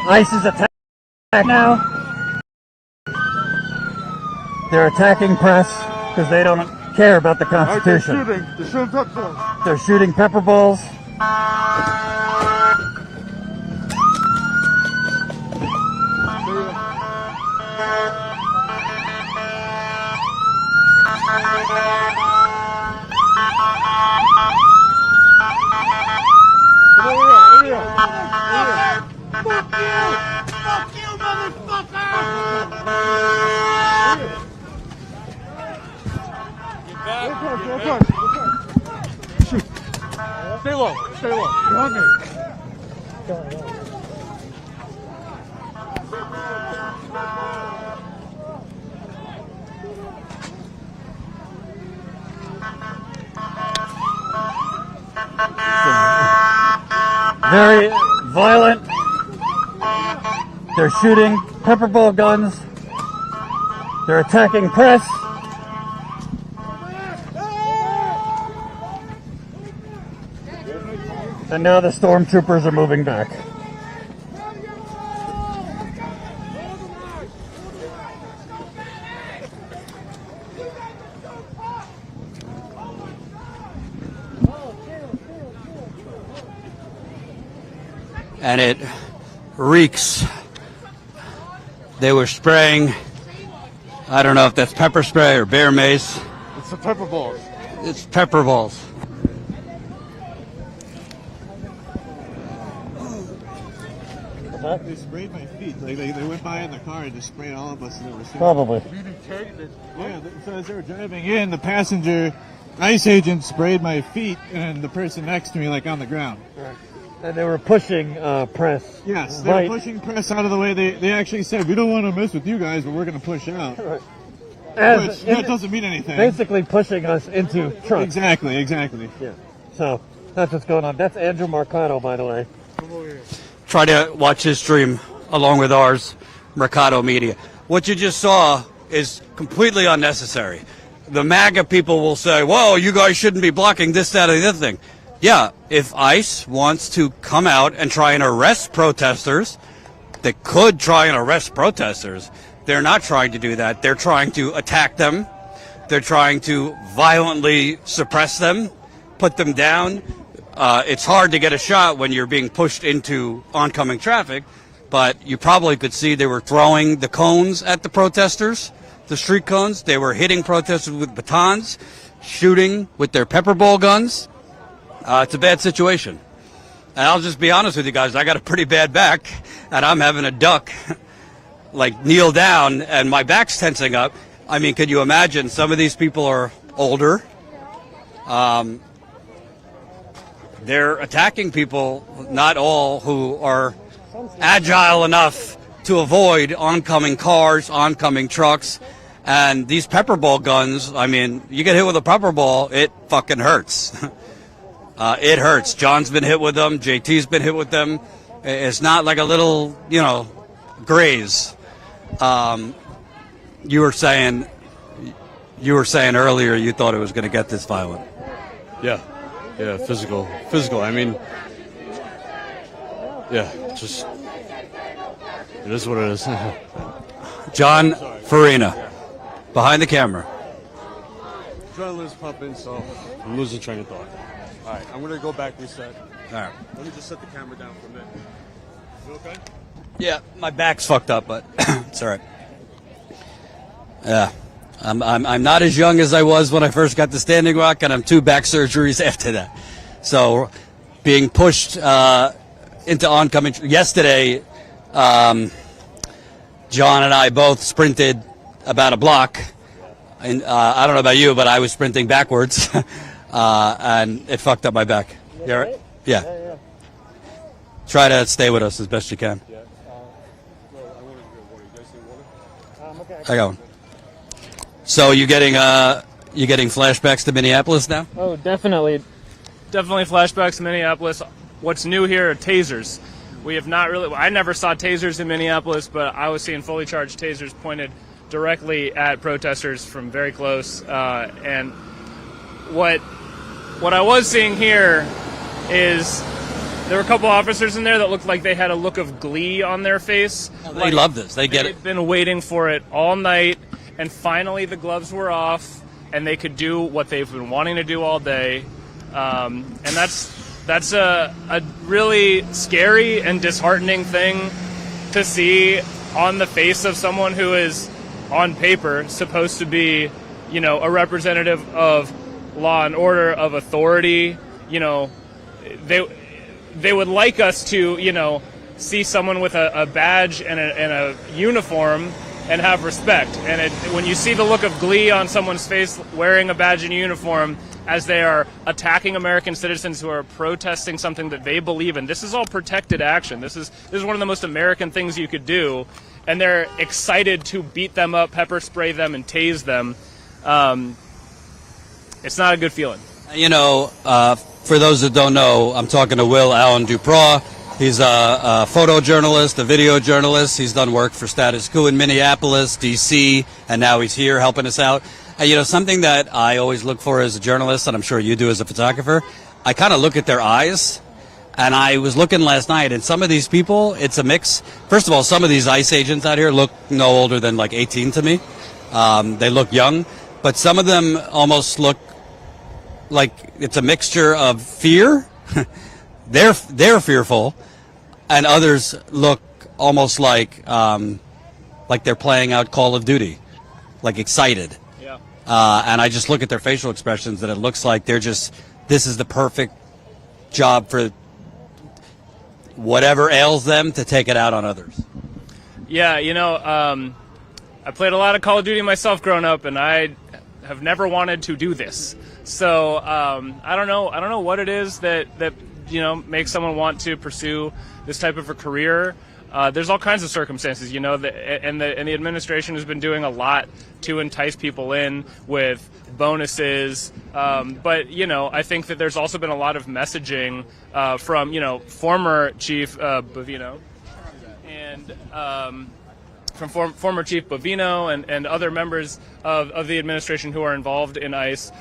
ICE is attacking now. They're attacking press because they don't care about the Constitution. They're shooting pepper balls. Very violent. They're shooting pepper ball guns. They're attacking press. And now the stormtroopers are moving back. And it reeks. They were spraying, I don't know if that's pepper spray or bear mace. It's the pepper balls. It's pepper balls. They sprayed my feet. Like they went by in the car and just sprayed all of us. And they were Probably. Yeah, so as they were driving in, the passenger ICE agent sprayed my feet and the person next to me, like on the ground. And they were pushing press. Yes, they right. were pushing press out of the way. They actually said, we don't want to mess with you guys, but we're going to push out. Right. Which, that doesn't mean anything. Basically pushing us into trucks. Exactly. Yeah. So that's what's going on. That's Andrew Marcano, by the way. Try to watch his stream along with ours, Mercado Media. What you just saw is completely unnecessary. The MAGA people will say, whoa, you guys shouldn't be blocking this, that, or the other thing. Yeah, if ICE wants to come out and try and arrest protesters, they could try and arrest protesters. They're not trying to do that. They're trying to attack them. They're trying to violently suppress them, put them down. It's hard to get a shot when you're being pushed into oncoming traffic, but you probably could see they were throwing the cones at the protesters, the street cones. They were hitting protesters with batons, shooting with their pepper ball guns. It's a bad situation. And I'll just be honest with you guys, I got a pretty bad back, and I'm having a duck, like kneel down, and my back's tensing up. I mean, can you imagine? Some of these people are older. They're attacking people, not all who are agile enough to avoid oncoming cars, oncoming trucks. And these pepper ball guns, I mean, you get hit with a pepper ball, it fucking hurts. It hurts. John's been hit with them. JT's been hit with them. It's not like a little, graze. You were saying earlier you thought it was going to get this violent. Yeah, physical. I mean, yeah, just it is what it is. John Farina, behind the camera. Adrenaline's pumping, so I'm losing train of thought. All right, I'm going to go back reset. All right. Let me just set the camera down for a minute. You okay? Yeah, my back's fucked up, but it's all right. Yeah, I'm not as young as I was when I first got to Standing Rock, and I'm 2 back surgeries after that. So, being pushed into oncoming yesterday, John and I both sprinted about a block. And I don't know about you, but I was sprinting backwards, and it fucked up my back. You all right? Yeah. Try to stay with us as best you can. I got one. So you getting flashbacks to Minneapolis now? Oh, definitely flashbacks to Minneapolis. What's new here are tasers. We have not really. I never saw tasers in Minneapolis, but I was seeing fully charged tasers pointed directly at protesters from very close. And what I was seeing here is there were a couple officers in there that looked like they had a look of glee on their face. They love this. They get it. They'd been waiting for it all night, and finally the gloves were off, and they could do what they've been wanting to do all day. And that's a really scary and disheartening thing to see on the face of someone who is, on paper, supposed to be, a representative of law and order, of authority. They would like us to, see someone with a badge and a uniform and have respect. And when you see the look of glee on someone's face wearing a badge and a uniform, as they are attacking American citizens who are protesting something that they believe in. This is all protected action. This is one of the most American things you could do, and they're excited to beat them up, pepper spray them, and tase them. It's not a good feeling. For those that don't know, I'm talking to Will Allen Dupraw. He's a photojournalist, a video journalist. He's done work for Status Coup in Minneapolis, D.C., and now he's here helping us out. Something that I always look for as a journalist, and I'm sure you do as a photographer, I kind of look at their eyes. And I was looking last night, and some of these people, it's a mix. First of all, some of these ICE agents out here look no older than like 18 to me. They look young, but some of them almost look like it's a mixture of fear. They're fearful, and others look almost like they're playing out Call of Duty, like excited. Yeah. And I just look at their facial expressions, and it looks like this is the perfect job for whatever ails them to take it out on others. Yeah, I played a lot of Call of Duty myself growing up, and I have never wanted to do this. So I don't know what it is that makes someone want to pursue this type of a career. There's all kinds of circumstances, and the administration has been doing a lot to entice people in with bonuses. But I think that there's also been a lot of messaging from former Chief Bovino and from former Chief Bovino and other members of the administration who are involved in ICE,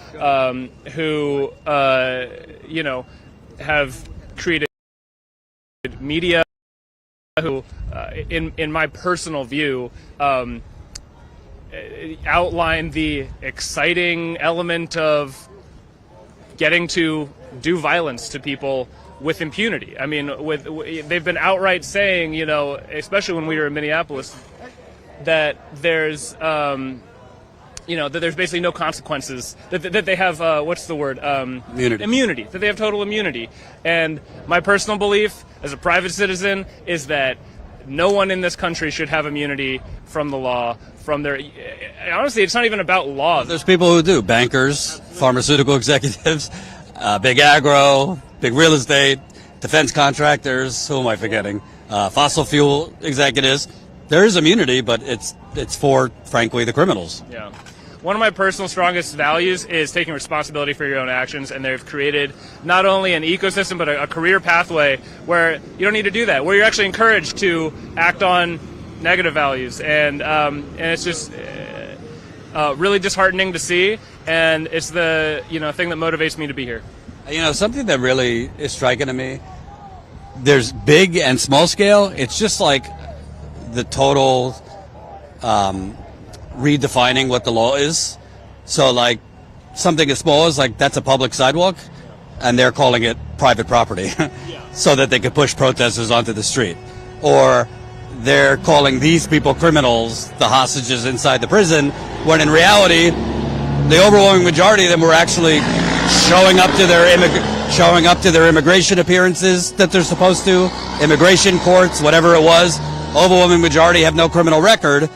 who have created media who, in my personal view, outline the exciting element of getting to do violence to people with impunity. I mean, they've been outright saying, especially when we were in Minneapolis, that there's that there's basically no consequences, that they have, what's the word? Immunity, that they have total immunity. And my personal belief as a private citizen is that no one in this country should have immunity from the law, from their, honestly, it's not even about laws. There's people who do, bankers, pharmaceutical executives, big agro, big real estate, defense contractors, who am I forgetting? Fossil fuel executives. There is immunity, but it's for, frankly, the criminals. Yeah. One of my personal strongest values is taking responsibility for your own actions, and they've created not only an ecosystem but a career pathway where you don't need to do that, where you're actually encouraged to act on negative values, and it's just really disheartening to see, and it's the thing that motivates me to be here. Something that really is striking to me, there's big and small scale. It's just like the total redefining what the law is. So like something as small as that's a public sidewalk, and they're calling it private property so that they could push protesters onto the street. Or they're calling these people criminals, the hostages inside the prison, when in reality the overwhelming majority of them were actually showing up to their immigration appearances that they're supposed to, immigration courts, whatever it was. Overwhelming majority have no criminal record.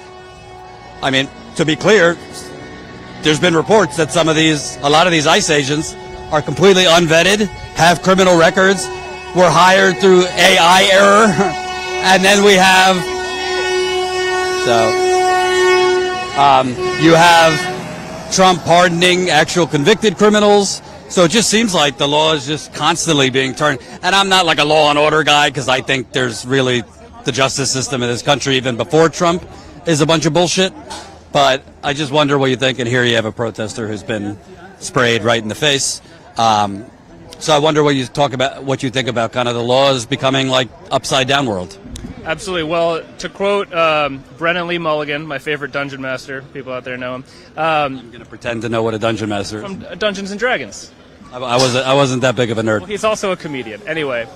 I mean, to be clear, there's been reports that a lot of these ICE agents are completely unvetted, have criminal records, were hired through AI error, and then we have, you have Trump pardoning actual convicted criminals. So it just seems like the law is just constantly being turned. And I'm not like a law and order guy, because I think there's really the justice system in this country, even before Trump, is a bunch of bullshit. But I just wonder what you think. And here you have a protester who's been sprayed right in the face. So I wonder what you think about kind of the laws becoming like upside down world. Absolutely. Well, to quote Brennan Lee Mulligan, my favorite dungeon master, people out there know him. I'm going to pretend to know what a dungeon master is. From Dungeons and Dragons. I wasn't that big of a nerd. Well, he's also a comedian. Anyway,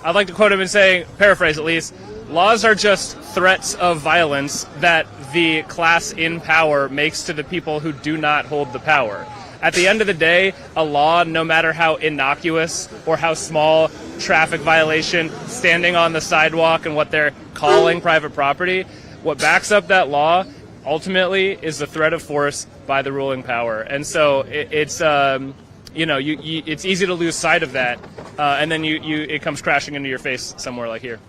I'd like to quote him in saying, paraphrase at least, laws are just threats of violence that the class in power makes to the people who do not hold the power. At the end of the day, a law, no matter how innocuous or how small, traffic violation, standing on the sidewalk and what they're calling private property, what backs up that law ultimately is the threat of force by the ruling power. And so it's it's easy to lose sight of that, and then it comes crashing into your face somewhere like here.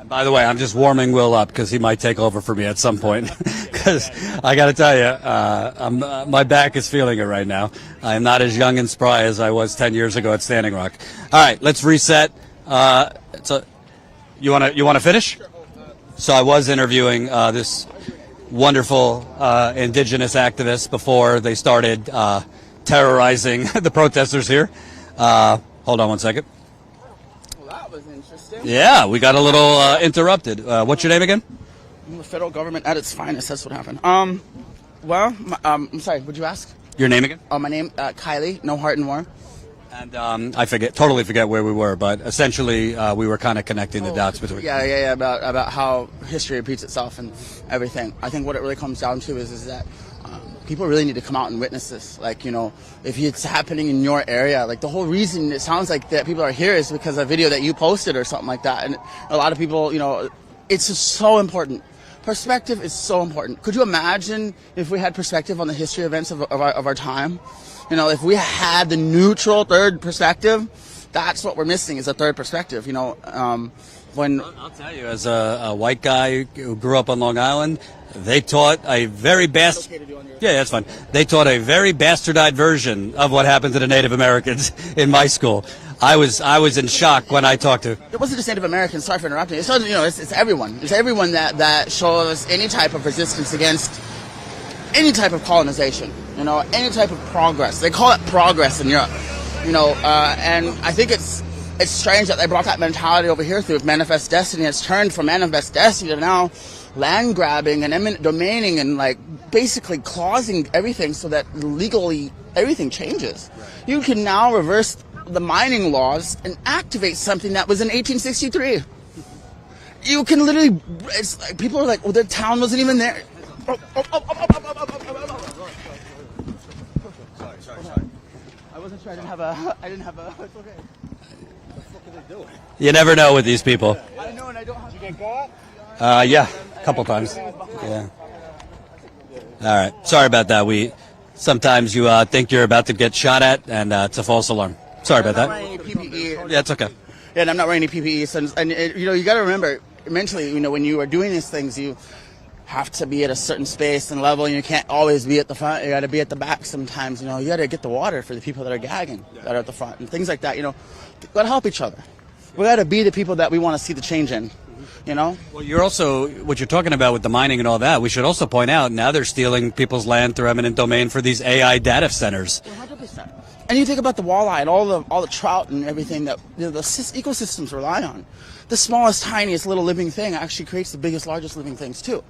By the way, I'm just warming Will up because he might take over for me at some point. Because I got to tell you, my back is feeling it right now. I'm not as young and spry as I was 10 years ago at Standing Rock. All right, let's reset. You want to finish? So I was interviewing this wonderful indigenous activist before they started terrorizing the protesters here. Hold on one second. That was interesting. Yeah, we got a little interrupted. What's your name again? The federal government at its finest. That's what happened. I'm sorry. Would you ask? Your name again? My name, Kylie. No heart and war. And I totally forget where we were, but essentially we were kind of connecting the dots between. Yeah. About how history repeats itself and everything. I think what it really comes down to is that people really need to come out and witness this. Like, if it's happening in your area, like the whole reason it sounds like that people are here is because of a video that you posted or something like that. And a lot of people, it's just so important. Perspective is so important. Could you imagine if we had perspective on the history events of our time? If we had the neutral third perspective, that's what we're missing is a third perspective. I'll tell you, as a white guy who grew up on Long Island, they taught a very that's fine. They taught a very bastardized version of what happened to the Native Americans in my school. I was in shock when I talked to. It wasn't just Native Americans. Sorry for interrupting. It's everyone. It's everyone that shows any type of resistance against any type of colonization. Any type of progress. They call it progress in Europe. And I think it's strange that they brought that mentality over here through Manifest Destiny. It's turned from Manifest Destiny to now land grabbing and eminent domaining and basically clausing everything so that legally everything changes. Right. You can now reverse the mining laws and activate something that was in 1863. You can literally, it's like people are like, well, the town wasn't even there. Sorry. I wasn't sure. I didn't have a. It's okay. What the fuck are they doing? You never know with these people. I know, and I don't have to get caught. Yeah, a couple times. Yeah. All right. Sorry about that. Sometimes you think you're about to get shot at, and it's a false alarm. Sorry about that. I'm not wearing any PPE. Yeah, it's okay. Yeah, and I'm not wearing any PPE. And you got to remember, mentally, when you are doing these things, you have to be at a certain space and level, and you can't always be at the front. You got to be at the back sometimes. You got to get the water for the people that are gagging, that are at the front, and things like that. Got to help each other. We got to be the people that we want to see the change in. Well, you're also, what you're talking about with the mining and all that, we should also point out, now they're stealing people's land through eminent domain for these AI data centers. 100%. And you think about the walleye and all the trout and everything that the ecosystems rely on. The smallest, tiniest little living thing actually creates the biggest, largest living things too.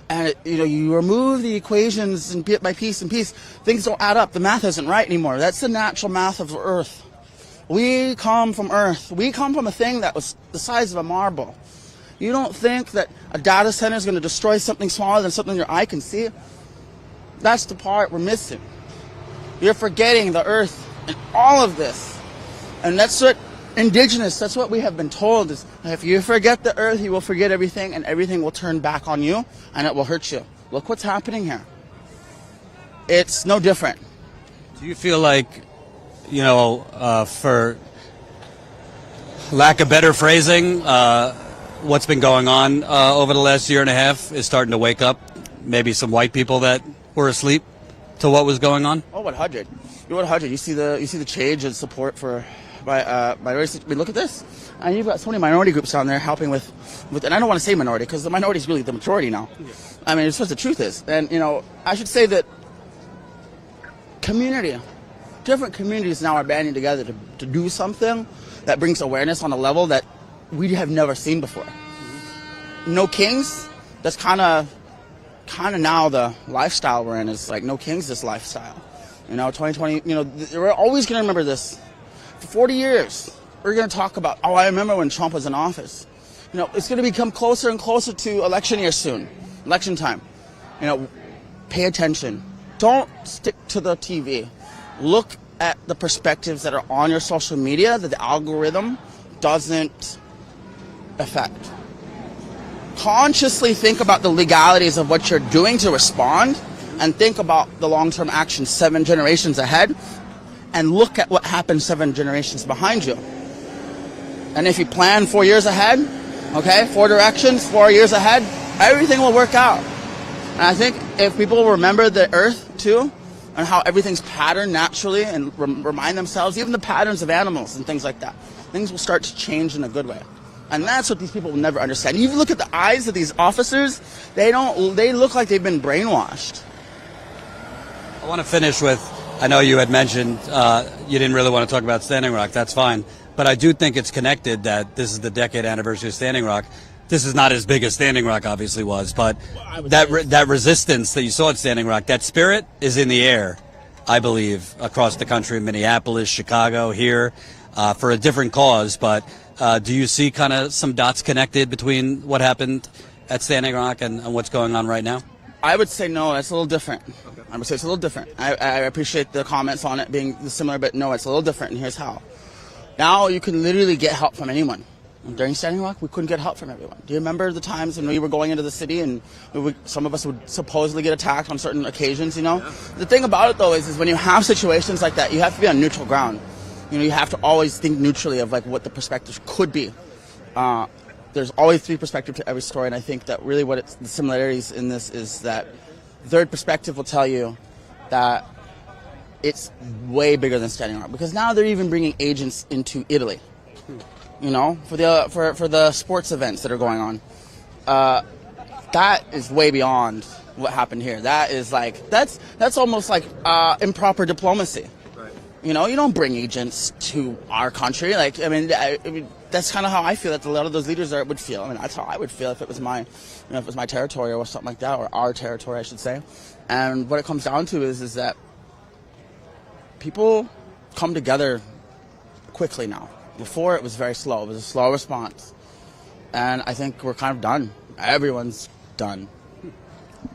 And you remove the equations and bit by piece and piece, things don't add up. The math isn't right anymore. That's the natural math of Earth. We come from Earth. We come from a thing that was the size of a marble. You don't think that a data center is going to destroy something smaller than something your eye can see? That's the part we're missing. You're forgetting the Earth and all of this. And that's what that's what we have been told is if you forget the Earth, you will forget everything and everything will turn back on you and it will hurt you. Look what's happening here. It's no different. Do you feel like, for lack of better phrasing, what's been going on over the last year and a half is starting to wake up maybe some white people that were asleep to what was going on? Oh, 100. You're 100. You see the change in support for minorities. I mean, look at this. And you've got so many minority groups down there helping with and I don't want to say minority because the minority is really the majority now. I mean, it's what the truth is. And, I should say that different communities now are banding together to do something that brings awareness on a level that we have never seen before. No kings. That's kind of now the lifestyle we're in. Is like no kings. This lifestyle. 2020. We're always going to remember this. For 40 years, we're going to talk about. Oh, I remember when Trump was in office. It's going to become closer and closer to election year soon. Election time. Pay attention. Don't stick to the TV. Look at the perspectives that are on your social media that the algorithm doesn't affect. Consciously think about the legalities of what you're doing to respond and think about the long-term action 7 generations ahead and look at what happened 7 generations behind you. And if you plan 4 years ahead, okay, 4 directions, 4 years ahead, everything will work out. And I think if people remember the earth too, and how everything's patterned naturally, and remind themselves, even the patterns of animals and things like that, things will start to change in a good way. And that's what these people will never understand. You look at the eyes of these officers, they look like they've been brainwashed. I want to finish with, I know you had mentioned you didn't really want to talk about Standing Rock. That's fine. But I do think it's connected that this is the decade anniversary of Standing Rock. This is not as big as Standing Rock obviously was, but that resistance that you saw at Standing Rock, that spirit is in the air, I believe, across the country, Minneapolis, Chicago, here, for a different cause. But do you see kind of some dots connected between what happened at Standing Rock and what's going on right now? I would say no, it's a little different. Okay. I would say it's a little different. I appreciate the comments on it being similar, but no, it's a little different, and here's how. Now you can literally get help from anyone. During Standing Rock, we couldn't get help from everyone. Do you remember the times when we were going into the city and some of us would supposedly get attacked on certain occasions, you know? Yeah. The thing about it, though, is when you have situations like that, you have to be on neutral ground. You know, you have to always think neutrally of, like, what the perspective could be. There's always 3 perspectives to every story, and I think that really the similarities in this is that the third perspective will tell you that it's way bigger than Standing Rock, because now they're even bringing agents into Italy. You know, for the sports events that are going on. That is way beyond what happened here. That is like that's almost like improper diplomacy. Right. You know, you don't bring agents to our country. Like, I mean that's kind of how I feel that a lot of those leaders would feel. I mean, that's how I would feel if it was if it was my territory or something like that, or our territory, I should say. And what it comes down to is that people come together quickly now. Before, it was very slow. It was a slow response. And I think we're kind of done. Everyone's done.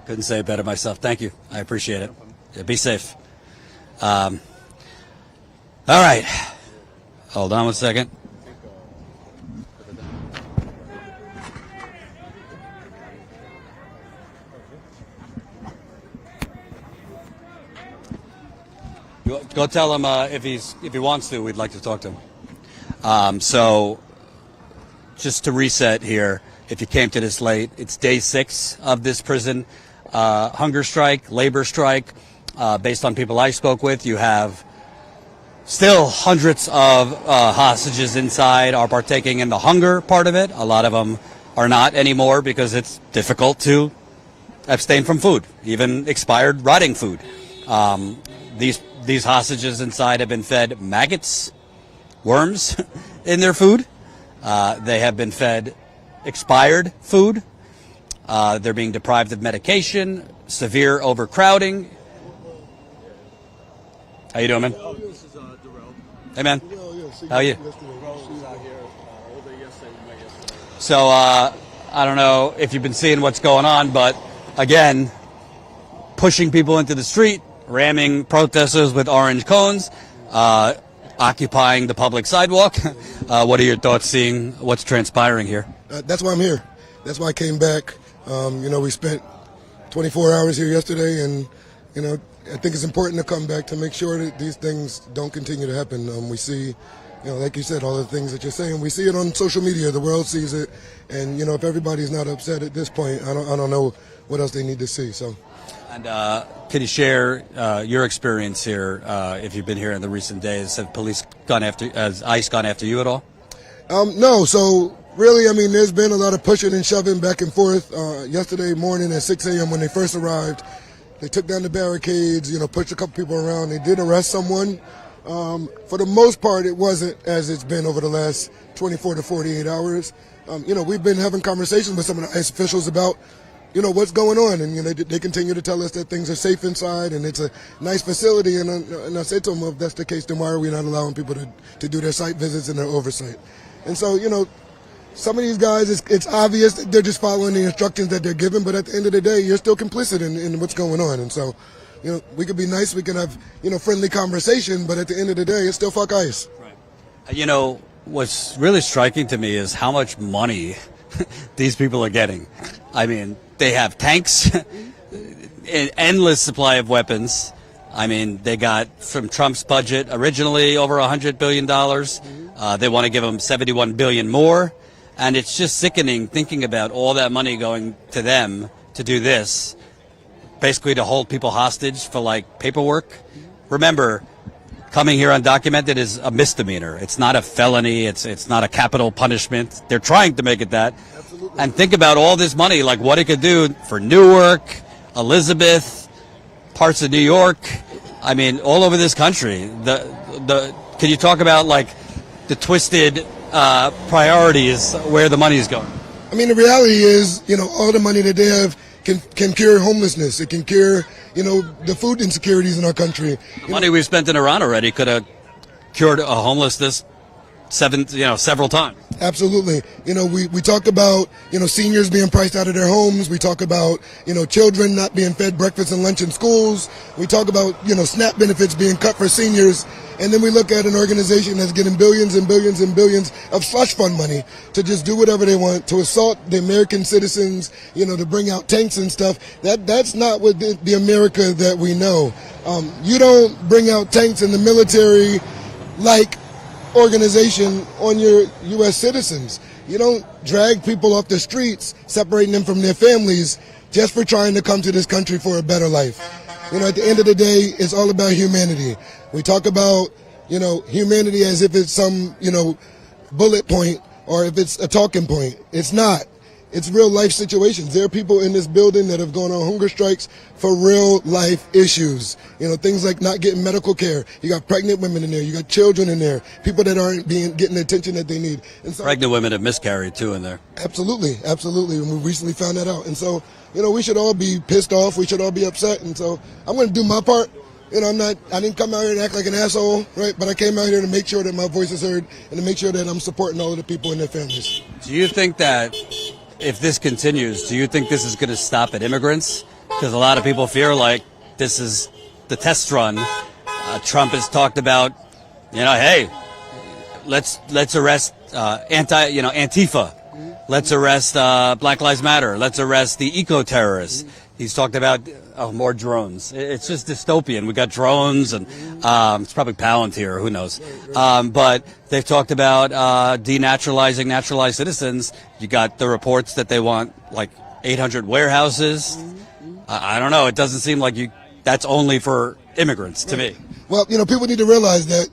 Couldn't say it better myself. Thank you. I appreciate it. Yeah, be safe. All right. Hold on one second. Go tell him if he wants to, we'd like to talk to him. So, just to reset here, if you came to this late, it's day 6 of this prison hunger strike, labor strike. Based on people I spoke with, you have still hundreds of hostages inside are partaking in the hunger part of it. A lot of them are not anymore because it's difficult to abstain from food, even expired, rotting food. These hostages inside have been fed maggots, worms in their food. They have been fed expired food. They're being deprived of medication, severe overcrowding. How you doing, man? Hey, man. How are you? So, I don't know if you've been seeing what's going on, but again, pushing people into the street, ramming protesters with orange cones, occupying the public sidewalk. What are your thoughts seeing what's transpiring here? That's why I'm here. That's why I came back. We spent 24 hours here yesterday, and, I think it's important to come back to make sure that these things don't continue to happen. We see, like you said, all the things that you're saying. We see it on social media. The world sees it. And, if everybody's not upset at this point, I don't know what else they need to see. So. And can you share your experience here, if you've been here in the recent days? Have police has ICE gone after you at all? No. So really, there's been a lot of pushing and shoving back and forth. Yesterday morning at 6 a.m. when they first arrived, they took down the barricades, pushed a couple people around. They did arrest someone. For the most part, it wasn't as it's been over the last 24 to 48 hours. We've been having conversations with some of the ICE officials about what's going on, and they continue to tell us that things are safe inside and it's a nice facility, and I said to them, well, if that's the case, then why are we not allowing people to do their site visits and their oversight? And so, some of these guys, it's obvious that they're just following the instructions that they're given, but at the end of the day, you're still complicit in what's going on. And so, we could be nice, we can have, friendly conversation, but at the end of the day, it's still fuck ICE. Right. What's really striking to me is how much money these people are getting. They have tanks, an endless supply of weapons. I mean, they got from Trump's budget originally over $100 billion. They want to give them $71 billion more. And it's just sickening thinking about all that money going to them to do this, basically to hold people hostage for like paperwork. Remember, coming here undocumented is a misdemeanor. It's not a felony. It's not a capital punishment. They're trying to make it that. Absolutely. And think about all this money, like what it could do for Newark, Elizabeth, parts of New York. I mean, all over this country. Can you talk about like the twisted priorities where the money is going? I mean, the reality is, all the money that they have can cure homelessness. It can cure, the food insecurities in our country. The money we've spent in Iran already could have cured homelessness several times. Absolutely. We talk about, seniors being priced out of their homes. We talk about, children not being fed breakfast and lunch in schools. We talk about, SNAP benefits being cut for seniors. And then we look at an organization that's getting billions and billions and billions of slush fund money to just do whatever they want, to assault the American citizens, to bring out tanks and stuff. That's not what the America that we know. You don't bring out tanks in the military like organization on your U.S. citizens. You don't drag people off the streets, separating them from their families just for trying to come to this country for a better life. At the end of the day, it's all about humanity. We talk about, humanity as if it's some, bullet point or if it's a talking point. It's not. It's real life situations. There are people in this building that have gone on hunger strikes for real life issues. Things like not getting medical care. You got pregnant women in there. You got children in there. People that aren't getting the attention that they need. And so, pregnant women have miscarried too in there. Absolutely, absolutely. And we recently found that out. And so, we should all be pissed off. We should all be upset. And so I'm going to do my part. I didn't come out here and act like an asshole, right? But I came out here to make sure that my voice is heard and to make sure that I'm supporting all of the people and their families. Do you think that if this continues, do you think this is going to stop at immigrants? Because a lot of people fear like this is the test run. Trump has talked about, hey, let's arrest Antifa. Let's arrest Black Lives Matter. Let's arrest the eco-terrorists. He's talked about more drones. It's just dystopian. We got drones, and it's probably Palantir, who knows. But they've talked about denaturalizing naturalized citizens. You got the reports that they want like 800 warehouses. I don't know. It doesn't seem like that's only for immigrants to me. Well, people need to realize that,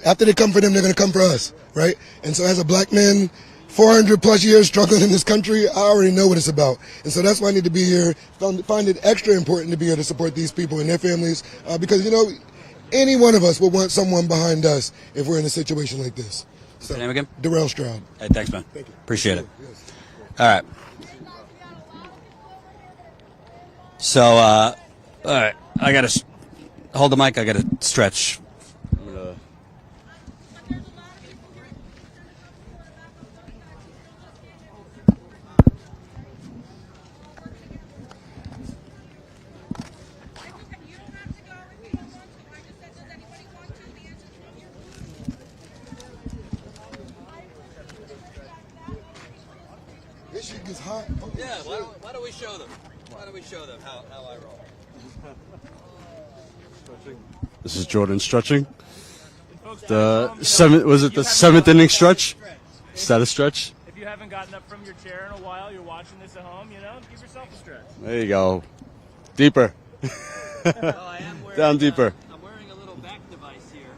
after they come for them, they're going to come for us, right? And so as a black man, 400 plus years struggling in this country, I already know what it's about. And so that's why I need to be here. Find it extra important to be here to support these people and their families because, any one of us will want someone behind us if we're in a situation like this. So, your name again? Darrell Stroud. Hey, thanks, man. Thank you. Appreciate it. Yes. All right. So, all right. I got to hold the mic. I got to stretch. This shit gets hot. Yeah, why don't we show them? Why don't we show them how I roll? This is Jordan stretching. The seventh inning stretch? Is that a stretch? If you haven't gotten up from your chair in a while, you're watching this at home, give yourself a stretch. There you go. Deeper. Down deeper. I'm wearing a little back device here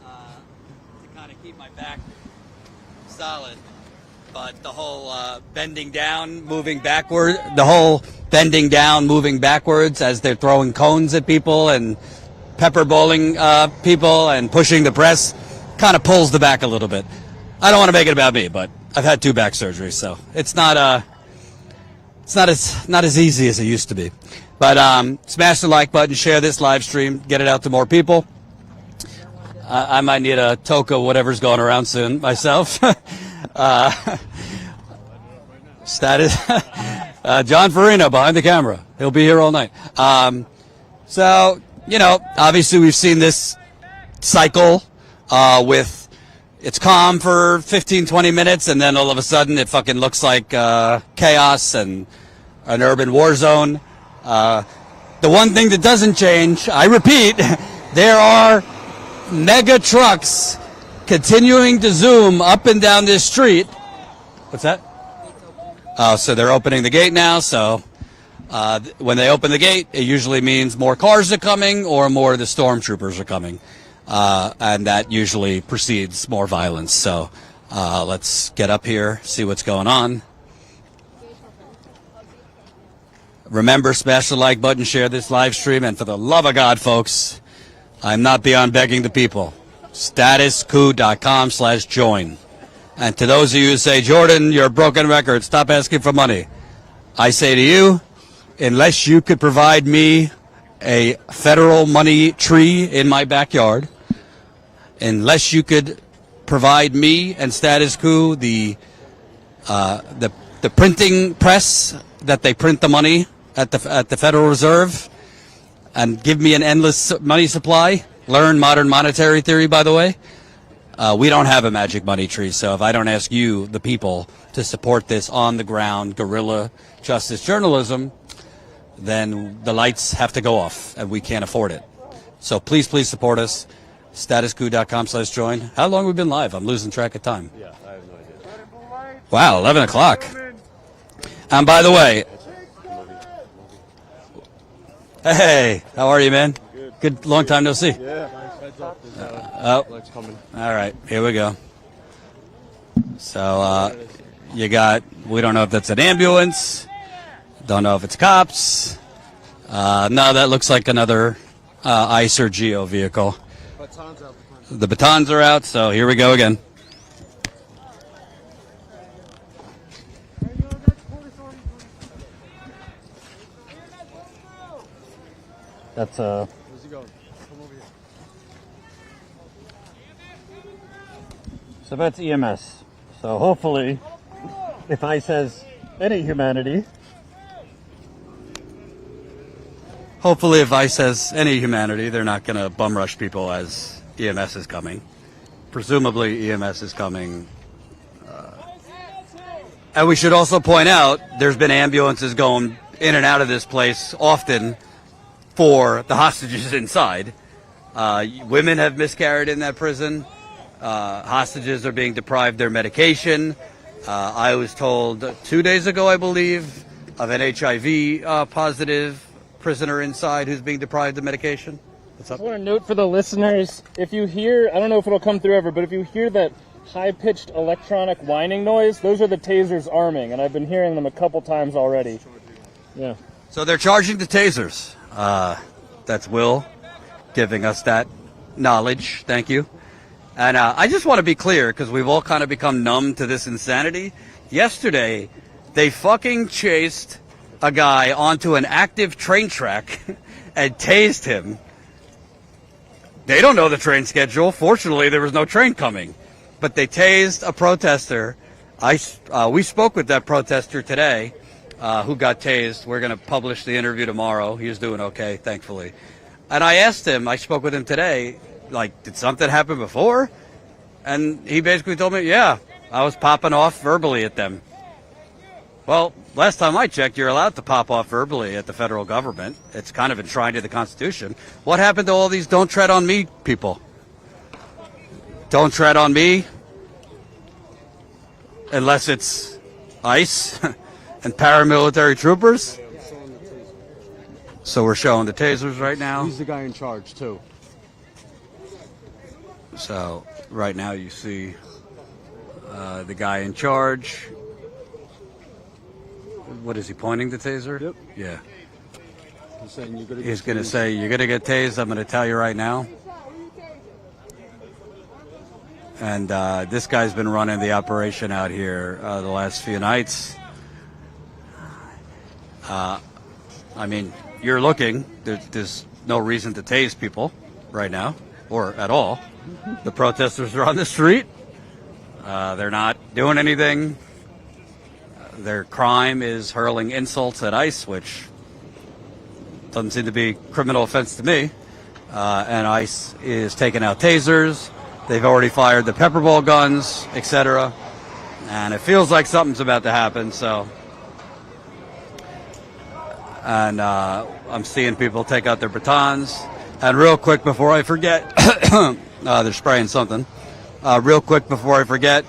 to kind of keep my back solid. But the whole bending down, moving backwards as they're throwing cones at people and pepper bowling people and pushing the press kind of pulls the back a little bit. I don't want to make it about me, but I've had 2 back surgeries, so it's not as easy as it used to be. But smash the like button, share this live stream, get it out to more people. I might need a toke of whatever's going around soon myself. Status. John Farina behind the camera. He'll be here all night. So, obviously we've seen this cycle with it's calm for 15, 20 minutes, and then all of a sudden it fucking looks like chaos and an urban war zone. The one thing that doesn't change, I repeat, there are mega trucks continuing to zoom up and down this street. What's that? Oh, so they're opening the gate now. So when they open the gate, it usually means more cars are coming or more of the stormtroopers are coming. And that usually precedes more violence. So let's get up here, see what's going on. Remember, smash the like button, share this live stream, and for the love of God, folks, I'm not beyond begging the people. Statuscoup.com/join. And to those of you who say, Jordan, you're a broken record, stop asking for money. I say to you, unless you could provide me a federal money tree in my backyard, unless you could provide me and Status Coup the printing press that they print the money at the Federal Reserve, and give me an endless money supply. Learn modern monetary theory, by the way. We don't have a magic money tree, so if I don't ask you, the people, to support this on-the-ground guerrilla justice journalism, then the lights have to go off, and we can't afford it. So please, please support us. Statuscoup.com/join. How long have we been live? I'm losing track of time. Yeah, I have no idea. Wow, 11 o'clock. And by the way, hey, how are you, man? Good, long time no see. Yeah. Lights coming. All right, here we go. So you got, we don't know if that's an ambulance. Don't know if it's cops. No, that looks like another ICE or GEO vehicle. The batons are out, so here we go again. That's Where's he going? Come over here. So that's EMS. So hopefully, if ICE has any humanity, they're not going to bum rush people as EMS is coming. Presumably EMS is coming. And we should also point out there's been ambulances going in and out of this place often for the hostages inside. Women have miscarried in that prison. Hostages are being deprived their medication. I was told 2 days ago, I believe, of an HIV positive prisoner inside who's being deprived of medication. What's up? I want to note for the listeners, if you hear, I don't know if it'll come through ever, but if you hear that high-pitched electronic whining noise, those are the tasers arming, and I've been hearing them a couple times already. Yeah. So they're charging the tasers. That's Will giving us that knowledge. Thank you. And I just want to be clear, because we've all kind of become numb to this insanity. Yesterday, they fucking chased a guy onto an active train track and tased him. They don't know the train schedule. Fortunately, there was no train coming. But they tased a protester. We spoke with that protester today who got tased. We're going to publish the interview tomorrow. He's doing okay, thankfully. And I asked him, I spoke with him today, like, did something happen before? And he basically told me, yeah, I was popping off verbally at them. Well, last time I checked, you're allowed to pop off verbally at the federal government. It's kind of enshrined in the Constitution. What happened to all these don't tread on me people? Don't tread on me unless it's ICE and paramilitary troopers. So we're showing the tasers right now. He's the guy in charge, too. So right now you see the guy in charge. What is he pointing the taser? Yep. Yeah. He's going to say, you're going to get tased. I'm going to tell you right now. And this guy's been running the operation out here the last few nights. I mean, you're looking. There's no reason to tase people right now, or at all. The protesters are on the street. They're not doing anything. Their crime is hurling insults at ICE, which doesn't seem to be a criminal offense to me. And ICE is taking out tasers. They've already fired the pepper ball guns, etc. And it feels like something's about to happen. So And I'm seeing people take out their batons. And real quick before I forget, they're spraying something. Real quick before I forget,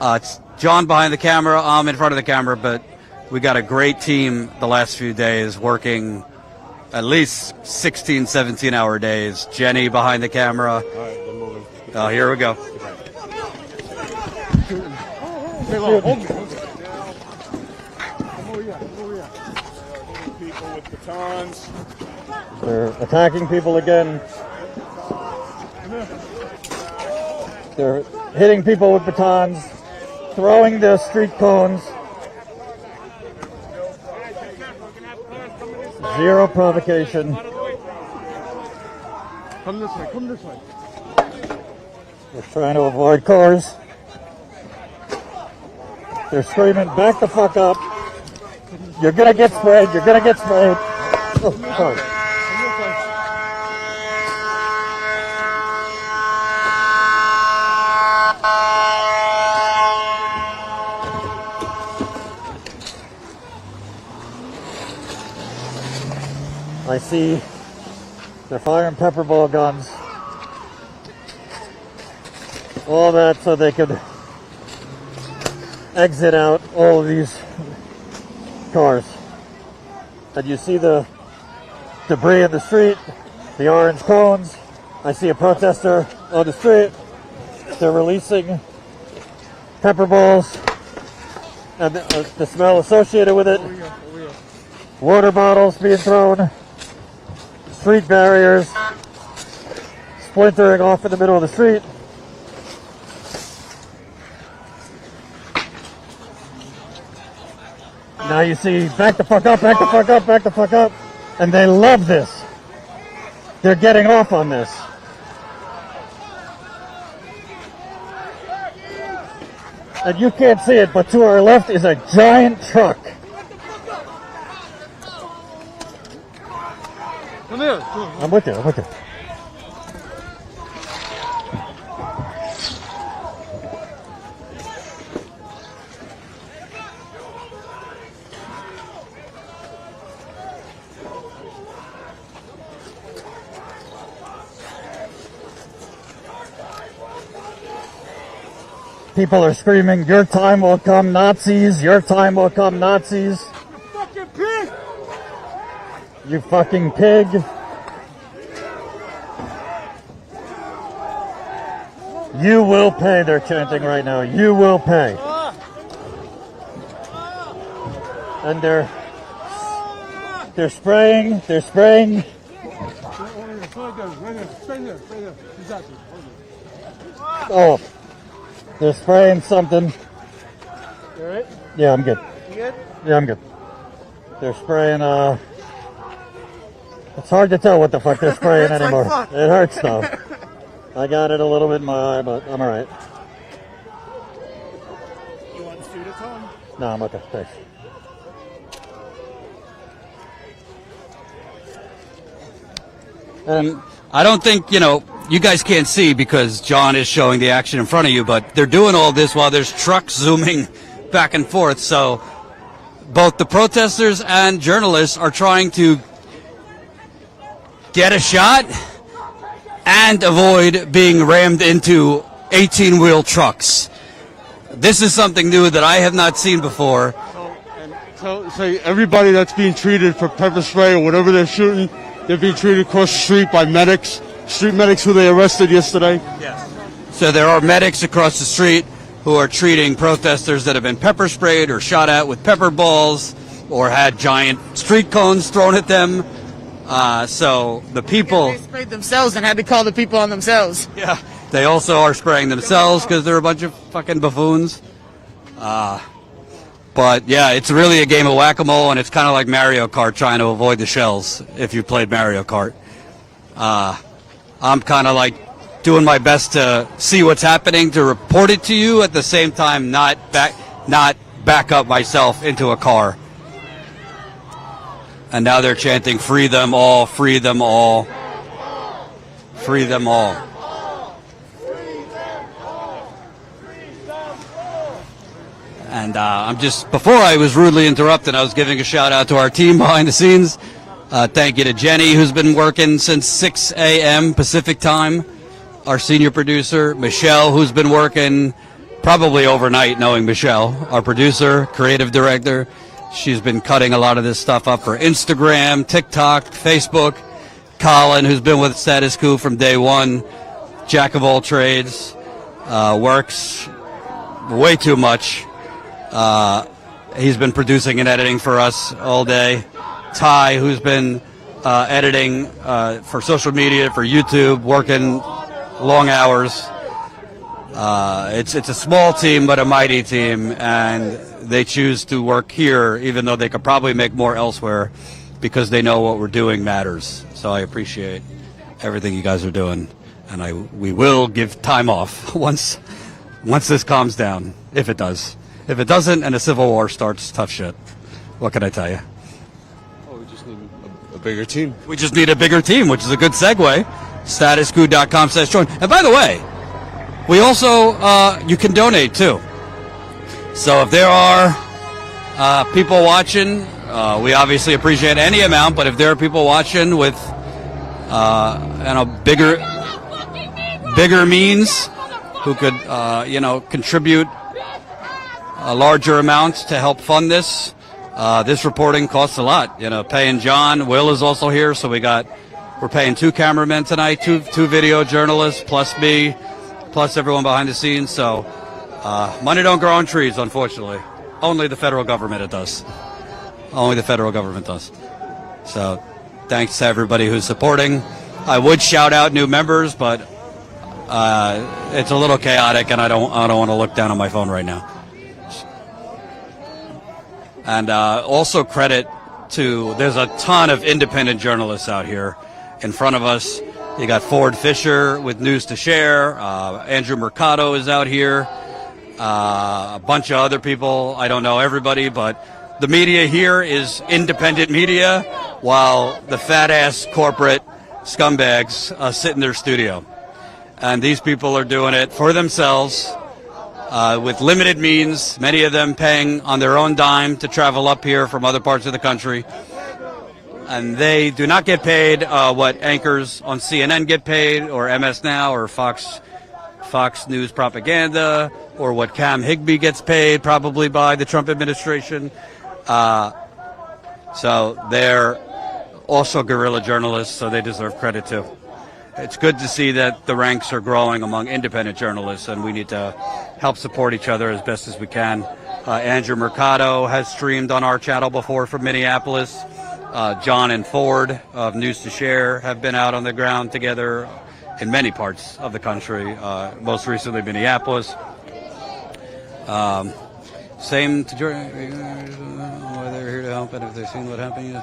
it's John behind the camera, I'm in front of the camera, but we got a great team the last few days working at least 16, 17-hour days. Jenny behind the camera. All right, they're moving. Oh, here we go. People with batons. They're attacking people again. They're hitting people with batons, throwing the street cones. Zero provocation. Come this way, come this way. They're trying to avoid cars. They're screaming, back the fuck up. You're gonna get sprayed, you're gonna get sprayed. Oh, sorry. I see they're firing pepper ball guns. All that so they could exit out all of these cars. And you see the debris in the street, the orange cones. I see a protester on the street. They're releasing pepper balls and the smell associated with it. Water bottles being thrown. Street barriers splintering off in the middle of the street. Now you see, back the fuck up, back the fuck up, back the fuck up. And they love this. They're getting off on this. And you can't see it, but to our left is a giant truck. Come here. I'm with you, I'm with you. People are screaming, your time will come, Nazis, your time will come, Nazis. Fucking pig! You fucking pig. You will pay, they're chanting right now. You will pay. And they're spraying, they're spraying. Oh, they're spraying something. You alright? Yeah, I'm good. You good? Yeah, I'm good. They're spraying, it's hard to tell what the fuck they're spraying It's like anymore. fuck. It hurts though. I got it a little bit in my eye, but I'm alright. You want to shoot at home? No, I'm okay. Thanks. And I don't think, you guys can't see because John is showing the action in front of you, but they're doing all this while there's trucks zooming back and forth. So both the protesters and journalists are trying to get a shot and avoid being rammed into 18-wheel trucks. This is something new that I have not seen before. So everybody that's being treated for pepper spray or whatever they're shooting, they're being treated across the street by medics, street medics who they arrested yesterday. Yes. So there are medics across the street who are treating protesters that have been pepper sprayed or shot at with pepper balls or had giant street cones thrown at them. So the people... They sprayed themselves and had to call the people on themselves. Yeah. They also are spraying themselves because they're a bunch of fucking buffoons. But yeah, it's really a game of whack-a-mole, and it's kind of like Mario Kart trying to avoid the shells if you played Mario Kart. I'm kind of like doing my best to see what's happening, to report it to you, at the same time not back up myself into a car. And now they're chanting, free them all, free them all, free them all. And before I was rudely interrupted, I was giving a shout out to our team behind the scenes. Thank you to Jenny, who's been working since 6 a.m. Pacific time. Our senior producer, Michelle, who's been working probably overnight, knowing Michelle, our producer, creative director. She's been cutting a lot of this stuff up for Instagram, TikTok, Facebook. Colin, who's been with Status Coup from day one, jack of all trades, works way too much. He's been producing and editing for us all day. Ty, who's been editing for social media, for YouTube, working long hours. It's a small team, but a mighty team, and they choose to work here, even though they could probably make more elsewhere, because they know what we're doing matters. So I appreciate everything you guys are doing, and we will give time off once this calms down, if it does. If it doesn't, and a civil war starts, tough shit. What can I tell you? Oh, we just need a bigger team. We just need a bigger team, which is a good segue. Statuscoup.com/join. And by the way, we also, you can donate too. So if there are people watching, we obviously appreciate any amount, but if there are people watching with bigger means who could contribute a larger amount to help fund this, this reporting costs a lot. Paying John, Will is also here, so we're paying 2 cameramen tonight, two video journalists, plus me, plus everyone behind the scenes. So money don't grow on trees, unfortunately. Only the federal government it does. Only the federal government does. So thanks to everybody who's supporting. I would shout out new members, but it's a little chaotic, and I don't want to look down on my phone right now. And also credit to, there's a ton of independent journalists out here in front of us. You got Ford Fisher with News to Share. Andrew Mercado is out here. A bunch of other people. I don't know everybody, but the media here is independent media, while the fat-ass corporate scumbags sit in their studio. And these people are doing it for themselves with limited means, many of them paying on their own dime to travel up here from other parts of the country. And they do not get paid what anchors on CNN get paid, or MS Now, or Fox News propaganda, or what Cam Higbee gets paid, probably by the Trump administration. So they're also guerrilla journalists, so they deserve credit too. It's good to see that the ranks are growing among independent journalists, and we need to help support each other as best as we can. Andrew Mercado has streamed on our channel before from Minneapolis. John and Ford of News to Share have been out on the ground together in many parts of the country, most recently Minneapolis. Same to Jordan. Why they're here to help, and if they've seen what happened.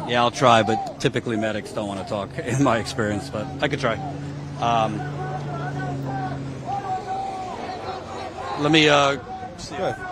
Yeah, I'll try, but typically medics don't want to talk, in my experience, but I could try. Let me see. Go ahead.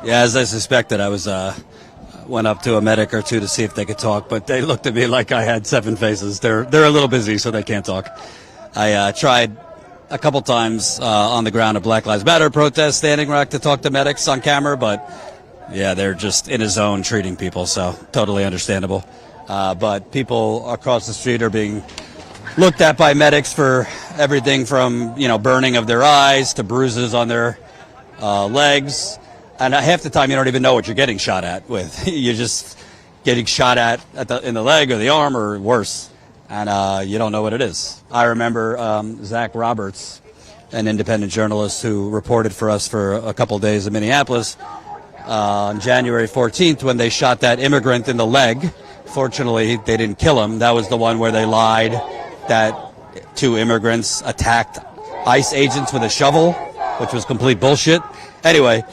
Yeah, as I suspected, I was went up to a medic or two to see if they could talk, but they looked at me like I had 7 faces. They're a little busy, so they can't talk. I tried a couple times on the ground at Black Lives Matter protest, Standing Rock, to talk to medics on camera, but yeah, they're just in a zone treating people, so totally understandable. But people across the street are being looked at by medics for everything from, burning of their eyes to bruises on their legs. And half the time you don't even know what you're getting shot at with. You're just getting shot at in the leg or the arm or worse. And you don't know what it is. I remember Zach Roberts, an independent journalist who reported for us for a couple days in Minneapolis, on January 14th when they shot that immigrant in the leg. Fortunately, they didn't kill him. That was the one where they lied that 2 immigrants attacked ICE agents with a shovel, which was complete bullshit. Anyway,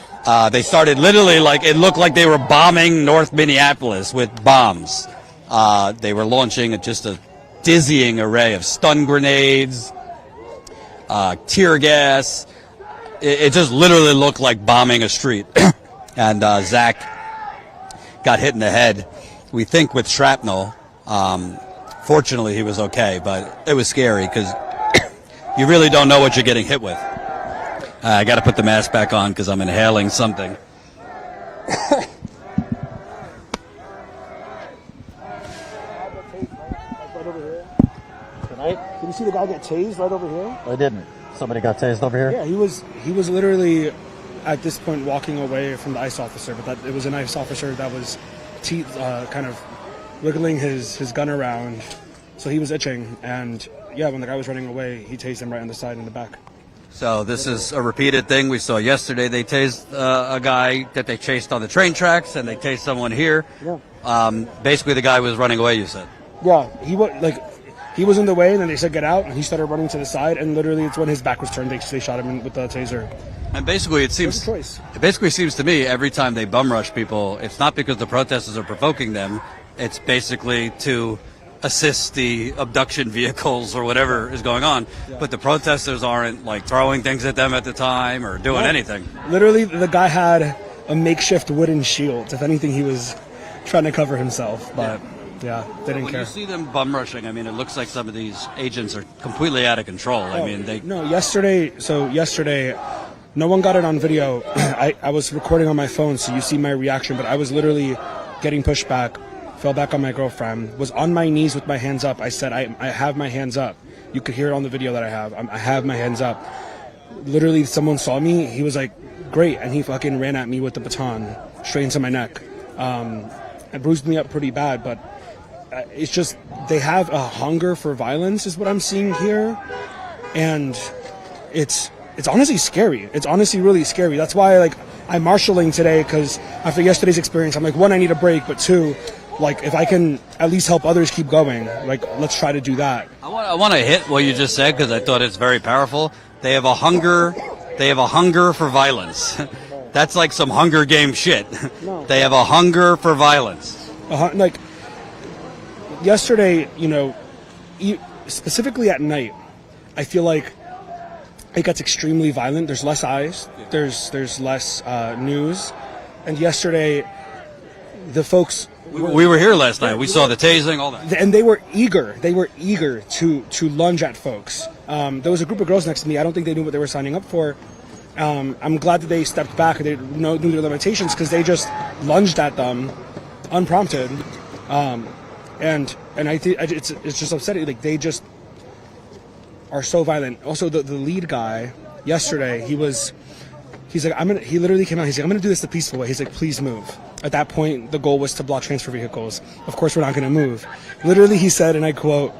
they started literally it looked like they were bombing North Minneapolis with bombs. They were launching just a dizzying array of stun grenades, tear gas. It just literally looked like bombing a street. And Zach got hit in the head, we think with shrapnel. Fortunately, he was okay, but it was scary because you really don't know what you're getting hit with. I got to put the mask back on because I'm inhaling something. Tonight? Did you see the guy get tased right over here? I didn't. Somebody got tased over here? Yeah, he was literally at this point walking away from the ICE officer, but it was an ICE officer that was kind of wiggling his gun around, so he was itching, and yeah, when the guy was running away, he tased him right on the side and the back. So this is a repeated thing. We saw yesterday they tased a guy that they chased on the train tracks, and they tased someone here. Yeah. Basically, the guy was running away, you said. Yeah, he was in the way, and then they said get out, and he started running to the side, and literally it's when his back was turned, they shot him with the taser. And basically, it basically seems to me every time they bum rush people, it's not because the protesters are provoking them. It's basically to assist the abduction vehicles or whatever is going on. Yeah. But the protesters aren't throwing things at them at the time or doing anything. Literally, the guy had a makeshift wooden shield. If anything, he was trying to cover himself. But yeah, they didn't care. You see them bum rushing. I mean, it looks like some of these agents are completely out of control. Yesterday, no one got it on video. I was recording on my phone, so you see my reaction, but I was literally getting pushed back, fell back on my girlfriend, was on my knees with my hands up. I said, I have my hands up. You could hear it on the video that I have. I have my hands up. Literally, someone saw me. He was like, great. And he fucking ran at me with the baton straight into my neck. It bruised me up pretty bad, but it's just they have a hunger for violence is what I'm seeing here. And it's honestly scary. It's honestly really scary. That's why I'm marshalling today, because after yesterday's experience, I'm like, 1, I need a break, but 2, if I can at least help others keep going, let's try to do that. I want to hit what you just said because I thought it's very powerful. They have a hunger for violence. That's like some Hunger Game shit. No. They have a hunger for violence. Yesterday, specifically at night, I feel like it gets extremely violent. There's less eyes. There's less news. And yesterday, the folks... We were here last night. We saw the tasing, all that. And they were eager. They were eager to lunge at folks. There was a group of girls next to me. I don't think they knew what they were signing up for. I'm glad that they stepped back. They knew their limitations because they just lunged at them unprompted. And I think it's just upsetting. They just are so violent. Also, the lead guy yesterday, he's like, he literally came out. He's like, I'm going to do this the peaceful way. He's like, please move. At that point, the goal was to block transfer vehicles. Of course, we're not going to move. Literally, he said, and I quote,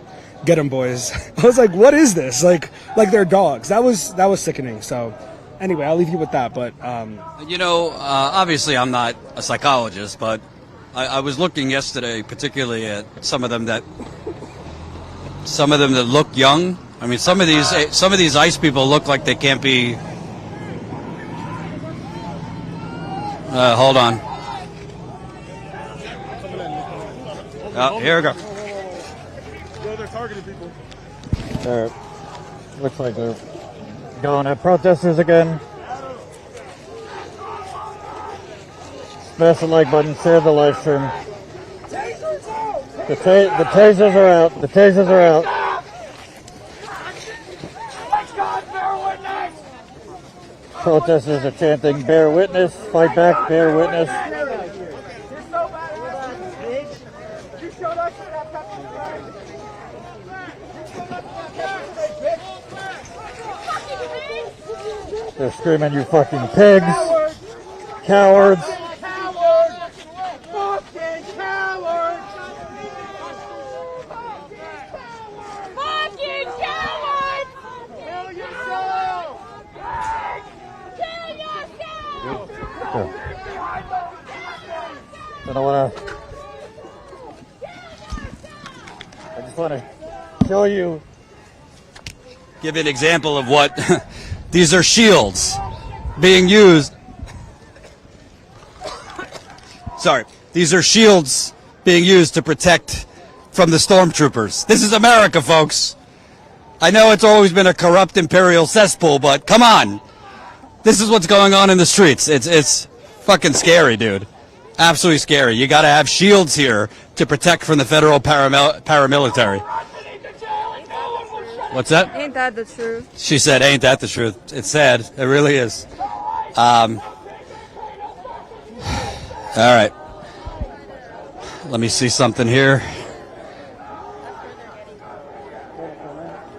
"Get them, boys." I was like, what is this? Like they're dogs. That was sickening. So anyway, I'll leave you with that. But obviously, I'm not a psychologist, but I was looking yesterday, particularly at some of them that look young. I mean, some of these ICE people look like they can't be. Hold on. Here we go. They're targeting people. Looks like they're going at protesters again. Smash the like button, share the live stream. The tasers are out. The tasers are out. Protesters are chanting, bear witness, fight back, bear witness. They're screaming, you fucking pigs, cowards. I just want to show you. Give you an example of what these are shields being used. Sorry, these are shields being used to protect from the stormtroopers. This is America, folks. I know it's always been a corrupt imperial cesspool, but come on. This is what's going on in the streets. It's fucking scary, dude. Absolutely scary. You got to have shields here to protect from the federal paramilitary. What's that? Ain't that the truth? She said, ain't that the truth? It's sad. It really is. All right. Let me see something here.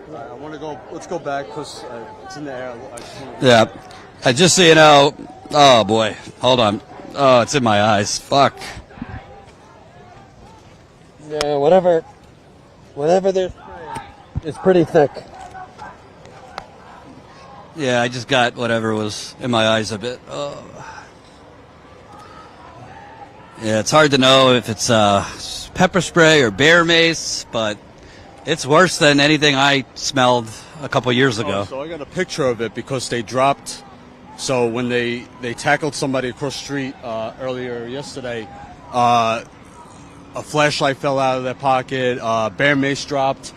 I want to go. Let's go back because it's in the air. Yeah. Just so you know. Oh, boy. Hold on. Oh, it's in my eyes. Fuck. Yeah, whatever they're it's pretty thick. Yeah, I just got whatever was in my eyes a bit. Oh. Yeah, it's hard to know if it's pepper spray or bear mace, but it's worse than anything I smelled a couple years ago. So I got a picture of it because they dropped. So when they tackled somebody across the street earlier yesterday, a flashlight fell out of their pocket, bear mace dropped.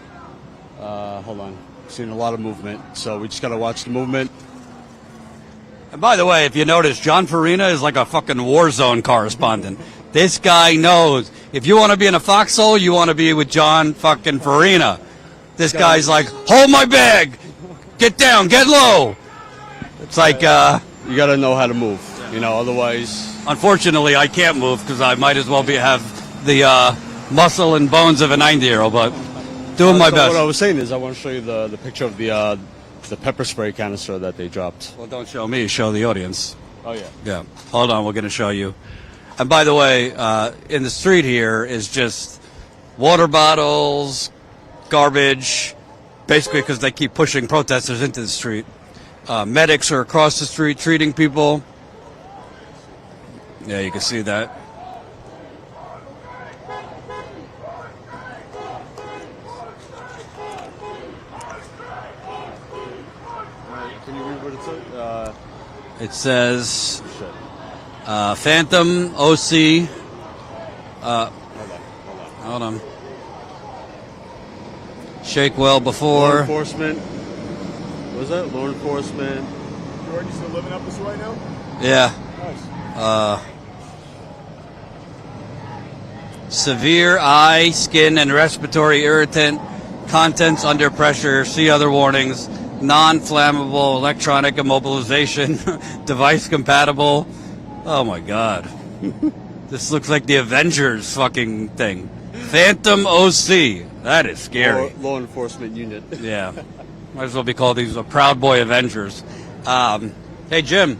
Hold on. Seeing a lot of movement, so we just got to watch the movement. And by the way, if you notice, John Farina is like a fucking war zone correspondent. This guy knows. If you want to be in a foxhole, you want to be with John fucking Farina. This guy's like, hold my bag! Get down, get low! It's like, you got to know how to move, you know, otherwise... Unfortunately, I can't move because I might as well have the muscle and bones of a 90-year-old, but doing my best. What I was saying is I want to show you the picture of the pepper spray canister that they dropped. Well, don't show me, show the audience. Oh, yeah. Yeah. Hold on, we're going to show you. And by the way, in the street here is just water bottles, garbage, basically because they keep pushing protesters into the street. Medics are across the street treating people. Yeah, you can see that. Can you read what it says? It says Phantom OC. Hold on. Shake well before. Law enforcement. What was that? Law enforcement. Jordan, you still living up this way now? Yeah. Nice. Severe eye, skin, and respiratory irritant. Contents under pressure. See other warnings. Non-flammable, electronic immobilization. Device compatible. Oh my god. This looks like the Avengers fucking thing. Phantom OC. That is scary. Law enforcement unit. Yeah. Might as well be called these Proud Boy Avengers. Hey, Jim.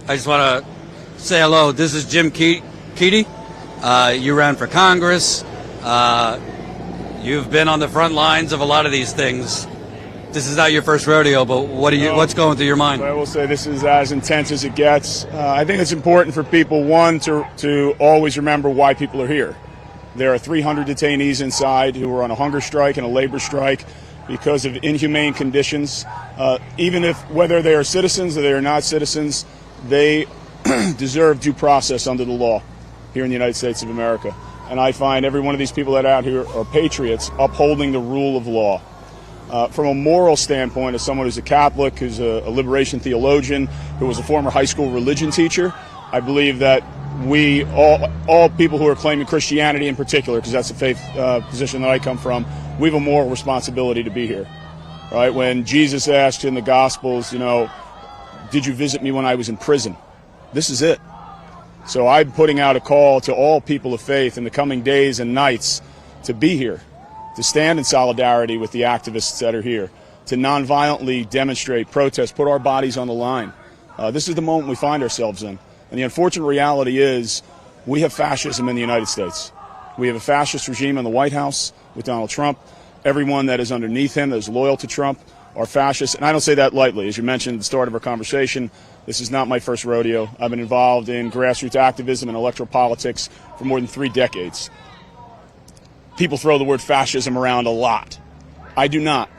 I just want to say hello. This is Jim Keaty. You ran for Congress. You've been on the front lines of a lot of these things. This is not your first rodeo, but what's going through your mind? I will say this is as intense as it gets. I think it's important for people, one, to always remember why people are here. There are 300 detainees inside who are on a hunger strike and a labor strike because of inhumane conditions. Even whether they are citizens or they are not citizens, they deserve due process under the law here in the United States of America. And I find every one of these people that are out here are patriots upholding the rule of law. From a moral standpoint, as someone who's a Catholic, who's a liberation theologian, who was a former high school religion teacher, I believe that we, all people who are claiming Christianity in particular, because that's the faith position that I come from, we have a moral responsibility to be here. Right? When Jesus asked in the Gospels, did you visit me when I was in prison? This is it. So I'm putting out a call to all people of faith in the coming days and nights to be here, to stand in solidarity with the activists that are here, to nonviolently demonstrate, protest, put our bodies on the line. This is the moment we find ourselves in. And the unfortunate reality is we have fascism in the United States. We have a fascist regime in the White House with Donald Trump. Everyone that is underneath him, that is loyal to Trump, are fascists. And I don't say that lightly. As you mentioned at the start of our conversation, this is not my first rodeo. I've been involved in grassroots activism and electoral politics for more than 3 decades. People throw the word fascism around a lot. I do not.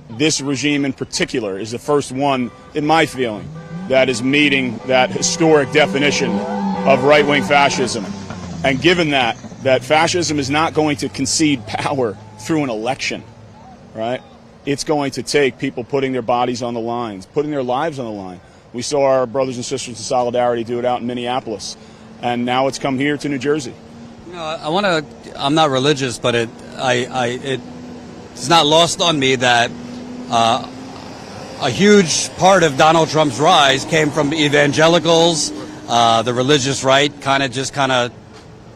This regime in particular is the first one, in my feeling, that is meeting that historic definition of right-wing fascism. And given that fascism is not going to concede power through an election, right? It's going to take people putting their bodies on the lines, putting their lives on the line. We saw our brothers and sisters in Solidarity do it out in Minneapolis, and now it's come here to New Jersey. I'm not religious, but it's not lost on me that a huge part of Donald Trump's rise came from evangelicals, the religious right, kind of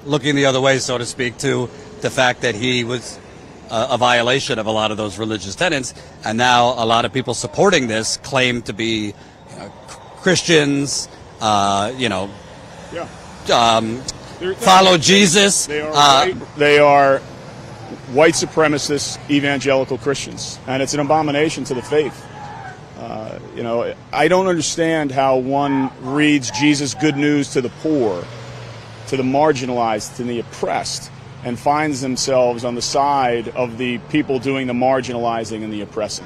looking the other way, so to speak, to the fact that he was a violation of a lot of those religious tenets. And now a lot of people supporting this claim to be Christians, follow Jesus. They are white supremacist evangelical Christians, and it's an abomination to the faith. I don't understand how one reads Jesus' good news to the poor, to the marginalized, to the oppressed, and finds themselves on the side of the people doing the marginalizing and the oppressing.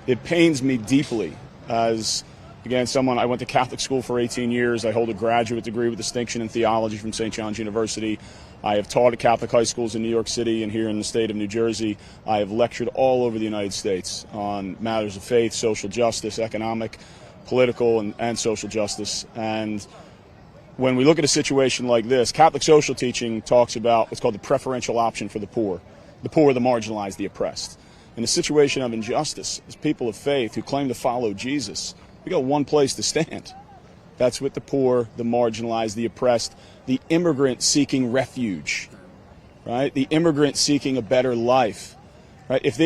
It pains me deeply as, again, I went to Catholic school for 18 years. I hold a graduate degree with distinction in theology from St. John's University. I have taught at Catholic high schools in New York City and here in the state of New Jersey. I have lectured all over the United States on matters of faith, social justice, economic, political, and social justice. And when we look at a situation like this, Catholic social teaching talks about what's called the preferential option for the poor, the marginalized, the oppressed. In a situation of injustice, as people of faith who claim to follow Jesus, we got one place to stand. That's with the poor, the marginalized, the oppressed, the immigrant seeking refuge, right? The immigrant seeking a better life, right? If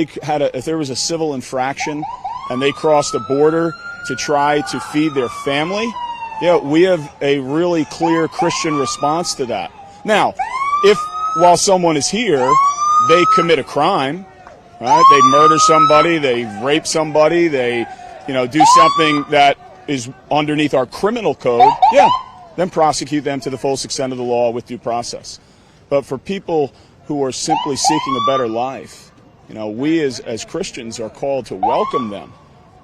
there was a civil infraction and they crossed a border to try to feed their family, we have a really clear Christian response to that. Now, if while someone is here, they commit a crime, right? They murder somebody, they rape somebody, they, do something that is underneath our criminal code, then prosecute them to the fullest extent of the law with due process. But for people who are simply seeking a better life, we as Christians are called to welcome them,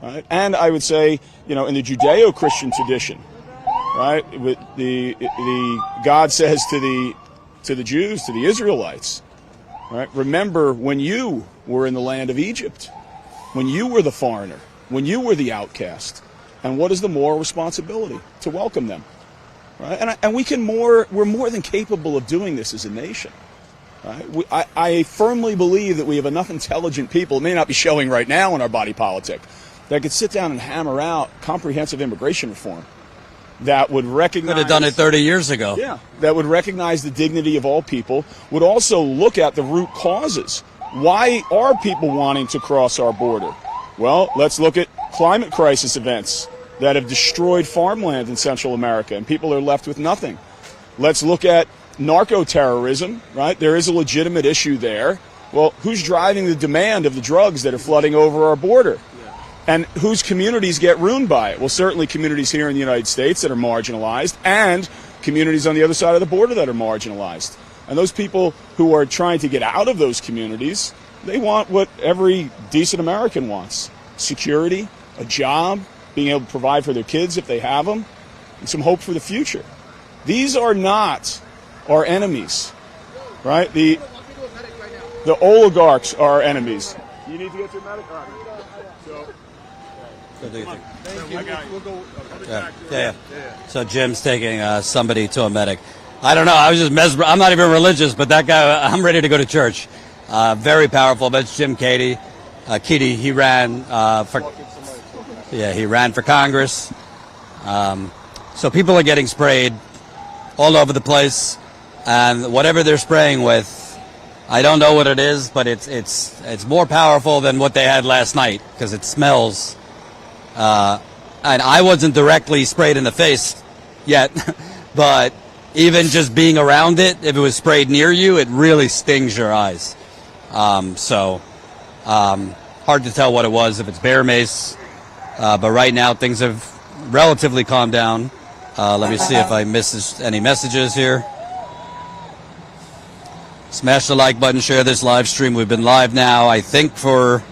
right? And I would say, in the Judeo-Christian tradition, right, with the God says to the Jews, to the Israelites, right, remember when you were in the land of Egypt, when you were the foreigner, when you were the outcast. And what is the moral responsibility? To welcome them, right? And we're more than capable of doing this as a nation, right? I firmly believe that we have enough intelligent people, it may not be showing right now in our body politic, that could sit down and hammer out comprehensive immigration reform that would recognize... Could have done it 30 years ago. Yeah, that would recognize the dignity of all people, would also look at the root causes. Why are people wanting to cross our border? Well, let's look at climate crisis events that have destroyed farmland in Central America, and people are left with nothing. Let's look at narco-terrorism, right? There is a legitimate issue there. Well, who's driving the demand of the drugs that are flooding over our border? And whose communities get ruined by it? Well, certainly communities here in the United States that are marginalized, and communities on the other side of the border that are marginalized. And those people who are trying to get out of those communities, they want what every decent American wants: security, a job, being able to provide for their kids if they have them, and some hope for the future. These are not our enemies, right? The oligarchs are our enemies. You need to get your medic card. So do you think? We'll go. Yeah. So Jim's taking somebody to a medic. I don't know. I was just mesmerized. I'm not even religious, but that guy, I'm ready to go to church. Very powerful. That's Jim Keaty. Keaty, he ran he ran for Congress. So people are getting sprayed all over the place, and whatever they're spraying with, I don't know what it is, but it's more powerful than what they had last night because it smells. And I wasn't directly sprayed in the face yet, but even just being around it, if it was sprayed near you, it really stings your eyes. Hard to tell what it was, if it's bear mace. But right now, things have relatively calmed down. Let me see if I missed any messages here. Smash the like button, share this live stream. We've been live now, I think, for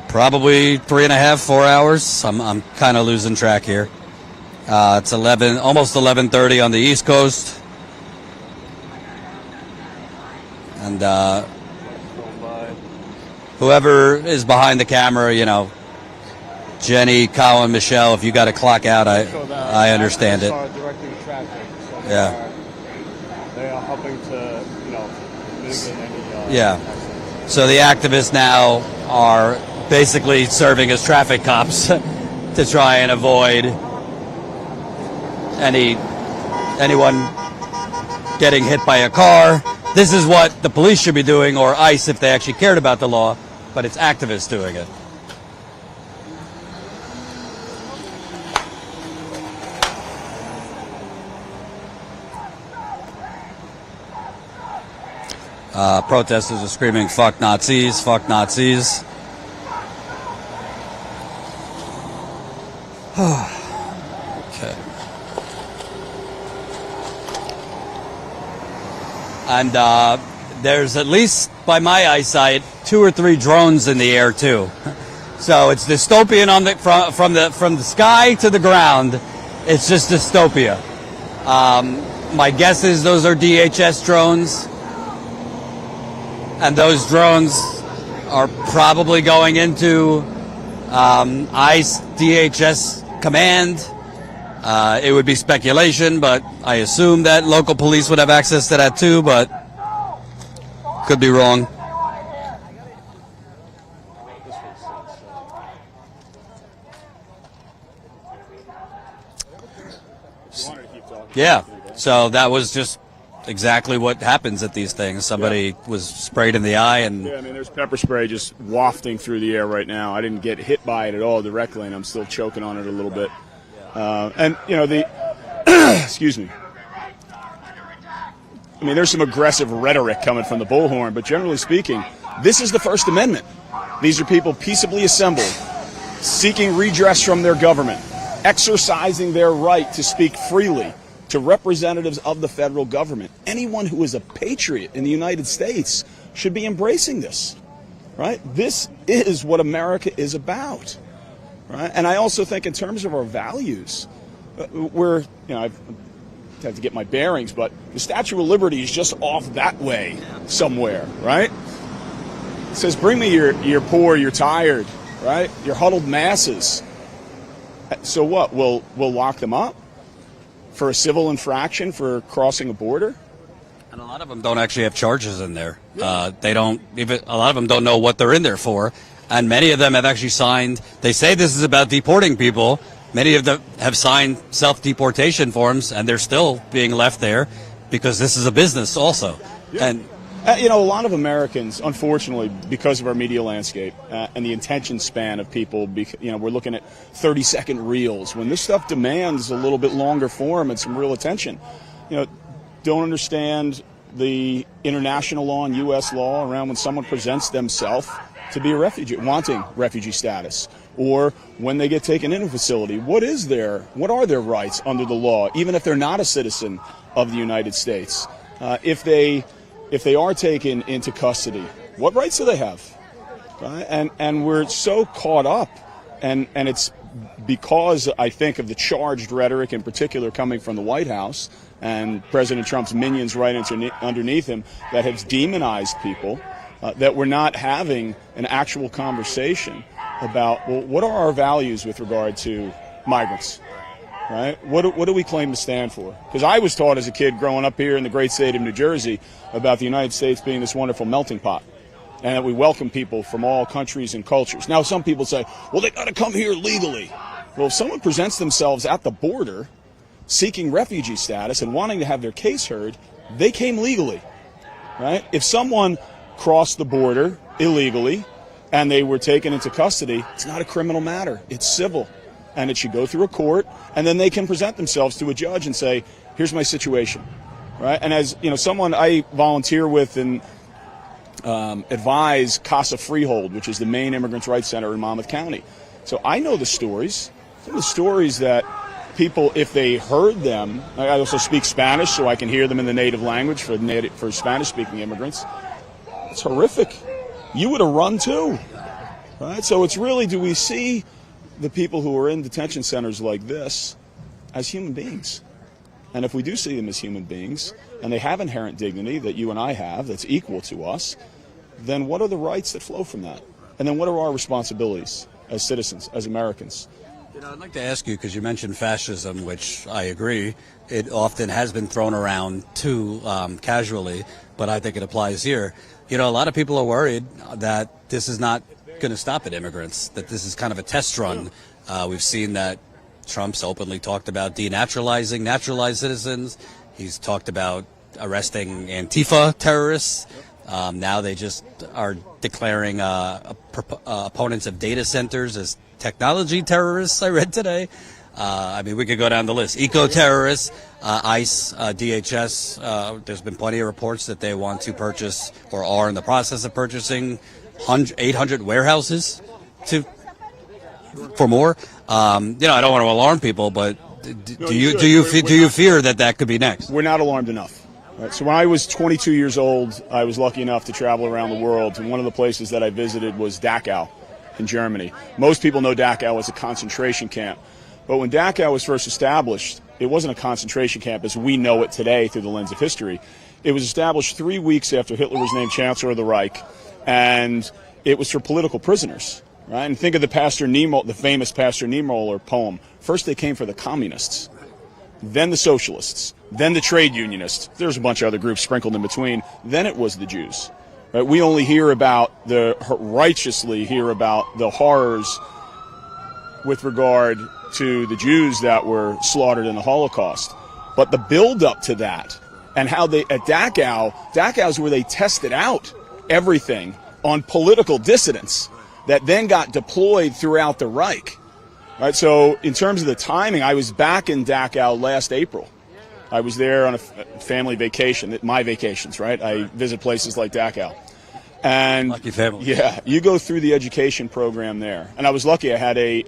probably 3.5, 4 hours. I'm kind of losing track here. It's almost 11:30 on the East Coast. And whoever is behind the camera, Jenny, Colin, Michelle, if you got to clock out, I understand it. Yeah. They are helping to, mitigate any. Yeah. So the activists now are basically serving as traffic cops to try and avoid anyone getting hit by a car. This is what the police should be doing, or ICE if they actually cared about the law, but it's activists doing it. Protesters are screaming, "Fuck Nazis, fuck Nazis." Okay. And there's, at least by my eyesight, 2 or 3 drones in the air too. So it's dystopian from the sky to the ground. It's just dystopia. My guess is those are DHS drones. And those drones are probably going into ICE DHS command. It would be speculation, but I assume that local police would have access to that too, but could be wrong. Yeah, so that was just exactly what happens at these things. Somebody was sprayed in the eye, and there's pepper spray just wafting through the air right now. I didn't get hit by it at all directly, and I'm still choking on it a little bit. Excuse me. There's some aggressive rhetoric coming from the bullhorn, but generally speaking, this is the First Amendment. These are people peaceably assembled, seeking redress from their government, exercising their right to speak freely to representatives of the federal government. Anyone who is a patriot in the United States should be embracing this, right? This is what America is about, right? And I also think in terms of our values, I've had to get my bearings, but the Statue of Liberty is just off that way somewhere, right? It says, bring me your poor, your tired, right? Your huddled masses. So what? We'll lock them up for a civil infraction for crossing a border? And a lot of them don't actually have charges in there. They don't even. A lot of them don't know what they're in there for, and many of them have actually signed. They say this is about deporting people. Many of them have signed self-deportation forms, and they're still being left there because this is a business also. Yeah. And a lot of Americans, unfortunately, because of our media landscape and the attention span of people, we're looking at 30-second reels. When this stuff demands a little bit longer form and some real attention, don't understand the international law and U.S. law around when someone presents themselves to be a refugee, wanting refugee status, or when they get taken in a facility. What are their rights under the law, even if they're not a citizen of the United States? If they are taken into custody, what rights do they have? Right? And we're so caught up, and it's because, I think, of the charged rhetoric in particular coming from the White House and President Trump's minions right underneath him that has demonized people, that we're not having an actual conversation about, well, what are our values with regard to migrants, right? What do we claim to stand for? Because I was taught as a kid growing up here in the great state of New Jersey about the United States being this wonderful melting pot, and that we welcome people from all countries and cultures. Now, some people say, well, they got to come here legally. Well, if someone presents themselves at the border seeking refugee status and wanting to have their case heard, they came legally, right? If someone crossed the border illegally and they were taken into custody, it's not a criminal matter. It's civil, and it should go through a court, and then they can present themselves to a judge and say, here's my situation, right? And as you know, someone I volunteer with and advise Casa Freehold, which is the main immigrants' rights center in Monmouth County. So I know the stories. Some of the stories that people, if they heard them, I also speak Spanish, so I can hear them in the native language for Spanish-speaking immigrants. It's horrific. You would have run too, right? So it's really, do we see the people who are in detention centers like this as human beings? And if we do see them as human beings, and they have inherent dignity that you and I have that's equal to us, then what are the rights that flow from that? And then what are our responsibilities as citizens, as Americans? You know, I'd like to ask you, because you mentioned fascism, which I agree, it often has been thrown around too casually, but I think it applies here. You know, a lot of people are worried that this is not going to stop at immigrants, that this is kind of a test run. We've seen that Trump's openly talked about denaturalizing naturalized citizens. He's talked about arresting Antifa terrorists. Now they just are declaring opponents of data centers as technology terrorists, I read today. I mean, we could go down the list. Eco-terrorists, ICE, DHS. There's been plenty of reports that they want to purchase or are in the process of purchasing 800 warehouses for more. You know, I don't want to alarm people, but do you fear that could be next? We're not alarmed enough. Right? So when I was 22 years old, I was lucky enough to travel around the world, and one of the places that I visited was Dachau in Germany. Most people know Dachau as a concentration camp. But when Dachau was first established, it wasn't a concentration camp as we know it today through the lens of history. It was established 3 weeks after Hitler was named Chancellor of the Reich, and it was for political prisoners. Right? And think of the famous Pastor Niemöller poem. First they came for the communists, then the socialists, then the trade unionists. There's a bunch of other groups sprinkled in between. Then it was the Jews. Right? We only righteously hear about the horrors with regard to the Jews that were slaughtered in the Holocaust. But the build-up to that, and how at Dachau is where they tested out everything on political dissidents that then got deployed throughout the Reich. Right, so in terms of the timing, I was back in Dachau last April. I was there on a family vacation, my vacations, right? I visit places like Dachau. And lucky family. Yeah, you go through the education program there. And I was lucky.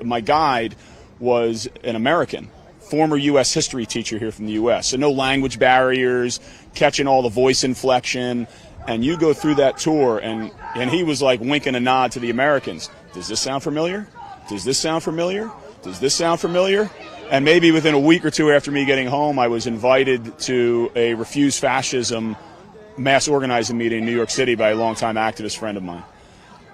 My guide was an American, former U.S. history teacher here from the U.S. So no language barriers, catching all the voice inflection. And you go through that tour, and he was like winking a nod to the Americans. Does this sound familiar? Does this sound familiar? Does this sound familiar? And maybe within a week or two after me getting home, I was invited to a Refuse Fascism mass organizing meeting in New York City by a longtime activist friend of mine.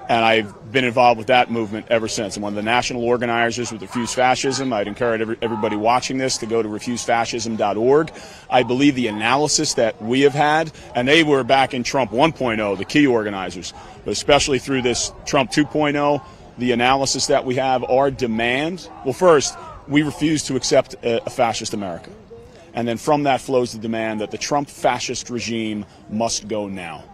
And I've been involved with that movement ever since. I'm one of the national organizers with Refuse Fascism. I'd encourage everybody watching this to go to refusefascism.org. I believe the analysis that we have had, and they were back in Trump 1.0, the key organizers, but especially through this Trump 2.0, the analysis that we have, our demand. Well, first, we refuse to accept a fascist America. And then from that flows the demand that the Trump fascist regime must go now.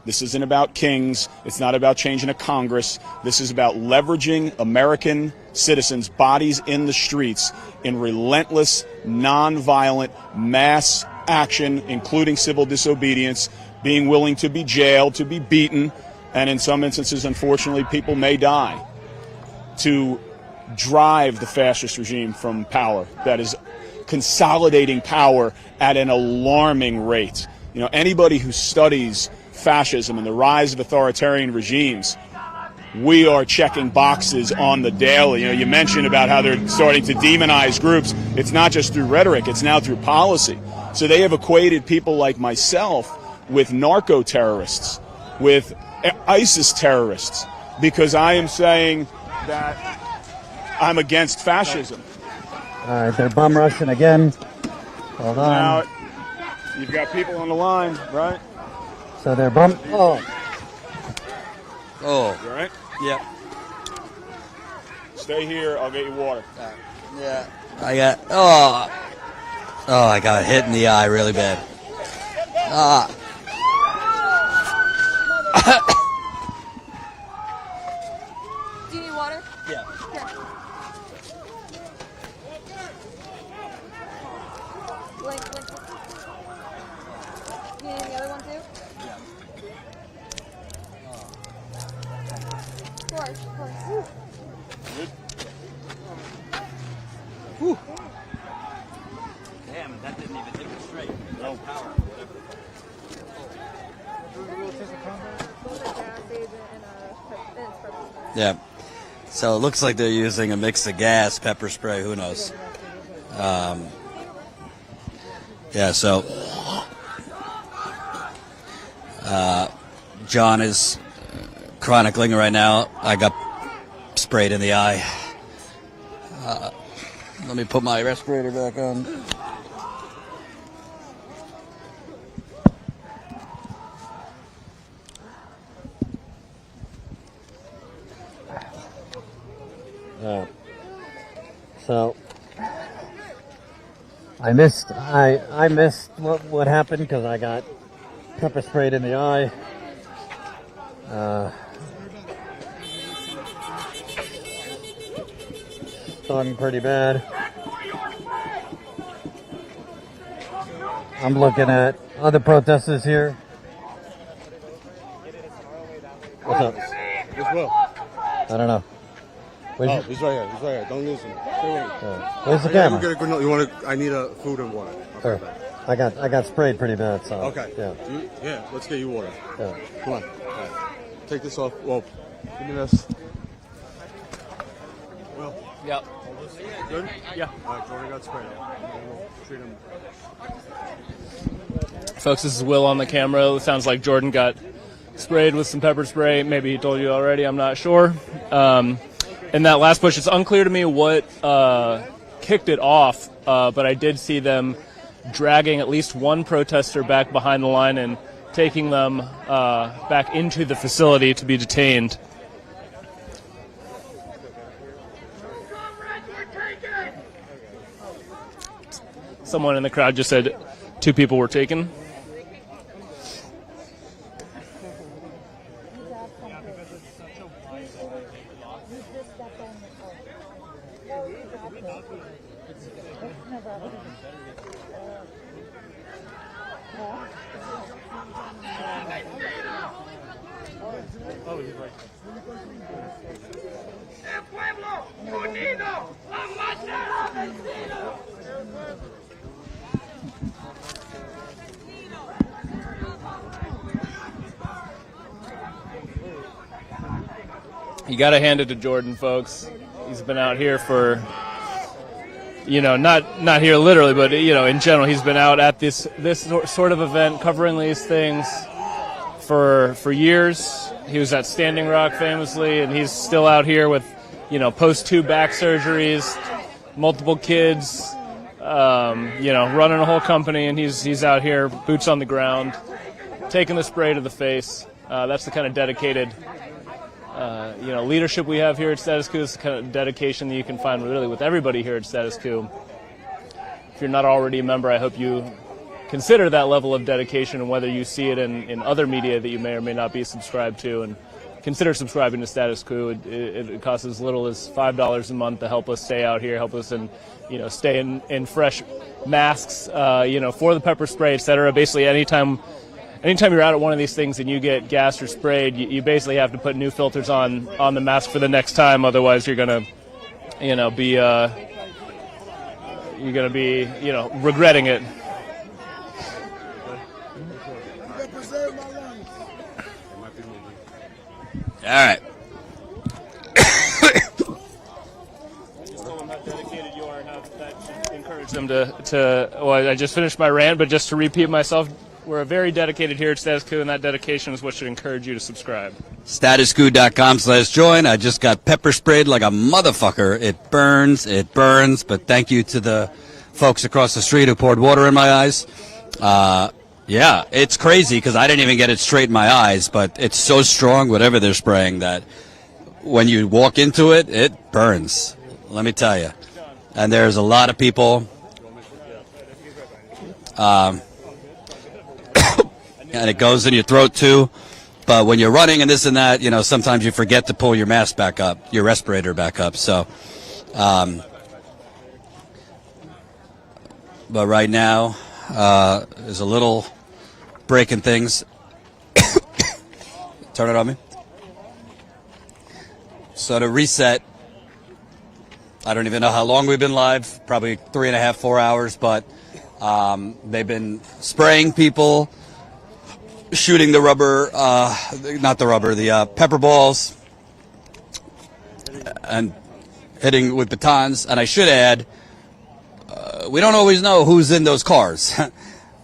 This isn't about kings. It's not about changing a Congress. This is about leveraging American citizens' bodies in the streets in relentless, nonviolent, mass action, including civil disobedience, being willing to be jailed, to be beaten, and in some instances, unfortunately, people may die, to drive the fascist regime from power that is consolidating power at an alarming rate. You know, anybody who studies fascism and the rise of authoritarian regimes, we are checking boxes on the daily. You know, you mentioned about how they're starting to demonize groups. It's not just through rhetoric, it's now through policy. So they have equated people like myself with narco-terrorists, with ISIS terrorists, because I am saying that I'm against fascism. All right, they're bum rushing again. Hold on. Now, you've got people on the line, right? So they're bum. Oh. Oh. You all right? Yep. Stay here. I'll get you water. Yeah. I got hit in the eye really bad. Do you need water? Yeah. Here. Blink. You need the other one too? Yeah. Of course. Good. Whew. Damn, that didn't even hit me straight. No power. Yeah. So it looks like they're using a mix of gas, pepper spray, who knows. Yeah, so John is chronicling right now. I got sprayed in the eye. Let me put my respirator back on. So I missed what happened because I got pepper sprayed in the eye. Stung pretty bad. I'm looking at other protesters here. What's up? As well. I don't know. Where's He's right here. He's right here. Don't lose him. Stay with him. Where's the I camera? gotta go get you want to? I need a food and water. Sure. I got sprayed pretty bad. So Okay. yeah. Yeah. Let's get you water. Yeah. Come on. All right. Take this off. Well, give me this. Well. Yep. Good. Yeah. All right. Jordan got sprayed. We'll treat him. Folks, this is Will on the camera. It sounds like Jordan got sprayed with some pepper spray. Maybe he told you already. I'm not sure. In that last push, it's unclear to me what kicked it off, but I did see them dragging at least one protester back behind the line and taking them back into the facility to be detained. Someone in the crowd just said 2 people were taken. You got to hand it to Jordan, folks. He's been out here for, not here literally, but, in general, he's been out at this sort of event covering these things for years. He was at Standing Rock famously, and he's still out here with, post-2 back surgeries, multiple kids, running a whole company, and he's out here, boots on the ground, taking the spray to the face. That's the kind of dedicated leadership we have here at Status Coup. Is the kind of dedication that you can find really with everybody here at Status Coup. If you're not already a member, I hope you consider that level of dedication, and whether you see it in other media that you may or may not be subscribed to, and consider subscribing to Status Coup. It costs as little as $5 a month to help us stay out here, help us stay in fresh masks, for the pepper spray, etc. Basically, anytime you're out at one of these things and you get gassed or sprayed, you basically have to put new filters on the mask for the next time. Otherwise, you're gonna, be regretting it. All right. Just tell them how dedicated you are and how that should encourage them to. Well, I just finished my rant, but just to repeat myself, We're very dedicated here at Status Coup, and that dedication is what should encourage you to subscribe. Statuscoup.com/join. I just got pepper sprayed like a motherfucker. It burns, but thank you to the folks across the street who poured water in my eyes. Yeah, it's crazy because I didn't even get it straight in my eyes, but it's so strong, whatever they're spraying, that when you walk into it, it burns. Let me tell you. And there's a lot of people. And it goes in your throat too. But when you're running and this and that, you know, sometimes you forget to pull your mask back up, your respirator back up. So, but right now, there's a little break in things. Turn it on me. So to reset, I don't even know how long we've been live, probably 3.5, 4 hours, but they've been spraying people, shooting the rubber, the pepper balls, and hitting with batons. And I should add, we don't always know who's in those cars.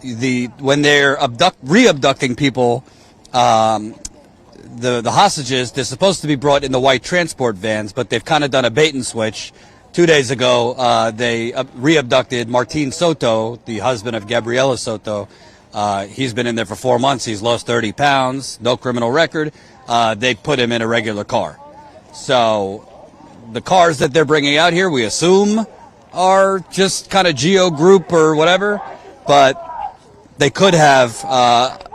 When they're re-abducting people, the hostages, they're supposed to be brought in the white transport vans, but they've kind of done a bait and switch. 2 days ago, they re-abducted Martin Soto, the husband of Gabriela Soto. He's been in there for 4 months. He's lost 30 pounds, no criminal record. They put him in a regular car. So the cars that they're bringing out here, we assume, are just kind of Geo Group or whatever, but they could have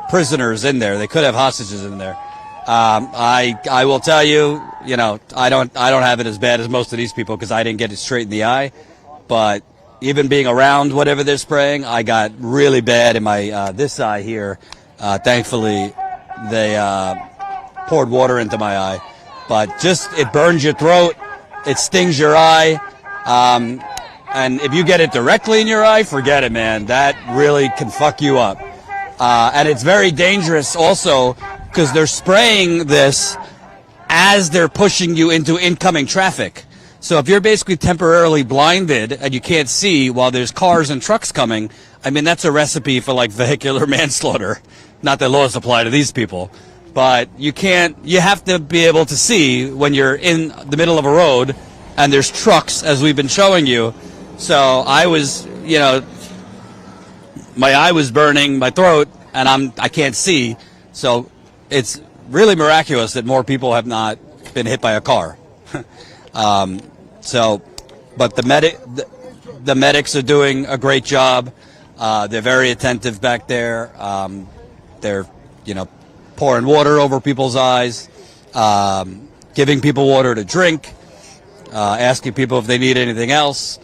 prisoners in there. They could have hostages in there. I will tell you, you know, I don't have it as bad as most of these people because I didn't get it straight in the eye. But even being around whatever they're spraying, I got really bad in my this eye here. Thankfully, they poured water into my eye. But just it burns your throat, it stings your eye, and if you get it directly in your eye, forget it, man. That really can fuck you up. And it's very dangerous also because they're spraying this as they're pushing you into incoming traffic. So if you're basically temporarily blinded and you can't see while there's cars and trucks coming, I mean, that's a recipe for like vehicular manslaughter. Not that laws apply to these people, but you have to be able to see when you're in the middle of a road and there's trucks, as we've been showing you. So I was, you know, my eye was burning, my throat, and I can't see. So it's really miraculous that more people have not been hit by a car. But the medics are doing a great job. They're very attentive back there. They're, you know, pouring water over people's eyes, giving people water to drink, asking people if they need anything else.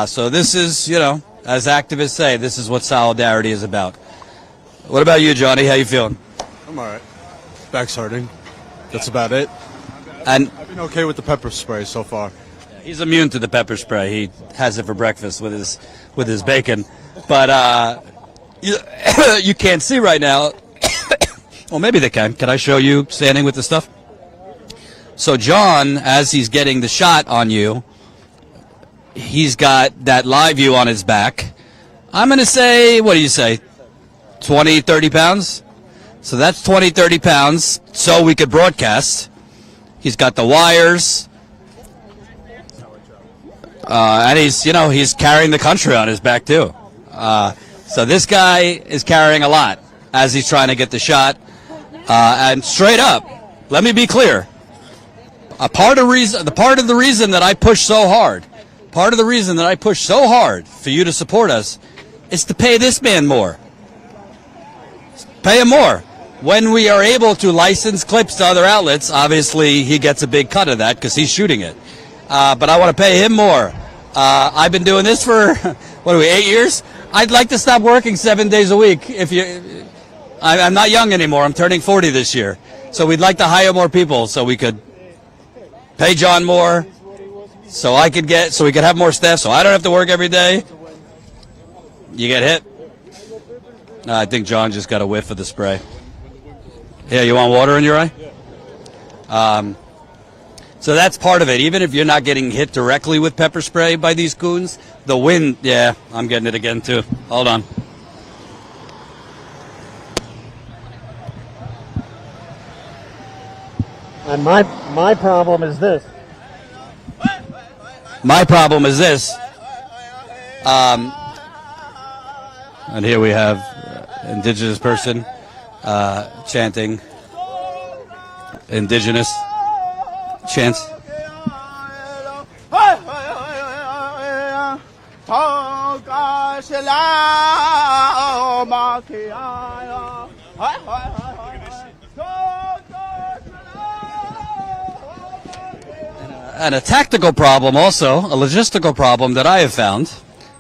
So this is, you know, as activists say, this is what solidarity is about. What about you, Johnny? How you feeling? I'm all right. Back's hurting. That's about it. And I've been okay with the pepper spray so far. He's immune to the pepper spray. He has it for breakfast with his bacon. But you can't see right now. Well, maybe they can. Can I show you standing with the stuff? So John, as he's getting the shot on you, he's got that live view on his back. I'm going to say, what do you say, 20, 30 pounds? So that's 20, 30 pounds, so we could broadcast. He's got the wires. And he's carrying the country on his back, too. So this guy is carrying a lot as he's trying to get the shot. And straight up, let me be clear. Part of the reason that I push so hard for you to support us is to pay this man more. Pay him more. When we are able to license clips to other outlets, obviously he gets a big cut of that because he's shooting it. But I want to pay him more. I've been doing this for, 8 years? I'd like to stop working 7 days a week. I'm not young anymore. I'm turning 40 this year. So we'd like to hire more people so we could pay John more, so we could have more staff, so I don't have to work every day. You get hit? I think John just got a whiff of the spray. Yeah, you want water in your eye? So that's part of it. Even if you're not getting hit directly with pepper spray by these goons, the wind, yeah, I'm getting it again too. Hold on. And my problem is this. My problem is this. And here we have indigenous person chanting indigenous chants. And a tactical problem also, a logistical problem that I have found,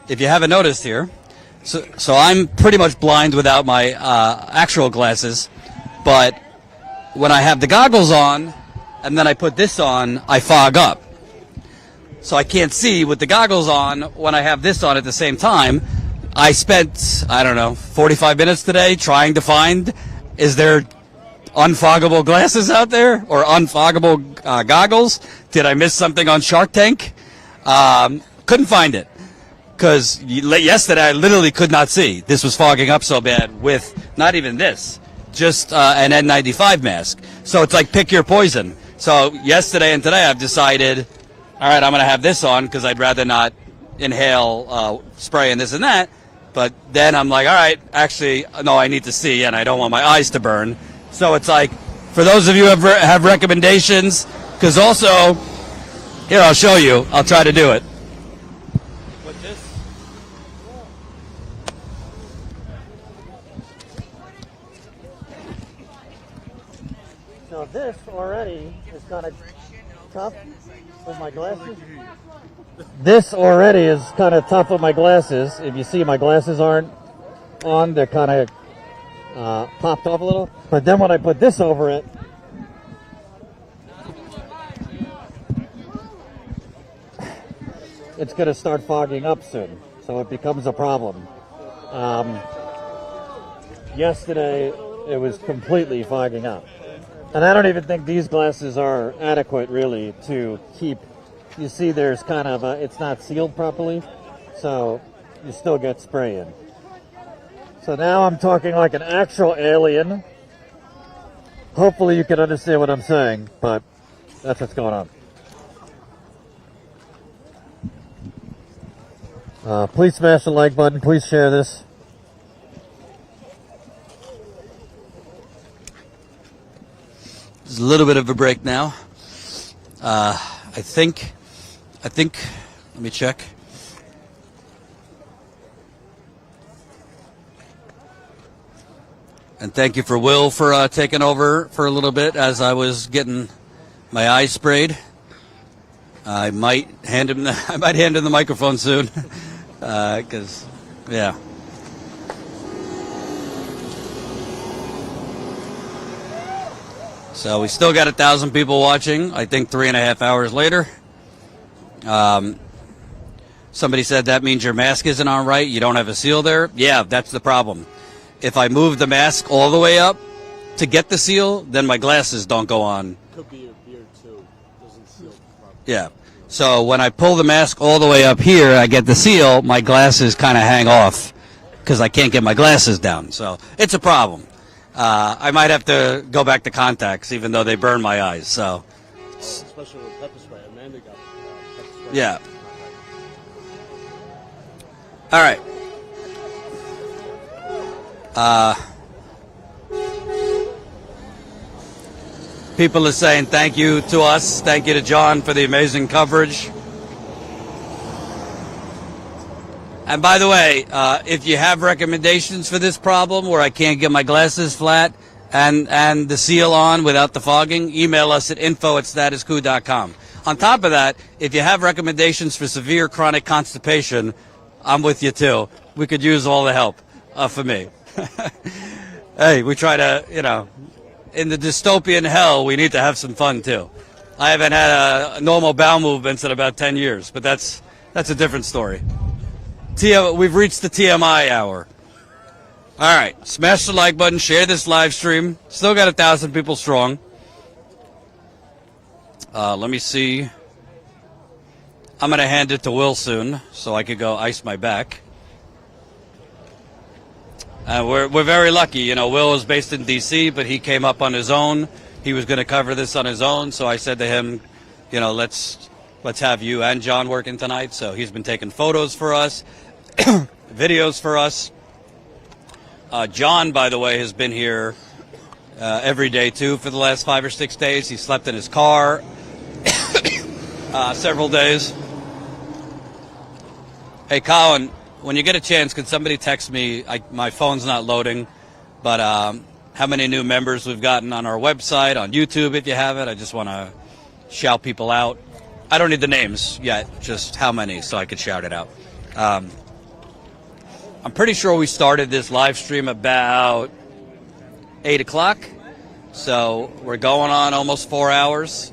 if you haven't noticed here. So I'm pretty much blind without my actual glasses, but when I have the goggles on and then I put this on, I fog up. So I can't see with the goggles on when I have this on at the same time. I spent, 45 minutes today trying to find, is there unfoggable glasses out there or unfoggable goggles? Did I miss something on Shark Tank? Couldn't find it. Because yesterday I literally could not see. This was fogging up so bad with not even this, just an N95 mask. So it's like pick your poison. So yesterday and today I've decided, all right, I'm going to have this on because I'd rather not inhale spray and this and that. But then I'm like, all right, actually, no, I need to see and I don't want my eyes to burn. So it's like, for those of you who have recommendations, because also, here, I'll show you. I'll try to do it. So this already is kind of tough with my glasses. This already is kind of tough with my glasses. If you see, my glasses aren't on. They're kind of popped off a little. But then when I put this over it, it's going to start fogging up soon. So it becomes a problem. Yesterday, it was completely fogging up. And I don't even think these glasses are adequate, really, to keep. You see, there's kind of it's not sealed properly, so you still get spray in. So now I'm talking like an actual alien. Hopefully you can understand what I'm saying, but that's what's going on. Please smash the like button. Please share this. There's a little bit of a break now. I think, let me check. And thank you for Will for taking over for a little bit as I was getting my eyes sprayed. I might hand him the microphone soon, because, yeah. So we still got 1,000 people watching, I think 3.5 hours later. Somebody said that means your mask isn't on right, you don't have a seal there. Yeah, that's the problem. If I move the mask all the way up to get the seal, then my glasses don't go on. Could be your beard too. Doesn't seal properly. Yeah. So when I pull the mask all the way up here, I get the seal, my glasses kind of hang off because I can't get my glasses down. So it's a problem. I might have to go back to contacts, even though they burn my eyes. So, especially with pepper spray. Amanda got pepper spray. Yeah. All right. People are saying thank you to us. Thank you to John for the amazing coverage. And by the way, if you have recommendations for this problem where I can't get my glasses flat and the seal on without the fogging, email us at info@statuscoup.com. On top of that, if you have recommendations for severe chronic constipation, I'm with you too. We could use all the help for me. Hey, we try to, in the dystopian hell, we need to have some fun too. I haven't had a normal bowel movements in about 10 years, but that's a different story. We've reached the TMI hour. All right, smash the like button, share this live stream. Still got 1,000 people strong. Let me see. I'm going to hand it to Will soon so I could go ice my back. We're very lucky. Will is based in D.C., but he came up on his own he was going to cover this on his own, so I said to him, you know, let's have you and John working tonight. So he's been taking photos for us, videos for us. John, by the way, has been here every day, too, for the last 5 or 6 days. He slept in his car several days. Hey, Colin, when you get a chance, could somebody text me? My phone's not loading, but how many new members we've gotten on our website, on YouTube, if you have it. I just want to shout people out. I don't need the names yet, just how many, so I could shout it out. I'm pretty sure we started this live stream about 8 o'clock, so we're going on almost 4 hours.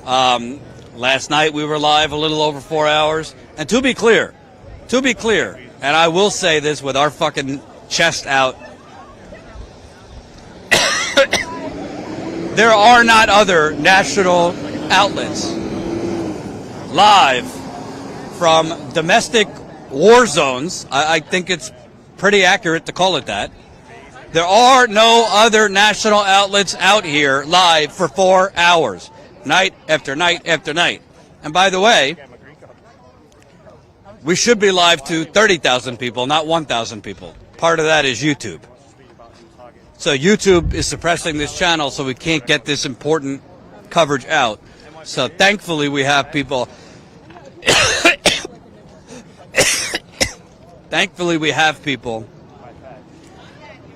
Last night we were live a little over 4 hours. And to be clear, and I will say this with our fucking chest out, there are not other national outlets live from domestic war zones. I think it's pretty accurate to call it that. There are no other national outlets out here live for 4 hours, night after night after night. And by the way, we should be live to 30,000 people, not 1,000 people. Part of that is YouTube. So YouTube is suppressing this channel, so we can't get this important coverage out. So thankfully we have people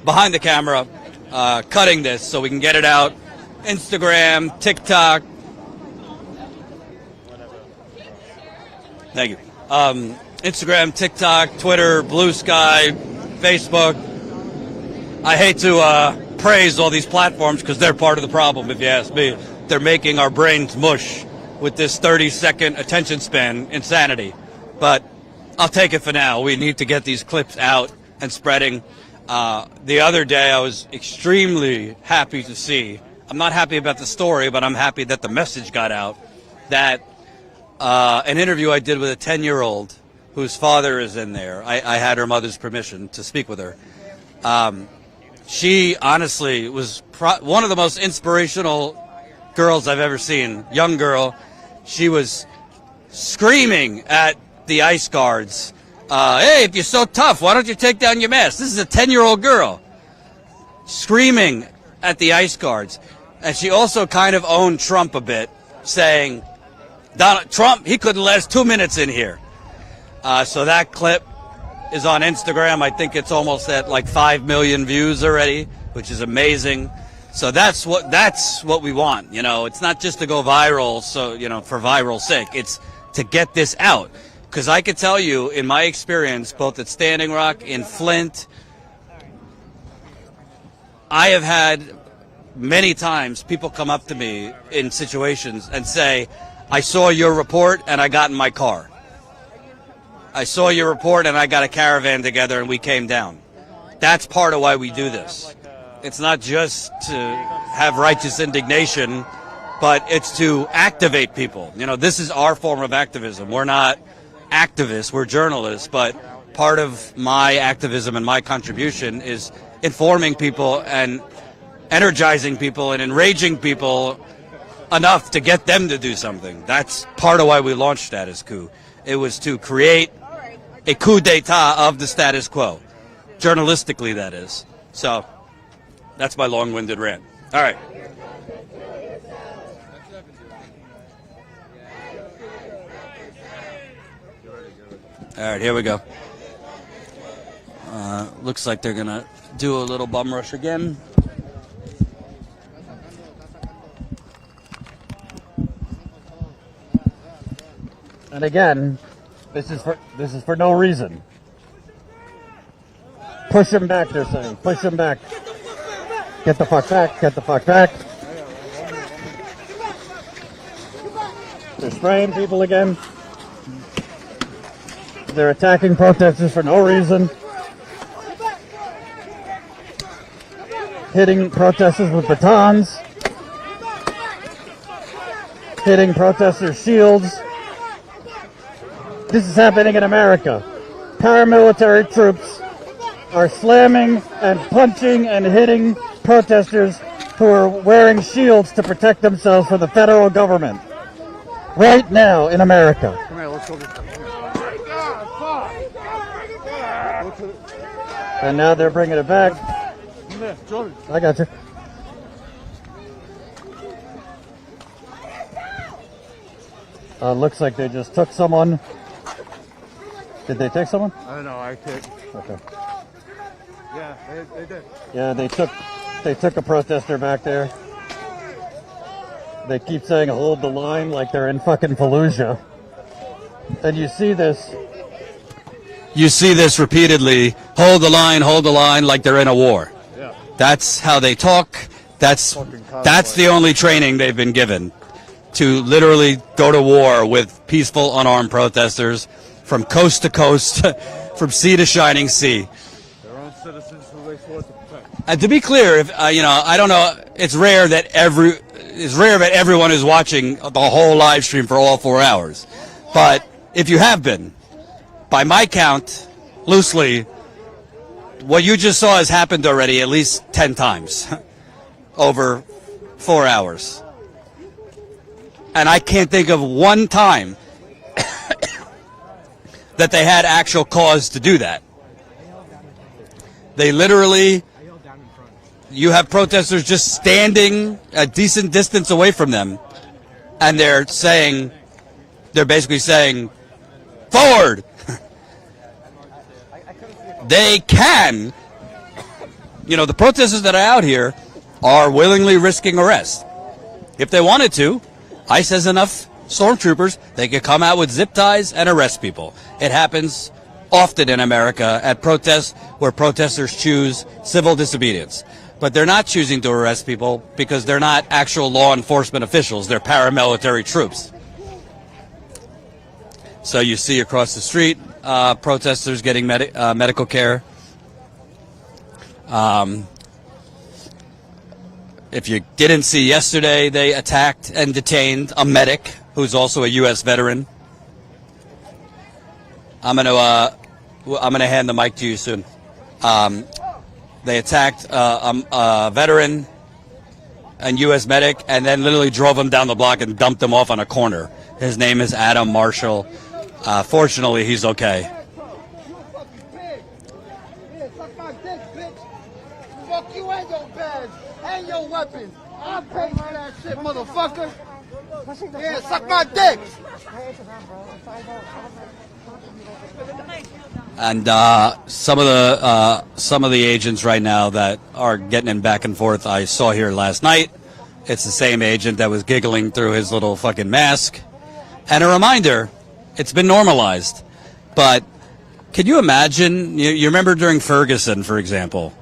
behind the camera cutting this so we can get it out. Instagram, TikTok. Thank you. Instagram, TikTok, Twitter, Blue Sky, Facebook. I hate to praise all these platforms because they're part of the problem, if you ask me. They're making our brains mush with this 30-second attention span insanity. But I'll take it for now. We need to get these clips out and spreading. The other day I was extremely happy to see, I'm not happy about the story, but I'm happy that the message got out, that an interview I did with a 10-year-old whose father is in there. I had her mother's permission to speak with her. She honestly was one of the most inspirational girls I've ever seen. Young girl. She was screaming at the ICE guards, hey, if you're so tough, why don't you take down your mask? This is a 10-year-old girl screaming at the ICE guards. And she also kind of owned Trump a bit, saying, Donald Trump, he couldn't last 2 minutes in here. So that clip is on Instagram. I think it's almost at like 5 million views already, which is amazing. So that's what we want. You know, it's not just to go viral, so, you know, for viral sake. It's to get this out. Because I could tell you, in my experience, both at Standing Rock, in Flint, I have had many times people come up to me in situations and say, I saw your report and I got in my car. I saw your report and I got a caravan together and we came down. That's part of why we do this. It's not just to have righteous indignation, but it's to activate people. You know, this is our form of activism. We're not activists, we're journalists, but part of my activism and my contribution is informing people and energizing people and enraging people enough to get them to do something. That's part of why we launched Status Coup. It was to create a coup d'etat of the status quo. Journalistically, that is. So, that's my long-winded rant. All right. All right, here we go. Looks like they're going to do a little bum rush again. And again, this is for no reason. Push him back, they're saying. Push him back. Get the fuck back. Get the fuck back. They're spraying people again. They're attacking protesters for no reason. Hitting protesters with batons. Hitting protesters' shields. This is happening in America. Paramilitary troops are slamming and punching and hitting protesters who are wearing shields to protect themselves from the federal government. Right now in America. Come here, let's go this way. And now they're bringing it back. Come there, Jordan. I got you. Looks like they just took someone. Did they take someone? I don't know, I can't. Okay. Yeah, they did. Yeah, they took a protester back there. They keep saying hold the line like they're in fucking Fallujah. And you see this. You see this repeatedly. Hold the line like they're in a war. Yeah. That's how they talk. That's the only training they've been given, to literally go to war with peaceful, unarmed protesters from coast to coast, from sea to shining sea. Their own citizens who they fought to protect. And to be clear, if I don't know, it's rare that everyone is watching the whole live stream for all 4 hours. But if you have been, by my count, loosely, what you just saw has happened already at least 10 times over 4 hours. And I can't think of one time that they had actual cause to do that. They literally, you have protesters just standing a decent distance away from them, and they're basically saying, forward! They can. The protesters that are out here are willingly risking arrest. If they wanted to, ICE has enough stormtroopers, they could come out with zip ties and arrest people. It happens often in America at protests where protesters choose civil disobedience. But they're not choosing to arrest people because they're not actual law enforcement officials. They're paramilitary troops. So you see across the street protesters getting medical care. If you didn't see yesterday, they attacked and detained a medic who's also a U.S. veteran. I'm gonna hand the mic to you soon. They attacked a veteran and U.S. medic, and then literally drove him down the block and dumped him off on a corner. His name is Adam Marshall. Fortunately, he's okay. Fuck you and your badge and your weapons. I'll pay for that shit, motherfucker. Yeah, suck my dick. And some of the agents right now that are getting in back and forth, I saw here last night. It's the same agent that was giggling through his little fucking mask. And a reminder, it's been normalized. But can you imagine, you remember during Ferguson, for example,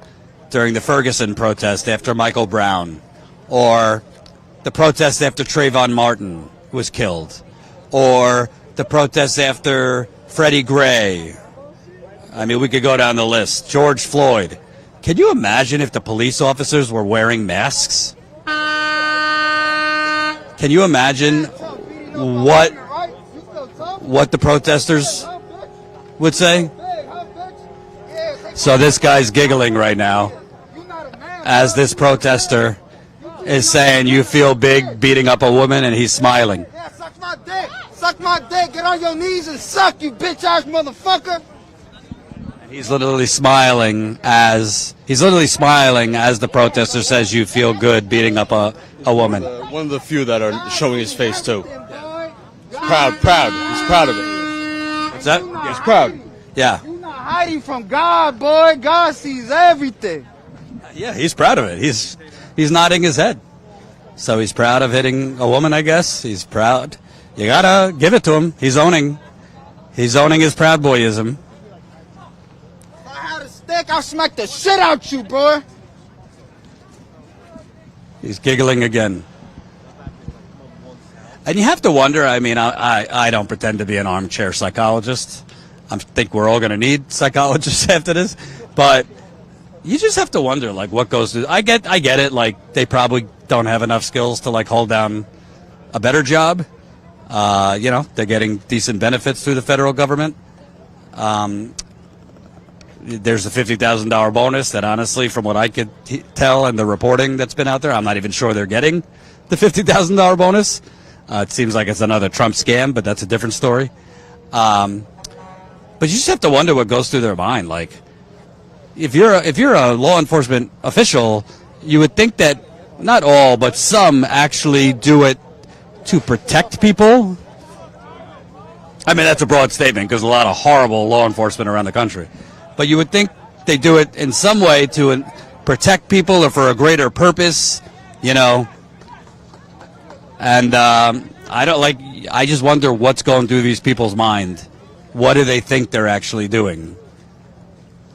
during the Ferguson protest after Michael Brown, or the protest after Trayvon Martin was killed, or the protest after Freddie Gray. I mean, we could go down the list. George Floyd. Can you imagine if the police officers were wearing masks? Can you imagine what the protesters would say? So this guy's giggling right now as this protester is saying, you feel big beating up a woman, and he's smiling. Yeah, suck my dick. Suck my dick. Get on your knees and suck, you bitch-ass motherfucker. He's literally smiling as the protester says, you feel good beating up a woman. One of the few that are showing his face too. Proud. He's proud of it. What's that? He's proud. Yeah. You're not hiding from God, boy. God sees everything. Yeah, he's proud of it. He's nodding his head. So he's proud of hitting a woman, I guess. He's proud. You gotta give it to him. He's owning his proud boyism. If I had a stick, I'll smack the shit out you, boy. He's giggling again. And you have to wonder, I mean, I don't pretend to be an armchair psychologist. I think we're all going to need psychologists after this. But you just have to wonder, like, what goes through. I get it. Like, they probably don't have enough skills to, like, hold down a better job. They're getting decent benefits through the federal government. there's a $50,000 bonus that honestly, from what I could tell and the reporting that's been out there, I'm not even sure they're getting the $50,000 bonus. It seems like it's another Trump scam, but that's a different story. But you just have to wonder what goes through their mind. Like, if you're a law enforcement official, you would think that not all, but some actually do it to protect people. I mean, that's a broad statement because a lot of horrible law enforcement around the country. But you would think they do it in some way to protect people or for a greater purpose, you know. And I just wonder what's going through these people's mind. What do they think they're actually doing?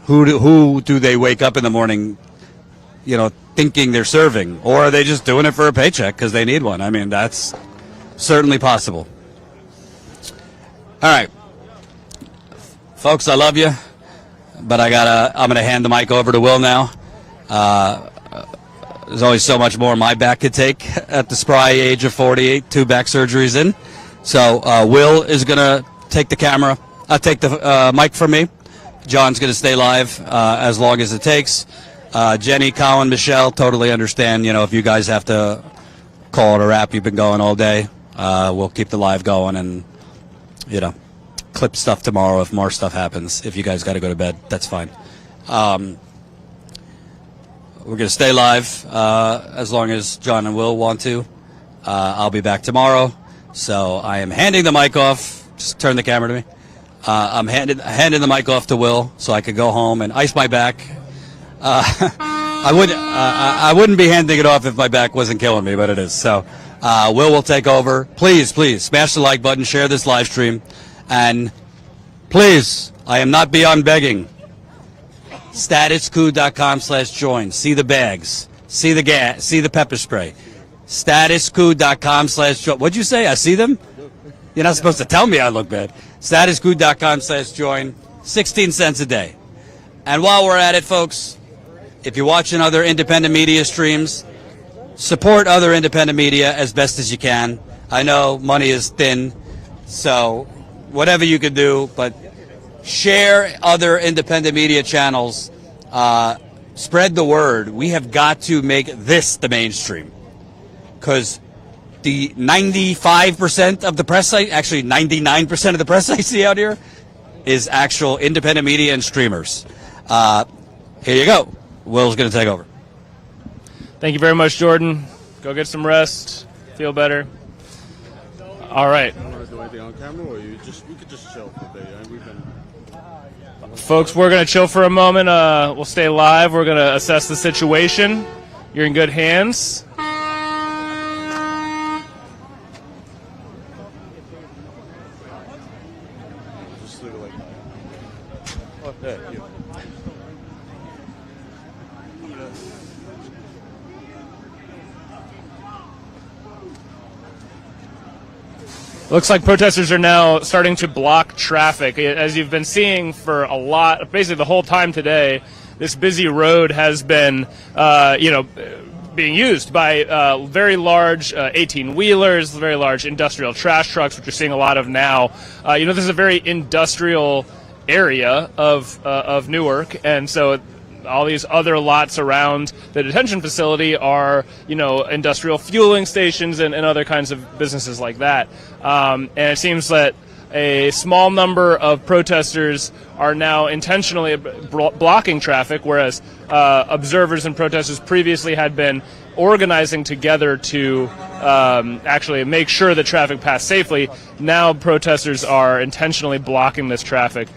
Who do they wake up in the morning, you know, thinking they're serving? Or are they just doing it for a paycheck because they need one? I mean, that's certainly possible. All right. Folks, I love you, but I'm gonna hand the mic over to Will now. There's always so much more my back could take at the spry age of 48, 2 back surgeries in. So Will is gonna take the mic from me. John's gonna stay live as long as it takes. Jenny, Colin, Michelle, totally understand. You know, if you guys have to call it a wrap, you've been going all day. We'll keep the live going and, you know, clip stuff tomorrow if more stuff happens. If you guys got to go to bed, that's fine. We're going to stay live as long as John and Will want to. I'll be back tomorrow. So I am handing the mic off. Just turn the camera to me. I'm handing the mic off to Will so I could go home and ice my back. I wouldn't be handing it off if my back wasn't killing me, but it is. So will take over. Please smash the like button, share this live stream, and please, I am not beyond begging. Statuscoup.com/join. See the bags. See the gas. See the pepper spray. Statuscoup.com/join. What'd you say? I see them? You're not supposed to tell me I look bad. Statuscoup.com/join. 16 cents a day. And while we're at it, folks, if you're watching other independent media streams, support other independent media as best as you can. I know money is thin, so whatever you can do, but share other independent media channels. Spread the word. We have got to make this the mainstream, because the 95% of the press site, actually 99% of the press I see out here, is actual independent media and streamers. Here you go. Will's going to take over. Thank you very much, Jordan. Go get some rest. Feel better. All right. Do anything on camera, or we could just chill for a bit. Folks, we're going to chill for a moment. We'll stay live. We're going to assess the situation. You're in good hands. Just leave it like that. Okay. Yeah. Looks like protesters are now starting to block traffic. As you've been seeing for basically the whole time today, this busy road has been, being used by very large 18-wheelers, very large industrial trash trucks, which you're seeing a lot of now. This is a very industrial area of Newark, and so all these other lots around the detention facility are, industrial fueling stations and other kinds of businesses like that. And it seems that a small number of protesters are now intentionally blocking traffic, whereas observers and protesters previously had been organizing together to actually make sure that traffic passed safely. Now protesters are intentionally blocking this traffic.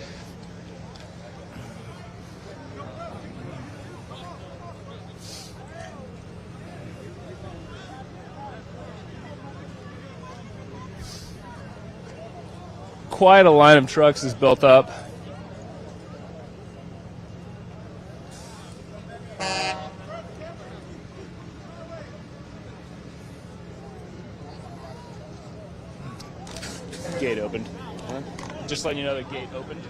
Quite a line of trucks is built up. Gate opened. Huh? Just letting you know the gate opened.